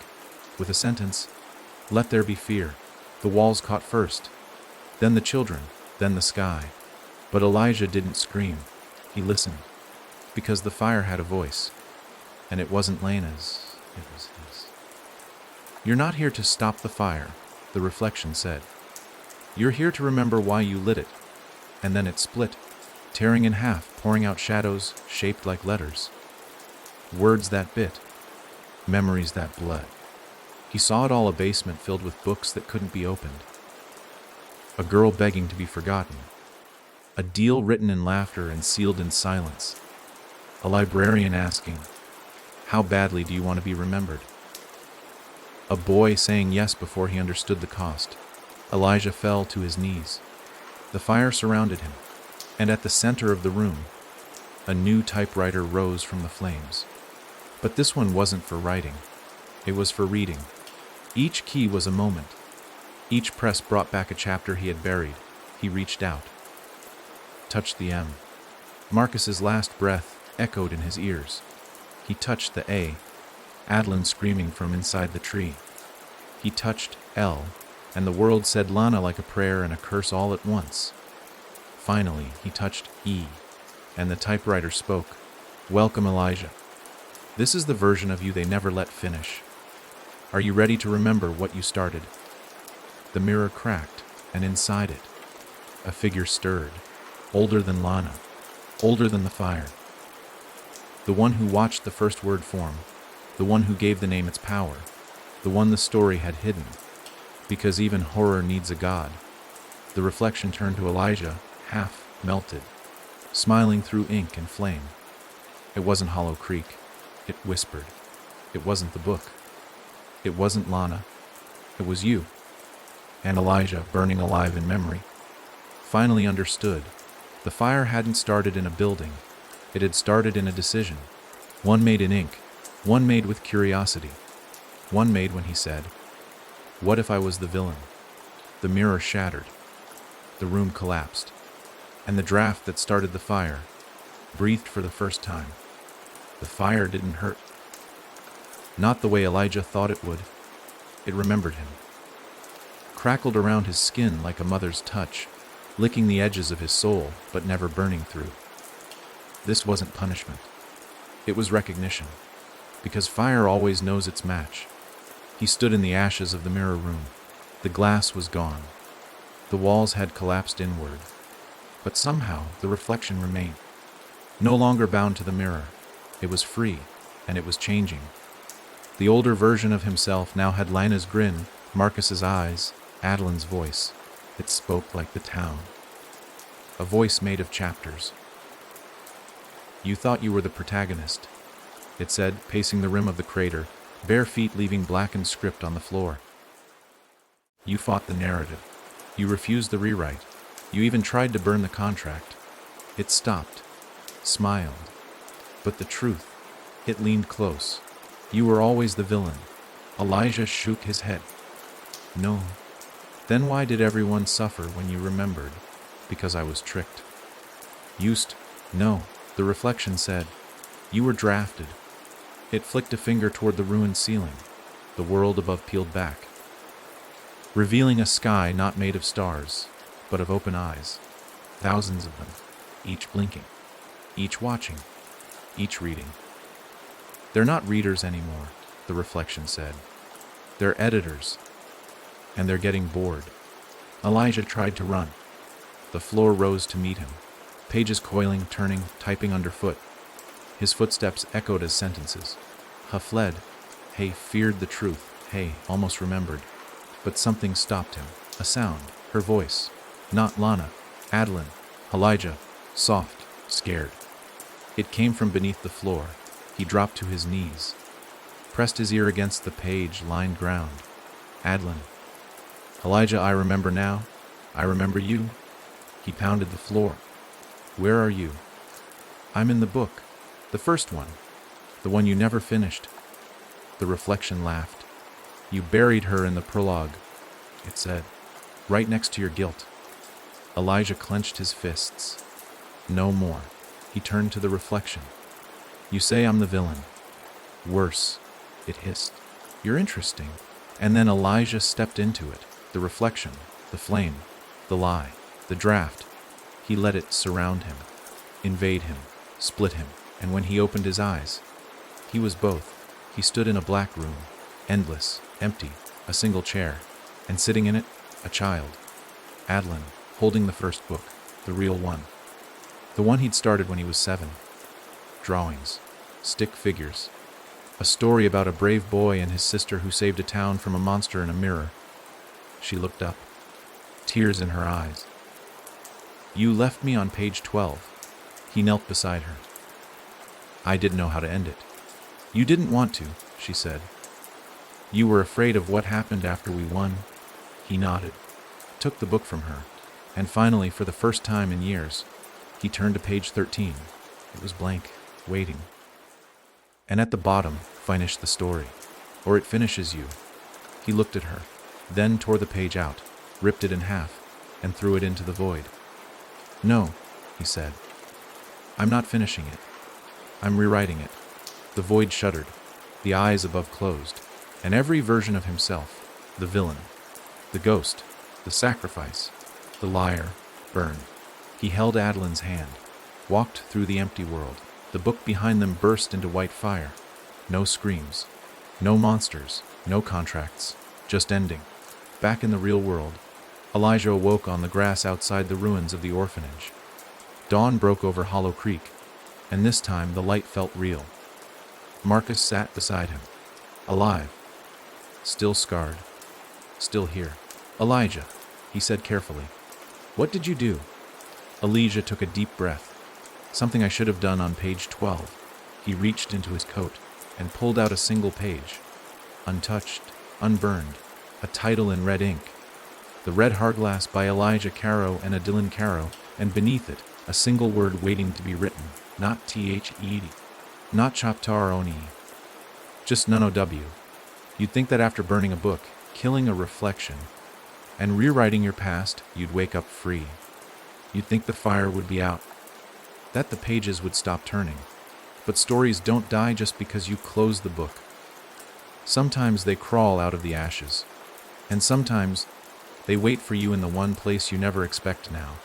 with a sentence. "Let there be fear." The walls caught first, then the children, then the sky. But Elijah didn't scream. He listened, because the fire had a voice, and it wasn't Lena's, it was his. "You're not here to stop the fire," the reflection said. "You're here to remember why you lit it." And then it split, tearing in half, pouring out shadows shaped like letters. Words that bit, memories that bled. He saw it all: a basement filled with books that couldn't be opened. A girl begging to be forgotten. A deal written in laughter and sealed in silence. A librarian asking, "How badly do you want to be remembered?" A boy saying yes before he understood the cost. Elijah fell to his knees. The fire surrounded him, and at the center of the room, a new typewriter rose from the flames. But this one wasn't for writing. It was for reading. Each key was a moment. Each press brought back a chapter he had buried. He reached out, touched the M. Marcus's last breath echoed in his ears. He touched the A, Adlin screaming from inside the tree. He touched L, and the world said Lana like a prayer and a curse all at once. Finally, he touched E, and the typewriter spoke. "Welcome, Elijah. This is the version of you they never let finish. Are you ready to remember what you started?" The mirror cracked, and inside it, a figure stirred, older than Lana, older than the fire. The one who watched the first word form, the one who gave the name its power, the one the story had hidden, because even horror needs a god. The reflection turned to Elijah, half melted, smiling through ink and flame. It wasn't Hollow Creek. It whispered. It wasn't the book. It wasn't Lana. It was you. And Elijah, burning alive in memory, finally understood. The fire hadn't started in a building. It had started in a decision. One made in ink. One made with curiosity. One made when he said, "What if I was the villain?" The mirror shattered. The room collapsed. And the draft that started the fire breathed for the first time. The fire didn't hurt. Not the way Elijah thought it would. It remembered him. Crackled around his skin like a mother's touch, licking the edges of his soul, but never burning through. This wasn't punishment. It was recognition. Because fire always knows its match. He stood in the ashes of the mirror room. The glass was gone. The walls had collapsed inward. But somehow the reflection remained. No longer bound to the mirror. It was free, and it was changing. The older version of himself now had Lana's grin, Marcus's eyes, Adlin's voice. It spoke like the town. A voice made of chapters. You thought you were the protagonist, it said, pacing the rim of the crater, bare feet leaving blackened script on the floor. You fought the narrative. You refused the rewrite. You even tried to burn the contract. It stopped, smiled. But the truth, it leaned close. You were always the villain. Elijah shook his head. No. Then why did everyone suffer when you remembered? Because I was tricked. No, the reflection said. You were drafted. It flicked a finger toward the ruined ceiling. The world above peeled back, revealing a sky not made of stars, but of open eyes. Thousands of them, each blinking, each watching, each reading. They're not readers anymore, the reflection said. They're editors. And they're getting bored. Elijah tried to run. The floor rose to meet him, pages coiling, turning, typing underfoot. His footsteps echoed as sentences. Ha fled. Hay feared the truth. Hay almost remembered. But something stopped him. A sound. Her voice. Not Lana. Adeline. Elijah. Soft. Scared. It came from beneath the floor. He dropped to his knees, pressed his ear against the page-lined ground. Adeline. Elijah, I remember now. I remember you. He pounded the floor. Where are you? I'm in the book. The first one. The one you never finished. The reflection laughed. You buried her in the prologue, it said, right next to your guilt. Elijah clenched his fists. No more. He turned to the reflection. You say I'm the villain. Worse, it hissed. You're interesting. And then Elijah stepped into it. The reflection, the flame, the lie, the draft. He let it surround him, invade him, split him, and when he opened his eyes, he was both. He stood in a black room, endless, empty, a single chair, and sitting in it, a child. Adeline, holding the first book, the real one. The one he'd started when he was 7. Drawings, stick figures. A story about a brave boy and his sister who saved a town from a monster in a mirror. She looked up, tears in her eyes. You left me on page 12. He knelt beside her. I didn't know how to end it. You didn't want to, she said. You were afraid of what happened after we won. He nodded, took the book from her, and finally, for the first time in years, he turned to page 13. It was blank, waiting. And at the bottom, finish the story, or it finishes you. He looked at her, then tore the page out, ripped it in half, and threw it into the void. No, he said. I'm not finishing it. I'm rewriting it. The void shuddered, the eyes above closed, and every version of himself, the villain, the ghost, the sacrifice, the liar, burned. He held Adeline's hand, walked through the empty world. The book behind them burst into white fire. No screams, no monsters, no contracts, just ending. Back in the real world, Elijah awoke on the grass outside the ruins of the orphanage. Dawn broke over Hollow Creek, and this time the light felt real. Marcus sat beside him, alive, still scarred, still here. Elijah, he said carefully, what did you do? Elijah took a deep breath. Something I should have done on page 12. He reached into his coat and pulled out a single page, untouched, unburned, a title in red ink. The Red Hourglass by Elijah Caro and Adeline Caro, and beneath it, a single word waiting to be written, not T-H-E-D, not Chaptar-O-N-E, just none O-W. You'd think that after burning a book, killing a reflection, and rewriting your past, you'd wake up free. You'd think the fire would be out, that the pages would stop turning. But stories don't die just because you close the book. Sometimes they crawl out of the ashes, and sometimes they wait for you in the one place you never expect now.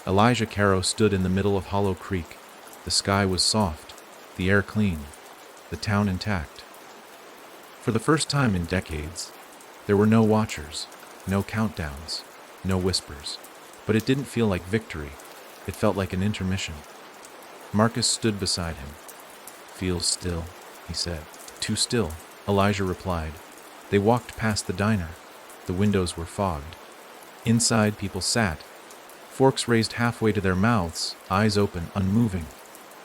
Elijah Caro stood in the middle of Hollow Creek. The sky was soft, the air clean, the town intact. For the first time in decades, there were no watchers, no countdowns, no whispers. But it didn't feel like victory. It felt like an intermission. Marcus stood beside him. Feel still, he said. Too still, Elijah replied. They walked past the diner. The windows were fogged. Inside, people sat, forks raised halfway to their mouths, eyes open, unmoving.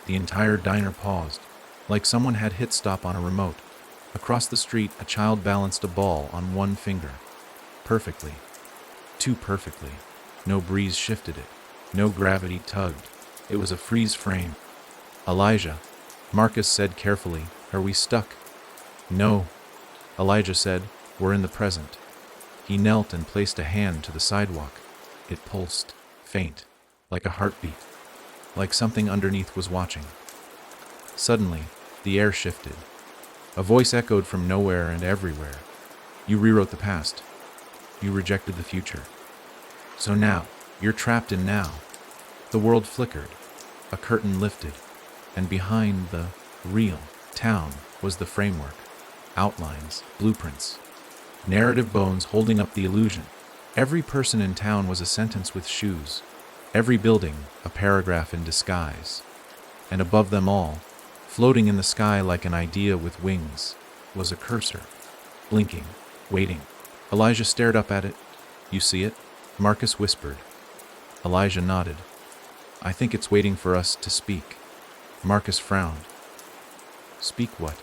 The entire diner paused, like someone had hit stop on a remote. Across the street, a child balanced a ball on one finger. Perfectly. Too perfectly. No breeze shifted it. No gravity tugged. It was a freeze frame. Elijah, Marcus said carefully, are we stuck? No. Elijah said, we're in the present. He knelt and placed a hand to the sidewalk. It pulsed, faint, like a heartbeat, like something underneath was watching. Suddenly, the air shifted. A voice echoed from nowhere and everywhere. You rewrote the past. You rejected the future. So now, you're trapped in now. The world flickered. A curtain lifted. And behind the real town was the framework. Outlines, blueprints, narrative bones holding up the illusion. Every person in town was a sentence with shoes. Every building, a paragraph in disguise. And above them all, floating in the sky like an idea with wings, was a cursor, blinking, waiting. Elijah stared up at it. You see it? Marcus whispered. Elijah nodded. I think it's waiting for us to speak. Marcus frowned. Speak what?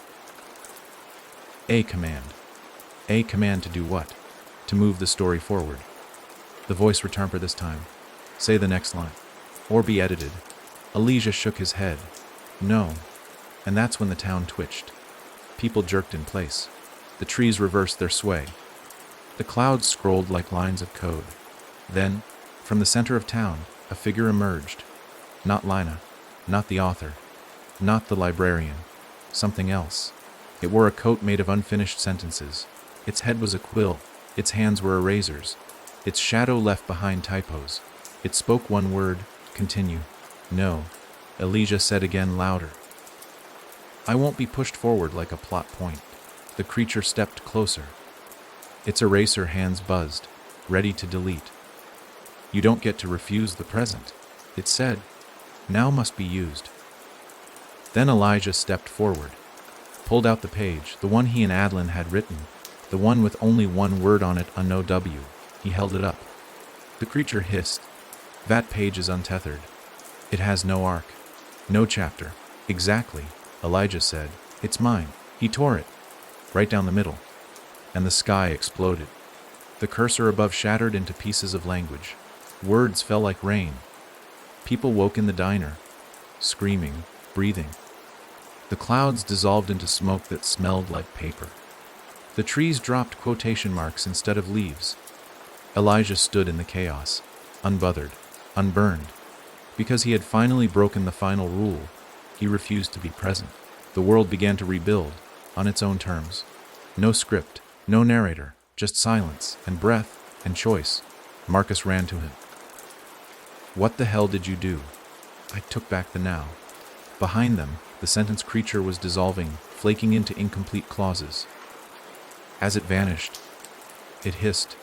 A command. A command to do what? To move the story forward. The voice returned for this time. Say the next line. Or be edited. Elijah shook his head. No. And that's when the town twitched. People jerked in place. The trees reversed their sway. The clouds scrolled like lines of code. Then, from the center of town, a figure emerged. Not Lina, not the author, not the librarian. Something else. It wore a coat made of unfinished sentences. Its head was a quill. Its hands were erasers. Its shadow left behind typos. It spoke one word, continue. No. Elijah said again louder. I won't be pushed forward like a plot point. The creature stepped closer. Its eraser hands buzzed, ready to delete. You don't get to refuse the present, it said. Now must be used. Then Elijah stepped forward, pulled out the page, the one he and Adlin had written, the one with only one word on it, UNOW. He held it up. The creature hissed. That page is untethered. It has no arc, no chapter. Exactly, Elijah said. It's mine. He tore it, right down the middle, and the sky exploded. The cursor above shattered into pieces of language. Words fell like rain. People woke in the diner, screaming, breathing. The clouds dissolved into smoke that smelled like paper. The trees dropped quotation marks instead of leaves. Elijah stood in the chaos, unbothered, unburned. Because he had finally broken the final rule, he refused to be present. The world began to rebuild, on its own terms. No script, no narrator, just silence and breath and choice. Marcus ran to him. What the hell did you do? I took back the now. Behind them, the sentence creature was dissolving, flaking into incomplete clauses. As it vanished, it hissed.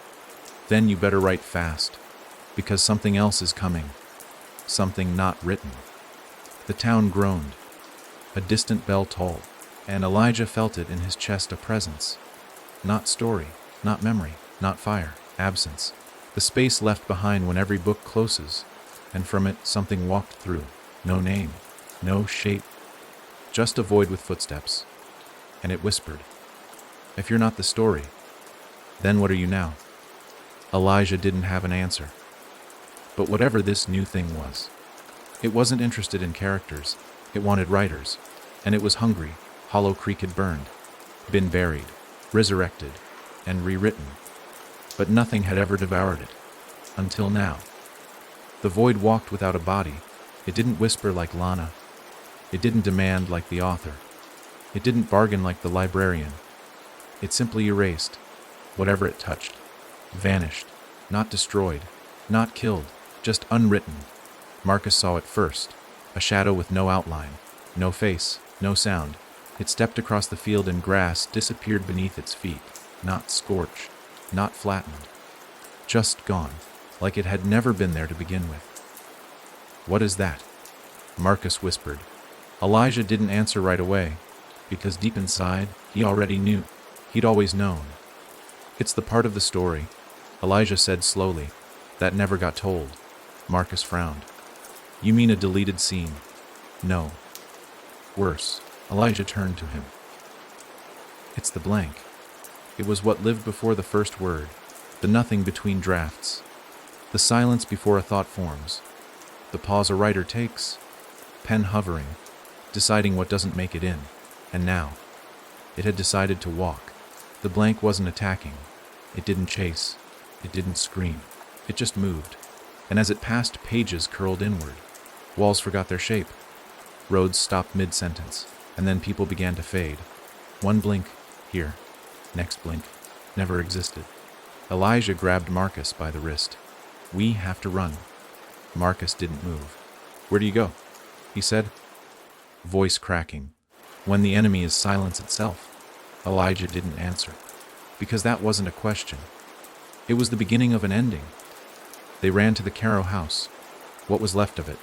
Then you better write fast, because something else is coming. Something not written. The town groaned. A distant bell tolled, and Elijah felt it in his chest, a presence. Not story, not memory, not fire, absence. The space left behind when every book closes, and from it something walked through. No name, no shape, just a void with footsteps. And it whispered, if you're not the story, then what are you now? Elijah didn't have an answer. But whatever this new thing was, it wasn't interested in characters. It wanted writers. And it was hungry. Hollow Creek had burned, been buried, resurrected, and rewritten. But nothing had ever devoured it. Until now. The void walked without a body. It didn't whisper like Lana. It didn't demand like the author. It didn't bargain like the librarian. It simply erased. Whatever it touched. Vanished. Not destroyed. Not killed. Just unwritten. Marcus saw it first. A shadow with no outline. No face. No sound. It stepped across the field and grass disappeared beneath its feet. Not scorched. Not flattened. Just gone. Like it had never been there to begin with. What is that? Marcus whispered. Elijah didn't answer right away, because deep inside, he already knew. He'd always known. It's the part of the story, Elijah said slowly, That never got told. Marcus frowned. You mean a deleted scene? No. Worse. Elijah turned to him. It's the blank. It was what lived before the first word, the nothing between drafts, the silence before a thought forms, the pause a writer takes, pen hovering, deciding what doesn't make it in, and now, it had decided to walk. The blank wasn't attacking. It didn't chase. It didn't scream. It just moved, and as it passed, pages curled inward. Walls forgot their shape. Roads stopped mid-sentence, and then people began to fade. One blink, here. Next blink, never existed. Elijah grabbed Marcus by the wrist. We have to run. Marcus didn't move. Where do you go? He said. Voice cracking. When the enemy is silence itself. Elijah didn't answer, because that wasn't a question. It was the beginning of an ending. They ran to the Caro house. What was left of it?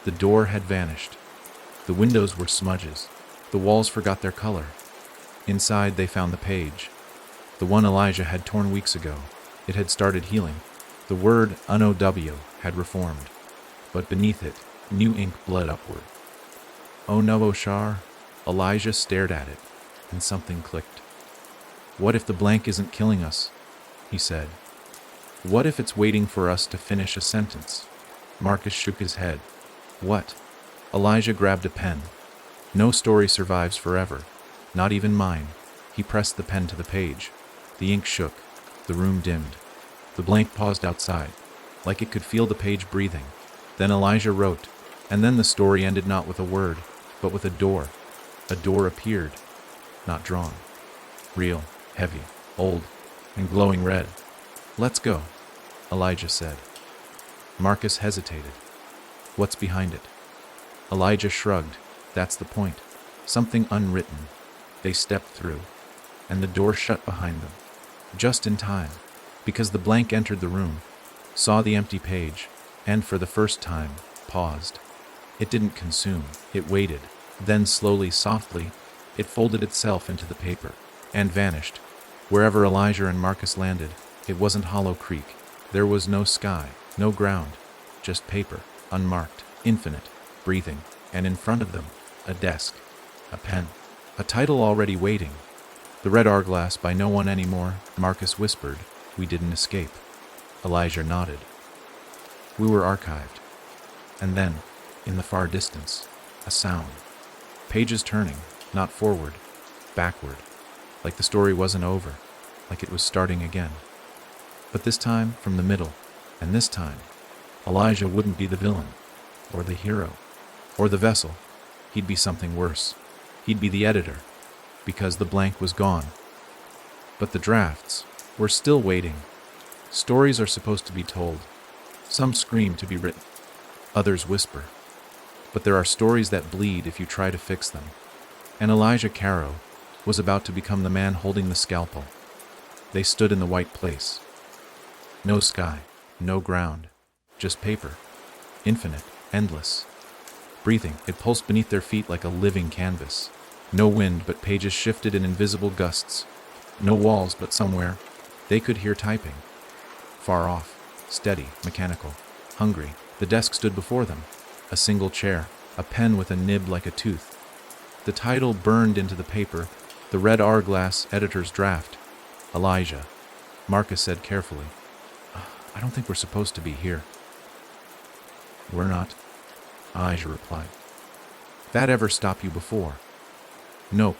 The door had vanished. The windows were smudges. The walls forgot their color. Inside they found the page. The one Elijah had torn weeks ago. It had started healing. The word "unow" had reformed. But beneath it, new ink bled upward. Oh no, Oshar. Elijah stared at it, and something clicked. What if the blank isn't killing us? He said. What if it's waiting for us to finish a sentence? Marcus shook his head. What? Elijah grabbed a pen. No story survives forever, not even mine. He pressed the pen to the page. The ink shook. The room dimmed. The blank paused outside, like it could feel the page breathing. Then Elijah wrote, and then the story ended not with a word, but with a door. A door appeared, not drawn. Real, heavy, old, and glowing red. Let's go, Elijah said. Marcus hesitated. What's behind it? Elijah shrugged. That's the point. Something unwritten. They stepped through, and the door shut behind them. Just in time, because the blank entered the room, saw the empty page, and for the first time, paused. It didn't consume. It waited. Then slowly, softly, it folded itself into the paper, and vanished. Wherever Elijah and Marcus landed, it wasn't Hollow Creek. There was no sky, no ground, just paper, unmarked, infinite, breathing, and in front of them, a desk, a pen, a title already waiting. The red hourglass by no one anymore, Marcus whispered. We didn't escape. Elijah nodded. We were archived. And then, in the far distance, a sound. Pages turning, not forward, backward, like the story wasn't over, like it was starting again. But this time from the middle, and this time, Elijah wouldn't be the villain, or the hero, or the vessel. He'd be something worse. He'd be the editor, because the blank was gone. But the drafts were still waiting. Stories are supposed to be told. Some scream to be written. Others whisper. But there are stories that bleed if you try to fix them. And Elijah Caro was about to become the man holding the scalpel. They stood in the white place. No sky, no ground, just paper. Infinite, endless. Breathing, it pulsed beneath their feet like a living canvas. No wind, but pages shifted in invisible gusts. No walls, but somewhere they could hear typing. Far off, steady, mechanical, hungry, the desk stood before them. A single chair, a pen with a nib like a tooth. The title burned into the paper, the red hourglass editor's draft. Elijah. Marcus said carefully. I don't think we're supposed to be here. We're not, Elijah replied. That ever stop you before? Nope.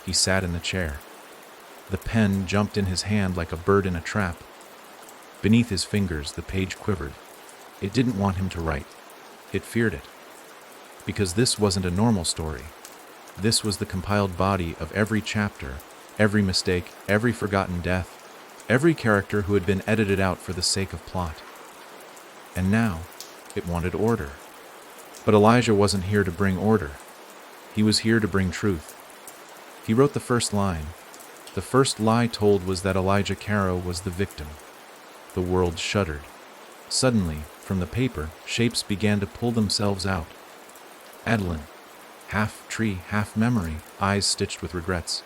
He sat in the chair. The pen jumped in his hand like a bird in a trap. Beneath his fingers, the page quivered. It didn't want him to write. It feared it. Because this wasn't a normal story. This was the compiled body of every chapter, every mistake, every forgotten death, every character who had been edited out for the sake of plot. And now, it wanted order. But Elijah wasn't here to bring order. He was here to bring truth. He wrote the first line. The first lie told was that Elijah Caro was the victim. The world shuddered. Suddenly, from the paper, shapes began to pull themselves out. Adeline, half tree, half memory, eyes stitched with regrets.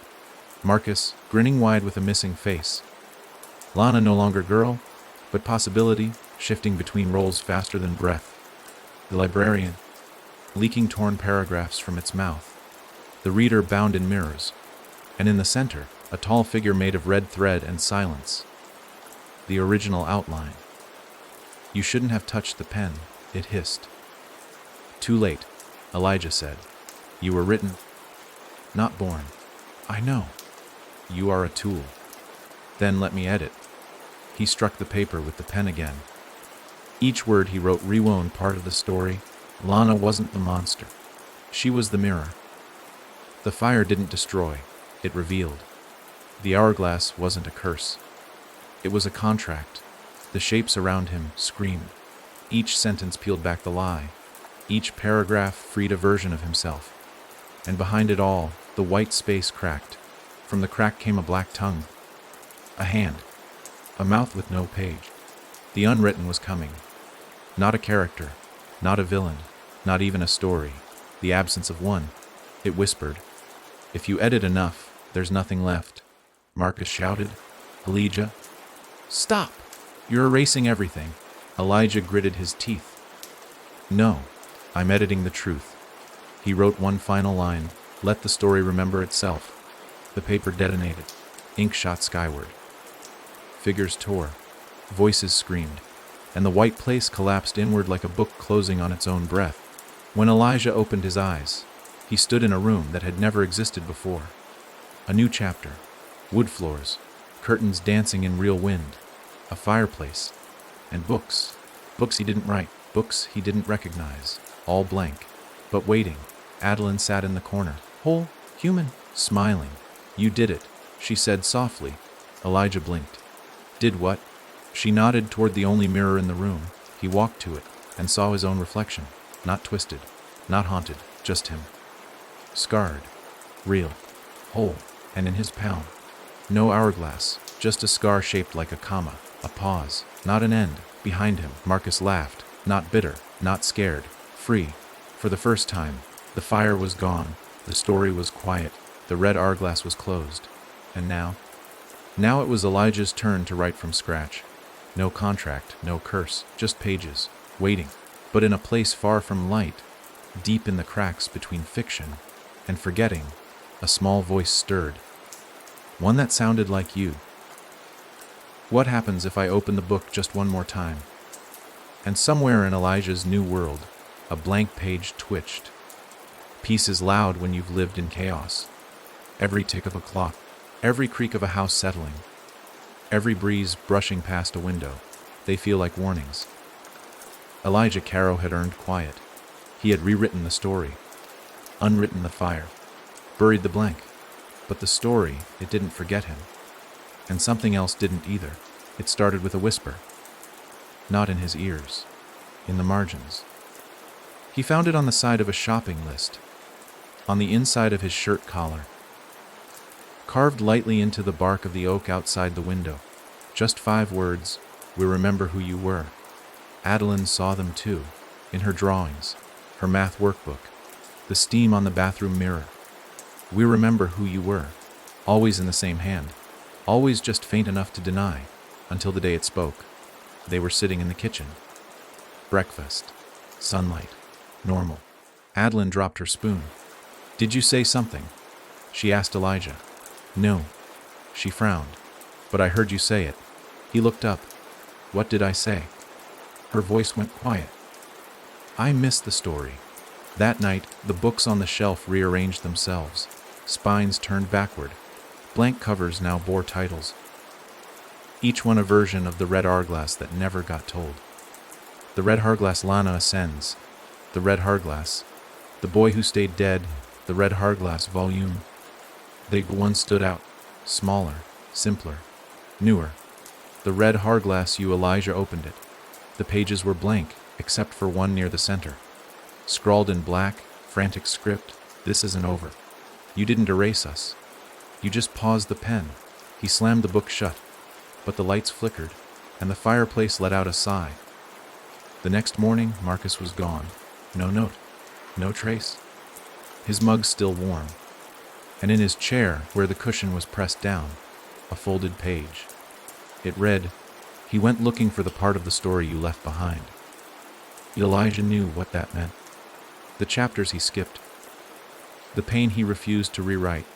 Marcus, grinning wide with a missing face. Lana no longer girl, but possibility, shifting between roles faster than breath. The librarian, leaking torn paragraphs from its mouth. The reader bound in mirrors, and in the center, a tall figure made of red thread and silence. The original outline. You shouldn't have touched the pen, it hissed. Too late, Elijah said. You were written, not born. I know. You are a tool. Then let me edit. He struck the paper with the pen again. Each word he wrote rewound part of the story. Lana wasn't the monster. She was the mirror. The fire didn't destroy, it revealed. The hourglass wasn't a curse. It was a contract. The shapes around him screamed. Each sentence peeled back the lie. Each paragraph freed a version of himself. And behind it all, the white space cracked. From the crack came a black tongue. A hand. A mouth with no page. The unwritten was coming. Not a character. Not a villain. Not even a story. The absence of one. It whispered. If you edit enough, there's nothing left. Marcus shouted. Elijah. Stop! You're erasing everything. Elijah gritted his teeth. No, I'm editing the truth. He wrote one final line. Let the story remember itself. The paper detonated. Ink shot skyward. Figures tore. Voices screamed. And the white place collapsed inward like a book closing on its own breath. When Elijah opened his eyes, he stood in a room that had never existed before. A new chapter. Wood floors. Curtains dancing in real wind. A fireplace. And books. Books he didn't write. Books he didn't recognize. All blank. But waiting. Adeline sat in the corner. Whole. Human. Smiling. You did it, she said softly. Elijah blinked. Did what? She nodded toward the only mirror in the room. He walked to it and saw his own reflection. Not twisted. Not haunted. Just him. Scarred. Real. Whole. And in his palm. No hourglass. Just a scar shaped like a comma. A pause. Not an end. Behind him, Marcus laughed. Not bitter. Not scared. Free. For the first time, the fire was gone. The story was quiet. The red hourglass was closed. And now? Now it was Elijah's turn to write from scratch. No contract, no curse, just pages, waiting. But in a place far from light, deep in the cracks between fiction and forgetting, a small voice stirred. One that sounded like you. What happens if I open the book just one more time? And somewhere in Elijah's new world, a blank page twitched. Peace is loud when you've lived in chaos. Every tick of a clock, every creak of a house settling, every breeze brushing past a window, they feel like warnings. Elijah Caro had earned quiet. He had rewritten the story, unwritten the fire, buried the blank. But the story, it didn't forget him. And something else didn't either. It started with a whisper. Not in his ears, in the margins. He found it on the side of a shopping list, on the inside of his shirt collar, carved lightly into the bark of the oak outside the window. Just 5 words, we remember who you were. Adeline saw them too, in her drawings, her math workbook, the steam on the bathroom mirror. We remember who you were, always in the same hand, always just faint enough to deny, until the day it spoke. They were sitting in the kitchen. Breakfast, sunlight, normal. Adeline dropped her spoon. Did you say something? She asked Elijah. No. She frowned. But I heard you say it. He looked up. What did I say? Her voice went quiet. I missed the story. That night, the books on the shelf rearranged themselves. Spines turned backward. Blank covers now bore titles. Each one a version of the red hourglass that never got told. The red hourglass Lana ascends. The red hourglass. The boy who stayed dead. The red hourglass volume. The one stood out. Smaller. Simpler. Newer. The red hourglass you Elijah opened it. The pages were blank, except for one near the center. Scrawled in black, frantic script, this isn't over. You didn't erase us. You just paused the pen. He slammed the book shut, but the lights flickered, and the fireplace let out a sigh. The next morning, Marcus was gone. No note. No trace. His mug still warm. And in his chair, where the cushion was pressed down, a folded page. It read, He went looking for the part of the story you left behind. Elijah knew what that meant. The chapters he skipped. The pain he refused to rewrite.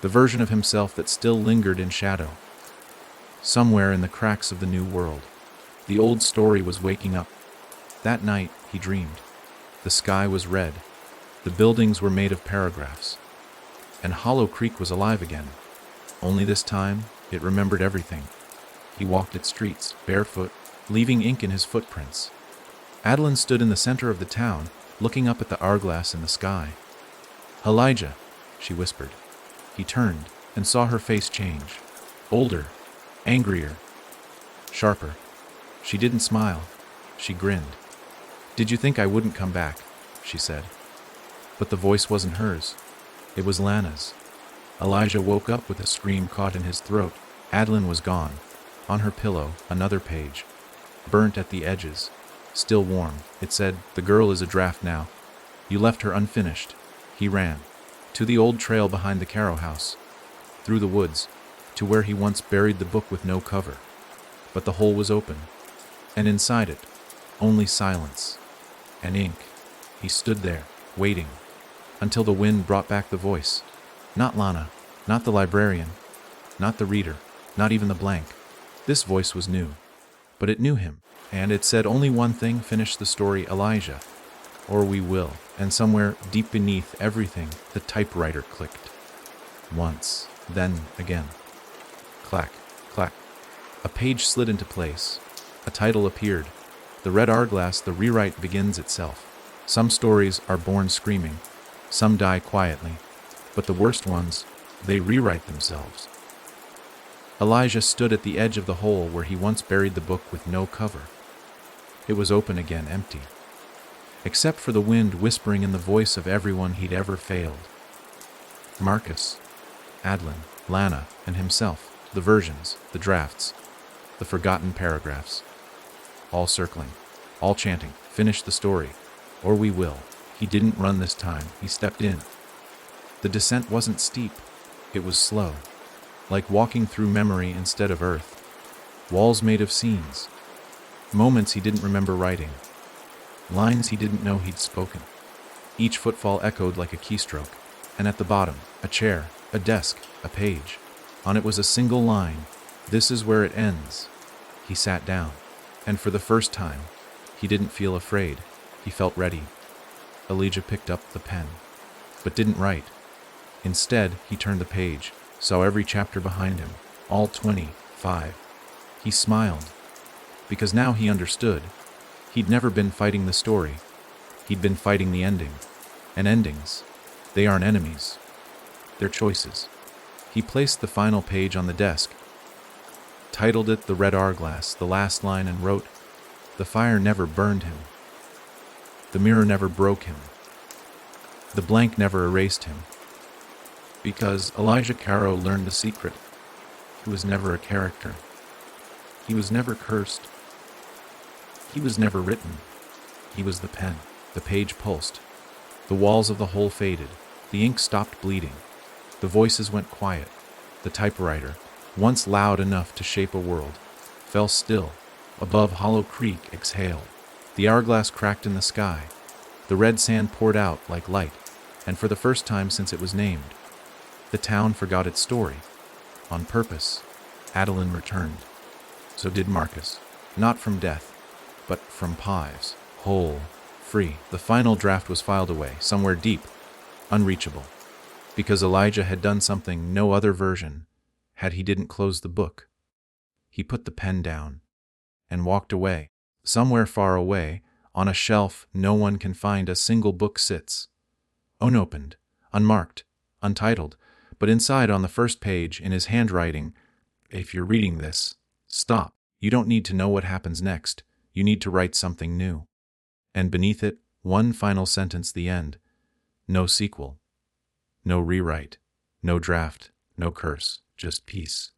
The version of himself that still lingered in shadow. Somewhere in the cracks of the new world, the old story was waking up. That night, he dreamed. The sky was red. The buildings were made of paragraphs. And Hollow Creek was alive again. Only this time, it remembered everything. He walked its streets, barefoot, leaving ink in his footprints. Adeline stood in the center of the town, looking up at the hourglass in the sky. "Elijah," she whispered. He turned and saw her face change. Older, angrier, sharper. She didn't smile. She grinned. "Did you think I wouldn't come back?" she said. But the voice wasn't hers. It was Lana's. Elijah woke up with a scream caught in his throat. Adeline was gone. On her pillow, another page. Burnt at the edges. Still warm. It said, "The girl is a draft now. You left her unfinished." He ran. To the old trail behind the Caro house. Through the woods. To where he once buried the book with no cover. But the hole was open. And inside it, only silence. And ink. He stood there, waiting. Until the wind brought back the voice. Not Lana. Not the librarian. Not the reader. Not even the blank. This voice was new. But it knew him. And it said only one thing: finish the story, Elijah. Or we will. And somewhere deep beneath everything, the typewriter clicked. Once. Then again. Clack. Clack. A page slid into place. A title appeared. The red hourglass, the rewrite begins itself. Some stories are born screaming. Some die quietly. But the worst ones, they rewrite themselves. Elijah stood at the edge of the hole where he once buried the book with no cover. It was open again, empty. Except for the wind whispering in the voice of everyone he'd ever failed. Marcus, Adeline, Lana, and himself. The versions, the drafts, the forgotten paragraphs. All circling, all chanting, "Finish the story, or we will." He didn't run this time, he stepped in. The descent wasn't steep, it was slow. Like walking through memory instead of earth. Walls made of scenes. Moments he didn't remember writing. Lines he didn't know he'd spoken. Each footfall echoed like a keystroke. And at the bottom, a chair, a desk, a page. On it was a single line: "This is where it ends." He sat down. And for the first time, he didn't feel afraid. He felt ready. Elijah picked up the pen, but didn't write. Instead, he turned the page, saw every chapter behind him, all 25. He smiled, because now he understood. He'd never been fighting the story. He'd been fighting the ending. And endings, they aren't enemies. They're choices. He placed the final page on the desk, titled it "The Red Hourglass," the last line, and wrote, "The fire never burned him. The mirror never broke him. The blank never erased him." Because Elijah Caro learned the secret. He was never a character. He was never cursed. He was never written. He was the pen. The page pulsed. The walls of the hole faded. The ink stopped bleeding. The voices went quiet. The typewriter, once loud enough to shape a world, fell still. Above Hollow Creek exhaled. The hourglass cracked in the sky. The red sand poured out like light, and for the first time since it was named, the town forgot its story. On purpose, Adeline returned. So did Marcus. Not from death, but from pies. Whole, free. The final draft was filed away, somewhere deep, unreachable. Because Elijah had done something no other version had. He didn't close the book. He put the pen down and walked away. Somewhere far away, on a shelf no one can find, a single book sits. Unopened, unmarked, untitled, but inside on the first page, in his handwriting, "If you're reading this, stop. You don't need to know what happens next. You need to write something new." And beneath it, one final sentence, the end. No sequel. No rewrite. No draft. No curse. Just peace.